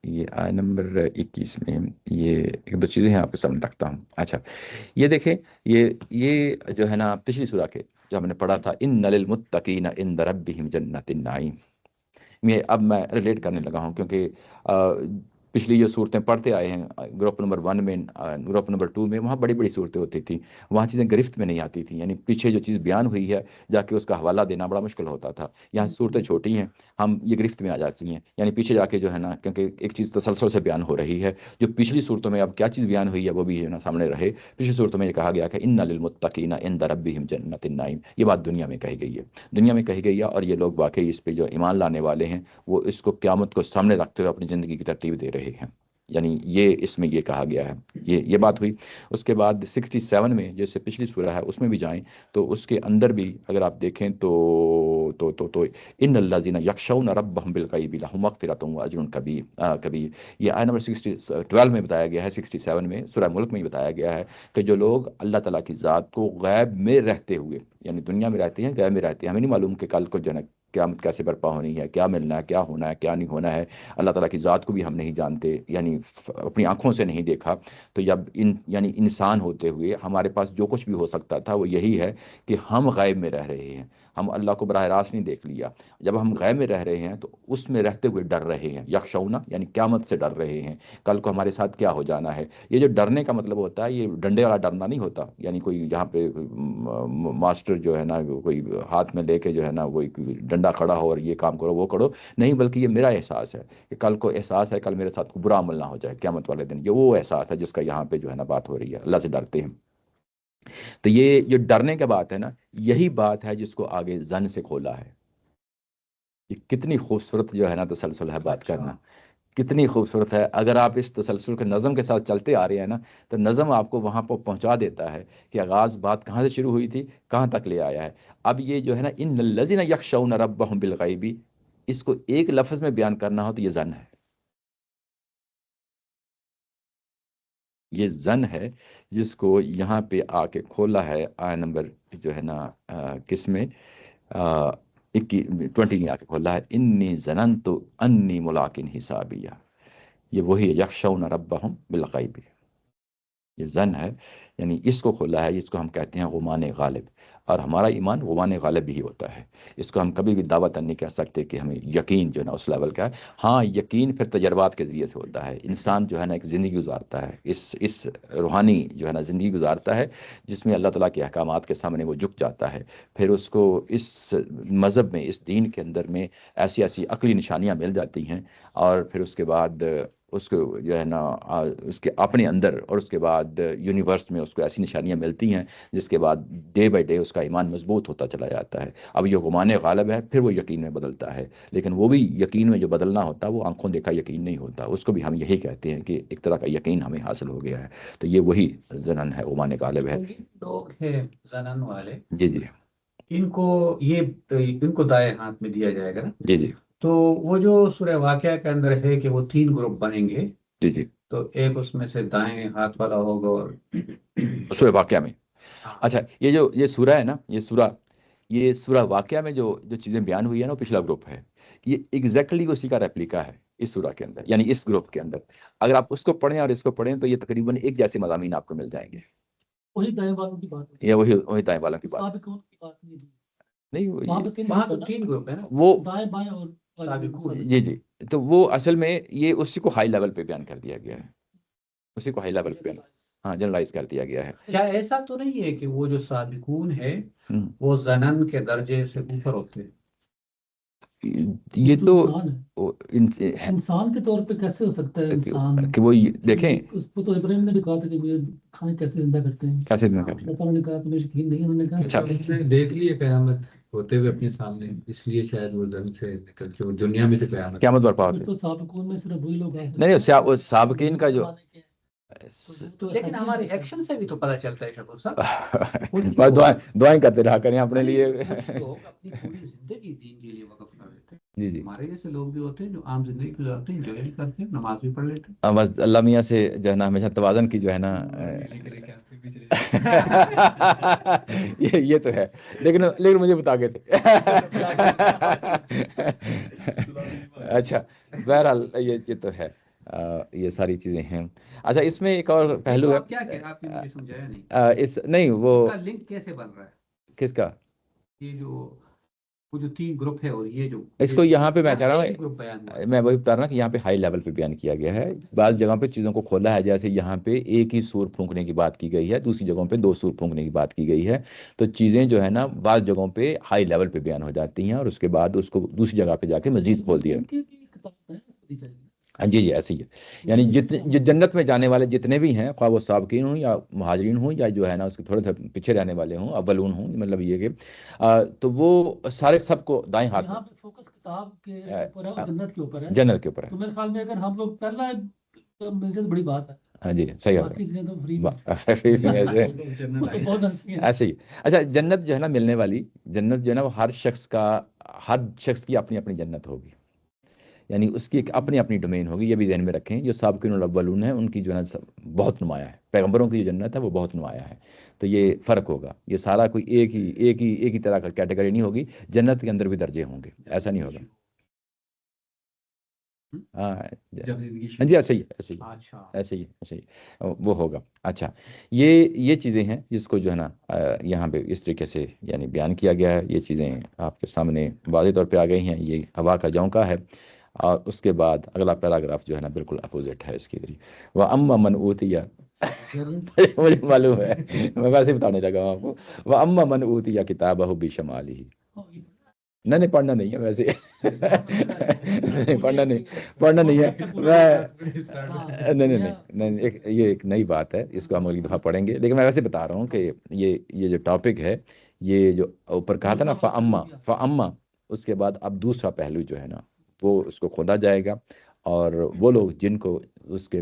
یہ آیت نمبر 21 میں یہ ایک دو چیزیں ہیں آپ کے سامنے رکھتا ہوں. اچھا، یہ دیکھیں، یہ جو ہے نا پچھلی سورہ کے جو ہم نے پڑھا تھا، ان للمتقین عند ربہم جنت النعیم، اب میں ریلیٹ کرنے لگا ہوں کیونکہ پچھلی جو صورتیں پڑھتے آئے ہیں گروپ نمبر 1 میں، گروپ نمبر 2 میں، وہاں بڑی بڑی صورتیں ہوتی تھیں، وہاں چیزیں گرفت میں نہیں آتی تھیں. یعنی پیچھے جو چیز بیان ہوئی ہے جا کے اس کا حوالہ دینا بڑا مشکل ہوتا تھا. یہاں صورتیں چھوٹی ہیں، ہم یہ گرفت میں آ جاتی ہیں. یعنی پیچھے جا کے جو ہے نا کیونکہ ایک چیز تسلسل سے بیان ہو رہی ہے، جو پچھلی صورتوں میں اب کیا چیز بیان ہوئی ہے وہ بھی نا سامنے رہے. پچھلی صورتوں میں یہ کہا گیا کہ ان للمتقین عند ربہم جنت النعیم، یہ بات دنیا میں کہی گئی ہے، دنیا میں کہی گئی ہے. اور یہ لوگ واقعی اس پہ جو ایمان لانے والے ہیں وہ اس کو قیامت کو سامنے رکھتے ہوئے اپنی زندگی کی ترتیب دے رہے ہیں. یعنی یہ اس میں یہ کہا گیا ہے، یہ بات ہوئی. اس کے بعد 67 میں جیسے پچھلی سورہ ہے اس میں بھی جائیں تو اس کے اندر بھی اگر آپ دیکھیں تو ان الذین یخشون ربہم بالغیب لہم مغفرۃ واجر کبیر. یہ آیت نمبر 12 میں بتایا گیا ہے، 67 میں سورہ ملک میں بتایا گیا ہے کہ جو لوگ اللہ تعالیٰ کی ذات کو غیب میں رہتے ہوئے، یعنی دنیا میں رہتے ہیں، غیب میں رہتے ہیں، ہمیں نہیں معلوم کہ کل کو جنک قیامت کیسے برپا ہونی ہے، کیا ملنا ہے، کیا ہونا ہے، کیا نہیں ہونا ہے. اللہ تعالیٰ کی ذات کو بھی ہم نہیں جانتے، یعنی اپنی آنکھوں سے نہیں دیکھا. تو جب یعنی انسان ہوتے ہوئے ہمارے پاس جو کچھ بھی ہو سکتا تھا وہ یہی ہے کہ ہم غیب میں رہ رہے ہیں، ہم اللہ کو براہ راست نہیں دیکھ لیا. جب ہم غیب میں رہ رہے ہیں تو اس میں رہتے ہوئے ڈر رہے ہیں، یخشونا یعنی قیامت سے ڈر رہے ہیں، کل کو ہمارے ساتھ کیا ہو جانا ہے. یہ جو ڈرنے کا مطلب ہوتا ہے یہ ڈنڈے والا ڈرنا نہیں ہوتا، یعنی کوئی یہاں پہ ماسٹر جو ہے نا کوئی ہاتھ میں لے کے جو ہے نا وہ ڈنڈا کھڑا ہو اور یہ کام کرو وہ کرو، نہیں، بلکہ یہ میرا احساس ہے کہ کل کو احساس ہے کل میرے ساتھ کوئی برا عمل نہ ہو جائے قیامت والے دن. یہ وہ احساس ہے جس کا یہاں پہ جو ہے نا بات ہو رہی ہے، اللہ سے ڈرتے ہیں. تو یہ ڈرنے کا بات ہے نا، یہی بات ہے جس کو آگے زن سے کھولا ہے. یہ کتنی خوبصورت جو ہے نا تسلسل ہے بات کرنا کتنی خوبصورت ہے. اگر آپ اس تسلسل کے نظم کے ساتھ چلتے آ رہے ہیں نا تو نظم آپ کو وہاں پر پہنچا دیتا ہے کہ آغاز بات کہاں سے شروع ہوئی تھی کہاں تک لے آیا ہے. اب یہ جو ہے نا ان الذین یخشون ربهم بالغیب، اس کو ایک لفظ میں بیان کرنا ہو تو یہ زن ہے. یہ زن ہے جس کو یہاں پہ آ کے کھولا ہے آیا نمبر جو ہے نا کس میں 20 میں آ کے کھولا ہے، انی ظننت انی ملاقن حسابیہ. یہ وہی یخشون ربہم بالغیب، یہ زن ہے، یعنی اس کو کھولا ہے. اس کو ہم کہتے ہیں غمان غالب، اور ہمارا ایمان غمان غالب ہی ہوتا ہے. اس کو ہم کبھی بھی دعوت نہیں کہہ سکتے کہ ہمیں یقین جو ہے نا اس لیول کا ہے. ہاں یقین پھر تجربات کے ذریعے سے ہوتا ہے. انسان جو ہے نا ایک زندگی گزارتا ہے، اس روحانی جو ہے نا زندگی گزارتا ہے جس میں اللہ تعالیٰ کے احکامات کے سامنے وہ جھک جاتا ہے. پھر اس کو اس مذہب میں، اس دین کے اندر میں ایسی ایسی عقلی نشانیاں مل جاتی ہیں، اور پھر اس کے بعد اس کو جو ہے نا اس کے اپنے اندر اور اس کے بعد یونیورس میں اس کو ایسی نشانیاں ملتی ہیں جس کے بعد ڈے بائی ڈے اس کا ایمان مضبوط ہوتا چلا جاتا ہے. اب یہ غمان غالب ہے، پھر وہ یقین میں بدلتا ہے. لیکن وہ بھی یقین میں جو بدلنا ہوتا ہے وہ آنکھوں دیکھا یقین نہیں ہوتا. اس کو بھی ہم یہی کہتے ہیں کہ ایک طرح کا یقین ہمیں حاصل ہو گیا ہے. تو یہ وہی زنن ہے، غمان غالب ہے. لوگ ہیں زنن والے، جی جی ان کو دائیں ہاتھ میں دیا جائے گا نا، جی جی تو وہ جو سورہ واقعہ کے اندر ہے کہ وہ 3 گروپ بنیں گے، جی جی تو ایک اس میں سے دائیں ہاتھ والا ہوگا اور سورہ واقعہ میں. اچھا یہ سورہ ہے نا، یہ سورہ واقعہ میں جو چیزیں بیان ہوئی ہیں نا وہ پچھلا گروپ ہے. یہ ایگزیکٹلی اسی کا ریپلیکا ہے اس سورہ کے اندر، یعنی اس گروپ کے اندر. اگر آپ اس کو پڑھیں اور اس کو پڑھیں تو یہ تقریباً ایک جیسے مضامین آپ کو مل جائیں گے. وہی دائیں والوں کی بات ہے، یہ وہی دائیں والوں کی بات سابقون کی بات نہیں ہے. نہیں. وہاں پہ وہاں تو 3 گروپ ہے نا، وہ دائیں بائیں اور سابقون. جی جی، تو وہ اصل میں یہ اسی کو ہائی لیول پہ بیان کر دیا گیا ہے، اسی کو ہائی لیول پہ ہاں جنرلائز کر دیا گیا ہے. کیا ایسا تو نہیں ہے کہ وہ جو سابقون ہے ہم، وہ زنن کے درجے سے اوپر ہوتے ہیں؟ یہ تو انسان ہے. انسان کے طور پہ کیسے ہو سکتا ہے انسان؟ کہ وہ دیکھیں اس کو تو ابراہیم نے بھی کہا تھا کہ مجھے کھائیں کیسے زندہ کرتے ہیں. کیسے دن کرتے اللہ تعالیٰ نے کہا تمہیں یقین نہیں ہے، انہوں نے کہا اچھا. انہوں نے دیکھ لی قیامت ہوتے ہوئے اپنے سامنے، اس لیے شاید وہ زن سے نکل کے وہ دنیا میں تو قیامت. قیامت برپا پھر ہوتی تو سابقون میں صرف وہی لوگ آ سکتے نہیں ہیں. وہ سابقین کا جو لیکن ہمارے ایکشن سے بھی تو پتہ چلتا ہے شکر صاحب. بس دعائیں کرتے رہا کریں اپنے لیے. کچھ لوگ اپنی پوری زندگی دین کے لیے وقف کر دیتے ہیں. جی جی، ہمارے جیسے لوگ بھی ہوتے ہیں جو عام زندگی گزارتے ہیں، انجوائے بھی کرتے ہیں، نماز بھی پڑھ لیتے ہیں. بس اللہ میاں سے جو ہے نا ہمیشہ توازن کی جو ہے نا یہ تو ہے. لیکن مجھے بتا گئے تھے. اچھا بہرحال یہ تو ہے، یہ ساری چیزیں ہیں. اچھا اس میں ایک اور پہلو ہے. کیا کہ آپ نے مجھے سمجھایا نہیں، اس نہیں وہ اس کا لنک کیسے بن رہا ہے؟ کس کا؟ یہ وہ جو 3 گروپ ہے اور یہ جو اس کو یہاں پہ میں کہہ رہا ایک گروپ بیان ہوا ہے. ہوں، میں وہی بتا رہا ہوں کہ یہاں پہ ہائی لیول پہ بیان کیا گیا ہے. بعض جگہوں پہ چیزوں کو کھولا ہے، جیسے یہاں پہ ایک ہی سور پھونکنے کی بات کی گئی ہے، دوسری جگہوں پہ 2 سور پھونکنے کی بات کی گئی ہے. تو چیزیں جو ہے نا بعض جگہوں پہ ہائی لیول پہ بیان ہو جاتی ہیں اور اس کے بعد اس کو دوسری جگہ پہ جا کے مزید کھول دیا. جی جی ایسے ہی ہے. یعنی جتنے جنت میں جانے والے جتنے بھی ہیں، خواہ وہ سابقین ہوں یا مہاجرین ہوں یا جو ہے نا اس کے تھوڑے سے پیچھے رہنے والے ہوں، اولون ہوں، مطلب یہ کہ تو وہ سارے سب کو دائیں ہاتھ یہاں پہ فوکس کتاب کے اوپر ہے اور جنت کے اوپر ہے. جنت کے اوپر ہے. تو میرے خیال میں اگر ہم لوگ پہلا مل جائے تو بڑی بات ہے. ہاں جی صحیح باقی چیزیں تو فری ایسے ہی. اچھا جنت جو ہے نا ملنے والی جنت جو ہے نا وہ ہر شخص کی اپنی اپنی جنت ہوگی، یعنی اس کی ایک اپنی اپنی ڈومین ہوگی. یہ بھی ذہن میں رکھیں، جو سابقین الاولون ہیں ان کی جو ہے نا بہت نمایاں ہے، پیغمبروں کی جو جنت ہے وہ بہت نمایاں ہے. تو یہ فرق ہوگا، یہ سارا کوئی ایک ہی طرح کا کیٹیگری نہیں ہوگی. جنت کے اندر بھی درجے ہوں گے، ایسا نہیں ہوگا. ہاں جی ایسے ہی وہ ہوگا. اچھا یہ چیزیں ہیں جس کو جو ہے نا یہاں پہ اس طریقے سے یعنی بیان کیا گیا ہے. یہ چیزیں آپ کے سامنے واضح طور پہ آ گئی ہیں. یہ ہوا کا جھونکا ہے. اور اس کے بعد اگلا پیراگراف جو ہے نا بالکل اپوزٹ ہے اس کی. وَأَمَّا مَنْ أُوتِيَ مجھے معلوم ہے، میں ویسے بتانے لگا ہوں آپ کو. وَأَمَّا مَنْ أُوتِيَ كِتَابَهُ بِشِمَالِهِ. نہیں پڑھنا نہیں ہے ویسے. پڑھنا نہیں ہے. نہیں یہ ایک نئی بات ہے، اس کو ہم اگلی دفعہ پڑھیں گے. لیکن میں ویسے بتا رہا ہوں کہ یہ جو ٹاپک ہے، یہ جو اوپر کہا تھا نا فَأَمَّا، اس کے بعد اب دوسرا پہلو جو ہے نا وہ اس کو کھولا جائے گا اور وہ لوگ جن کو اس کے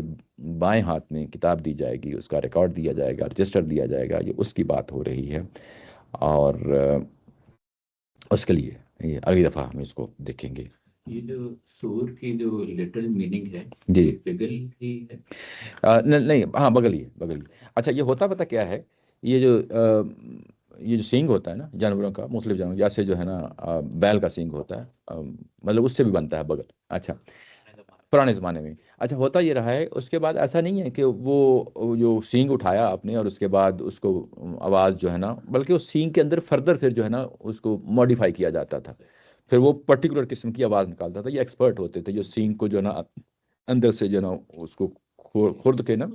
بائیں ہاتھ میں کتاب دی جائے گی، اس کا ریکارڈ دیا جائے گا، رجسٹر دیا جائے گا، یہ اس کی بات ہو رہی ہے. اور اس کے لیے یہ اگلی دفعہ ہم اس کو دیکھیں گے. یہ جو سور کی جو لٹرل میننگ ہے جی یہ بگل ہی ہے. نہیں، ہاں بغل ہی ہے، بغل ہی. اچھا، یہ ہوتا پتہ کیا ہے، یہ جو سینگ ہوتا ہے نا جانوروں کا، مختلف جانور جیسے جو ہے نا بیل کا سینگ ہوتا ہے، مطلب اس سے بھی بنتا ہے بغل. اچھا، پرانے زمانے میں. اچھا، ہوتا یہ رہا ہے اس کے بعد ایسا نہیں ہے کہ وہ جو سینگ اٹھایا آپ نے اور اس کے بعد اس کو آواز جو ہے نا، بلکہ اس سینگ کے اندر فردر پھر جو ہے نا اس کو ماڈیفائی کیا جاتا تھا، پھر وہ پرٹیکولر قسم کی آواز نکالتا تھا. یہ ایکسپرٹ ہوتے تھے جو سینگ کو جو ہے نا اندر سے جو ہے نا اس کو خرد کے نا.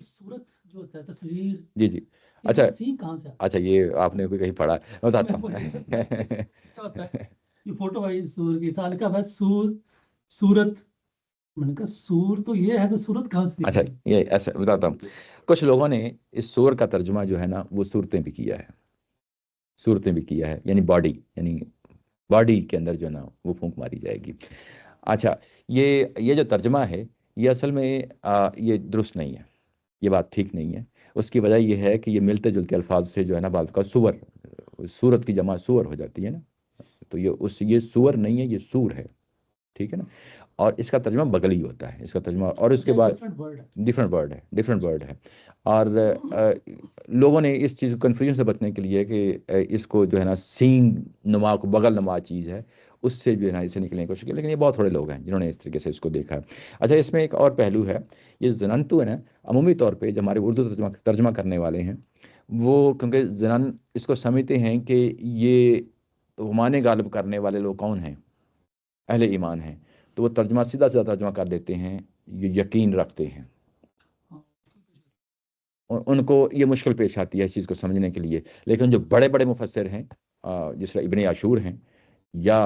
صورت جو ہوتا ہے تصویر، جی جی. یہ اچھا سین کہاں سے اچھا، یہ آپ نے کوئی کہیں پڑھا ہے؟ میں بتاتا ہوں. کیا ہوتا ہے یہ فوٹو آئی سور کی سال کا بس صورت، میں نے کہا سور تو یہ ہے تو صورت کہاں سے؟ اچھا، یہ ایسا بتاتا ہوں. کچھ لوگوں نے اس سور کا ترجمہ جو ہے نا وہ صورتیں بھی کیا ہے، صورتیں بھی کیا ہے، یعنی باڈی کے اندر جو ہے نا وہ پھونک ماری جائے گی. اچھا، یہ جو ترجمہ ہے یہ اصل میں یہ درست نہیں ہے، یہ بات ٹھیک نہیں ہے. اس کی وجہ یہ ہے کہ یہ ملتے جلتے الفاظ سے جو ہے نا بعض کا صورت کی جمع سور ہو جاتی ہے نا، تو یہ سور نہیں ہے، یہ سور ہے. ٹھیک ہے نا. اور اس کا ترجمہ بغلی ہوتا ہے، اس کا ترجمہ، اور اس کے بعد ڈفرینٹ ورڈ ہے. اور لوگوں نے اس چیز کنفیوژن سے بچنے کے لیے کہ اس کو جو ہے نا سینگ نما کو بغل نما چیز ہے اس سے جو ہے نا اسے نکلنے کی کوشش کی، لیکن یہ بہت تھوڑے لوگ ہیں جنہوں نے اس طریقے سے اس کو دیکھا ہے. اچھا، اس میں ایک اور پہلو ہے، یہ زنن ہے نا، عمومی طور پہ جو ہمارے اردو ترجمہ کرنے والے ہیں وہ، کیونکہ زنن اس کو سمجھتے ہیں کہ یہ غمان غالب کرنے والے لوگ کون ہیں، اہل ایمان ہیں، تو وہ ترجمہ سیدھا ترجمہ کر دیتے ہیں، یہ یقین رکھتے ہیں. ان کو یہ مشکل پیش آتی ہے اس چیز کو سمجھنے کے لیے. لیکن جو بڑے بڑے مفسر ہیں جس طرح ابن عاشور ہیں یا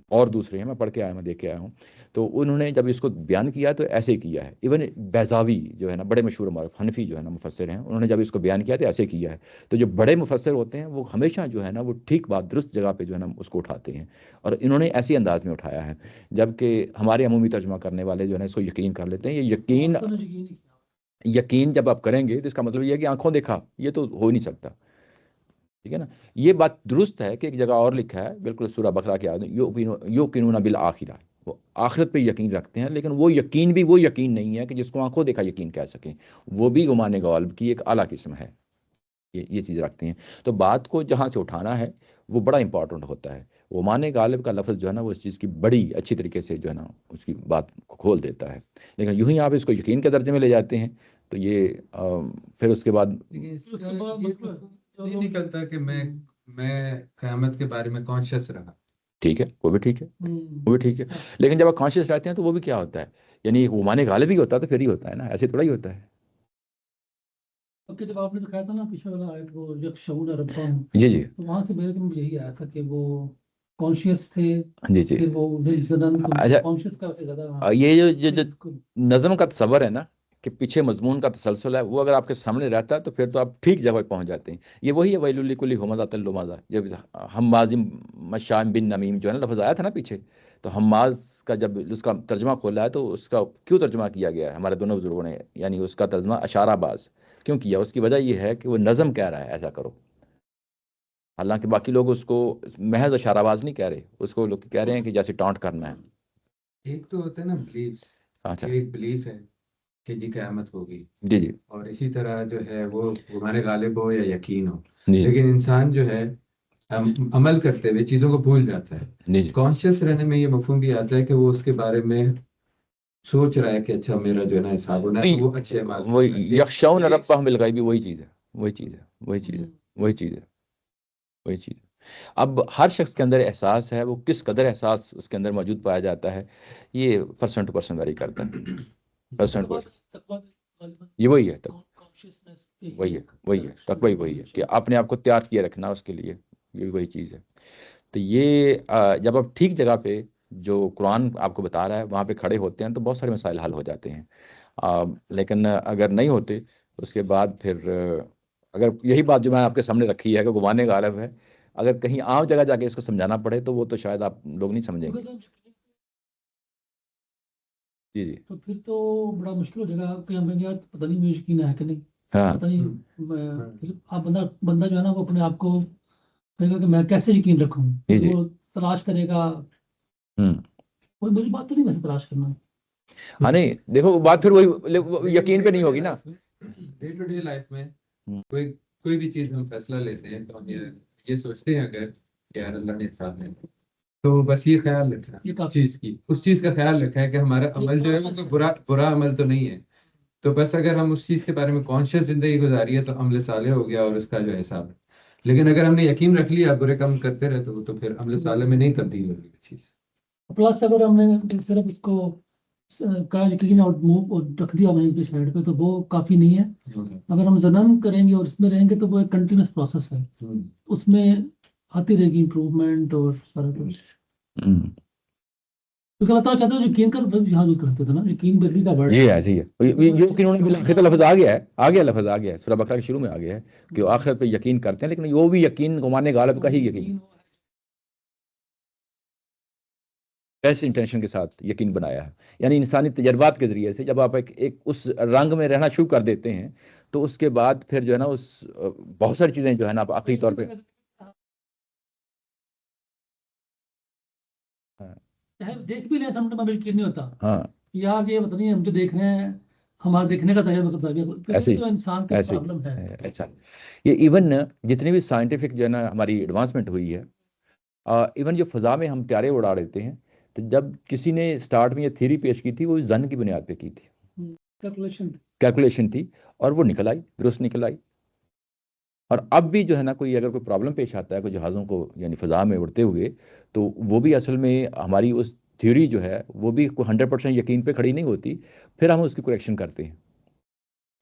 اور دوسرے ہیں، میں پڑھ کے آیا ہوں، دیکھ کے آیا ہوں، تو انہوں نے جب اس کو بیان کیا تو ایسے کیا ہے. ایون بیضاوی جو ہے نا بڑے مشہور حنفی جو ہے نا مفسر ہیں، انہوں نے جب اس کو بیان کیا تو ایسے کیا ہے. تو جو بڑے مفسر ہوتے ہیں وہ ہمیشہ جو ہے نا وہ ٹھیک بات درست جگہ پہ جو ہے نا اس کو اٹھاتے ہیں، اور انہوں نے ایسی انداز میں اٹھایا ہے. جبکہ ہمارے عمومی ترجمہ کرنے والے جو ہے نا اس کو یقین کر لیتے ہیں. یہ یقین جب آپ کریں گے تو اس کا مطلب یہ ہے کہ آنکھوں دیکھا، یہ تو ہو نہیں سکتا. ٹھیک ہے نا. یہ بات درست ہے کہ ایک جگہ اور لکھا ہے بالکل سورہ بقرہ کے آدمی یوقنون بالآخرہ، وہ آخرت پہ یقین رکھتے ہیں، لیکن وہ یقین بھی وہ یقین نہیں ہے کہ جس کو آنکھوں دیکھا یقین کہہ سکیں، وہ بھی گمان غالب کی ایک اعلیٰ قسم ہے. یہ چیز رکھتے ہیں. تو بات کو جہاں سے اٹھانا ہے وہ بڑا امپورٹنٹ ہوتا ہے. غمان غالب کا لفظ جو ہے نا وہ اس چیز کی بڑی اچھی طریقے سے جو ہے نا اس کی بات کو کھول دیتا ہے. لیکن یوں ہی آپ اس کو یقین کے درجے میں لے جاتے ہیں تو یہ پھر اس کے بعد نہیں نکلتا کہ میں قیامت کے بارے میں کانشیس رہا. ٹھیک ہے، وہ بھی ٹھیک ہے، وہ بھی ٹھیک ہے. لیکن جب آپ کانشیس رہتے ہیں تو وہ بھی کیا ہوتا ہے، یعنی غمان غالب ہی ہوتا ہے تو پھر ہی ہوتا ہے نا، ایسے تھوڑا ہی ہوتا ہے. جب آپ نے تو کہا تھا نا پچھلے والا آیت وہ یخشون ربہم، جی جی تو وہاں سے میرے دل میں یہی آیا تھا کہ وہ کانشیس تھے، جی جی. پھر وہ زنن اچھا، کانشیس کا سے زیادہ یہ جو نظم کا تصور ہے نا کہ پیچھے مضمون کا تسلسل ہے، وہ اگر آپ کے سامنے رہتا ہے تو پھر تو آپ ٹھیک جگہ پہنچ جاتے ہیں. یہ وہی ہے ویل لکل ہمزۃ لمزہ، جب حماز مشاء بن نمیم جو ہے نا لفظ آیا تھا نا پیچھے، تو حماز کا جب اس کا ترجمہ کھولا ہے تو اس کا کیوں ترجمہ کیا گیا ہے ہمارے دونوں بزرگوں نے، یعنی اس کا ترجمہ اشارہ باز کیوں کیا؟ اس کی وجہ یہ ہے کہ وہ نظم کہہ رہا ہے ایسا کرو، حالانکہ باقی لوگ اس کو محض اشارہ باز نہیں کہہ رہے، اس کو لوگ کہہ رہے ہیں کہ جیسے ٹانٹ کرنا ہے. ایک تو ہوتا ہے نا بلیف، اچھا، ایک بلیف ہے کہ جی قیامت ہوگی، جی جی اور اسی طرح جو ہے وہ ہمارے غالب ہو یا یقین ہو. جی لیکن انسان جو ہے عمل کرتے ہوئے چیزوں کو بھول جاتا ہے. جی جی. کانشیس رہنے میں یہ مفہوم بھی آتا ہے کہ وہ اس کے بارے میں سوچ رہا ہے کہ اچھا میرا جو ہے نا حساب ہونا ہے، وہ اچھے اعمال وہ کرنا ہے. یخشون ربہم بالغیب، وہی چیز ہے، وہی چیز ہے، وہی چیز ہے، وہی چیز ہے، وہی چیز ہے. اب ہر شخص کے اندر احساس ہے، وہ کس قدر احساس اس کے اندر موجود پایا جاتا ہے یہ پرسن ٹو پرسن ویری کرتا ہے. پرسن ٹو پرسن یہ وہی ہے، وہی ہے، وہی ہے تقوی، وہی ہے کہ اپنے آپ کو تیار کیے رکھنا اس کے لیے، یہ بھی وہی چیز ہے. تو یہ جب آپ ٹھیک جگہ پہ جو قرآن آپ کو بتا رہا ہے وہاں پہ کھڑے ہوتے ہیں تو بہت سارے مسائل حل ہو جاتے ہیں. لیکن اگر نہیں ہوتے اس کے بعد پھر اگر یہی بات جو میں آپ کے سامنے رکھی ہے کہ غمان غالب ہے، اگر کہیں عام جگہ جا کے اس کو سمجھانا پڑے تو وہ تو شاید آپ لوگ نہیں سمجھیں گے. جی جی تو پھر تو بڑا مشکل ہو جائے گا کہ ہم کہیں گے یار پتہ نہیں مجھے یقین ہے کہ نہیں، ہاں پتہ نہیں پھر آپ بندہ جو ہے نا وہ اپنے آپ کو کہے گا کہ میں کیسے یقین رکھوں، جی پھر جی وہ تلاش کرے گا. ہوں کوئی مجھے بات تو نہیں ویسے تلاش کرنا. ہاں نہیں دیکھو بات پھر وہی یقین پہ نہیں ہوگی نا. ڈے ٹو ڈے لائف میں ہوں، کوئی بھی چیز ہم فیصلہ لیتے ہیں تو ہم یہ سوچتے ہیں اگر کہ یار اللہ نے ساتھ میں تو بس یہ خیال رکھنا یہ کافی اس چیز کا خیال رکھا ہے کہ ہمارا عمل جو ہے وہ کوئی برا عمل تو نہیں ہے. تو بس اگر ہم اس چیز کے بارے میں کانشیس زندگی گزاری ہے تو عمل صالح ہو گیا اور اس کا جو ہے حساب ہے. لیکن اگر ہم نے یقین رکھ لیا برے کام کرتے رہے تو پھر عمل صالح میں نہیں تبدیل ہوگی چیز. پلس اگر ہم نے صرف اس کو کہا کلین آؤٹ موو اور رکھ دیا وہیں پہ سائڈ پہ تو وہ کافی نہیں ہے. اگر ہم زنم کریں گے اور اس میں رہیں گے تو وہ ایک کنٹینیوس پروسیس ہے، اس میں آتی رہے گی امپروومنٹ اور سارا کچھ. ہوں، کیونکہ اللہ تعالیٰ چاہتے ہیں یقین کر یہاں بھی کرتے تھے نا، یقین برلی کا ورڈ یہ ایسے ہی ہے. یہ یقین بالآخر تو لفظ آ گیا لفظ آ گیا ہے سورہ بقرہ کے شروع میں آ گیا ہے کہ وہ آخرت پہ یقین کرتے ہیں، لیکن وہ بھی یقین گمانے غالب کا ہی یقین، بیسٹ انٹینشن کے ساتھ یقین بنایا ہے. یعنی انسانی تجربات کے ذریعے سے جب آپ ایک اس رنگ میں رہنا شروع کر دیتے ہیں تو اس کے بعد پھر جو ہے نا اس بہت ساری چیزیں جو ہے نا آپ آخری طور پہ چاہے دیکھ بھی لیں سمجھ میں یقین نہیں ہوتا ہاں یار یہ پتہ نہیں ہم جو دیکھ رہے ہیں ہمارا دیکھنے کا ایسے تو انسان کا ایسے پرابلم ہے. ایسا یہ ایون جتنی بھی سائنٹیفک جو ہے نا ہماری ایڈوانسمنٹ ہوئی ہے، ایون جو فضا میں ہم طیارے اڑا دیتے ہیں تو جب کسی نے سٹارٹ میں یہ تھیوری پیش کی تھی وہ زن کی بنیاد پہ کی تھی، کیلکولیشن تھی اور وہ نکل آئی، درست نکل آئی. اور اب بھی جو ہے نا اگر کوئی پرابلم پیش آتا ہے کوئی جہازوں کو یعنی فضا میں اڑتے ہوئے تو وہ بھی اصل میں ہماری اس تھیوری جو ہے وہ بھی کوئی 100% یقین پہ کھڑی نہیں ہوتی. پھر ہم اس کی کریکشن کرتے ہیں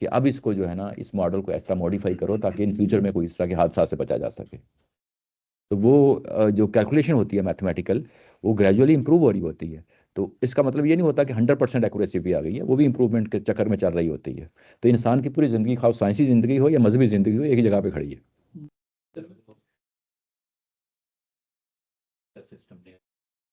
کہ اب اس کو جو ہے نا اس ماڈل کو اس طرح ماڈیفائی کرو تاکہ ان فیوچر میں کوئی اس طرح کے حادثات سے بچا جا سکے. تو وہ جو کیلکولیشن ہوتی ہے میتھمیٹیکل وہ گریجولی امپروو ہو رہی ہوتی ہے. تو اس کا مطلب یہ نہیں ہوتا کہ 100% ایکوریسی بھی آ گئی ہے، وہ بھی امپروومنٹ کے چکر میں چل رہی ہوتی ہے. تو انسان کی پوری زندگی خواہ سائنسی زندگی ہو یا مذہبی زندگی ہو ایک ہی جگہ پہ کھڑی ہے. سسٹم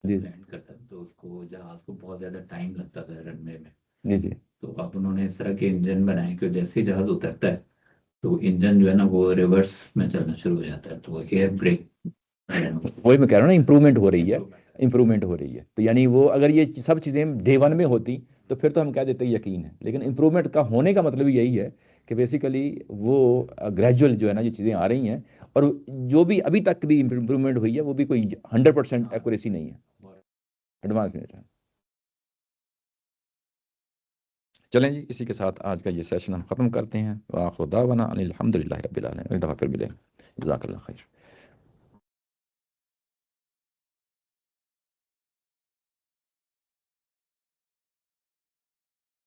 جی لینڈ کرتا تو اس کو جہاز کو بہت زیادہ ٹائم لگتا تھا رن وے میں. جی جی تو اب انہوں نے اس طرح کے انجن بنائے کہ جیسے ہی جہاز اترتا ہے تو انجن جو ہے نا وہ ریورس میں چلنا شروع ہو جاتا ہے، تو وہ ایئر بریک. وہی میں کہہ رہا ہوں نا امپروومنٹ ہو رہی ہے. تو یعنی وہ اگر یہ سب چیزیں ڈے ون میں ہوتی تو پھر تو ہم کہہ دیتے ہیں یقین ہے، لیکن امپروومنٹ کا ہونے کا مطلب یہی ہے کہ بیسیکلی وہ گریجول جو ہے نا یہ چیزیں آ رہی ہیں اور جو بھی ابھی تک بھی امپروومنٹ ہوئی ہے وہ بھی کوئی 100% ایکوریسی نہیں ہے، ایڈوانس میں. چلیں جی اسی کے ساتھ آج کا یہ سیشن ہم ختم کرتے ہیں. وآخر دعوانا ان الحمد للہ رب العالمین. ایک دفعہ پھر ملیں. جزاک اللہ خیر.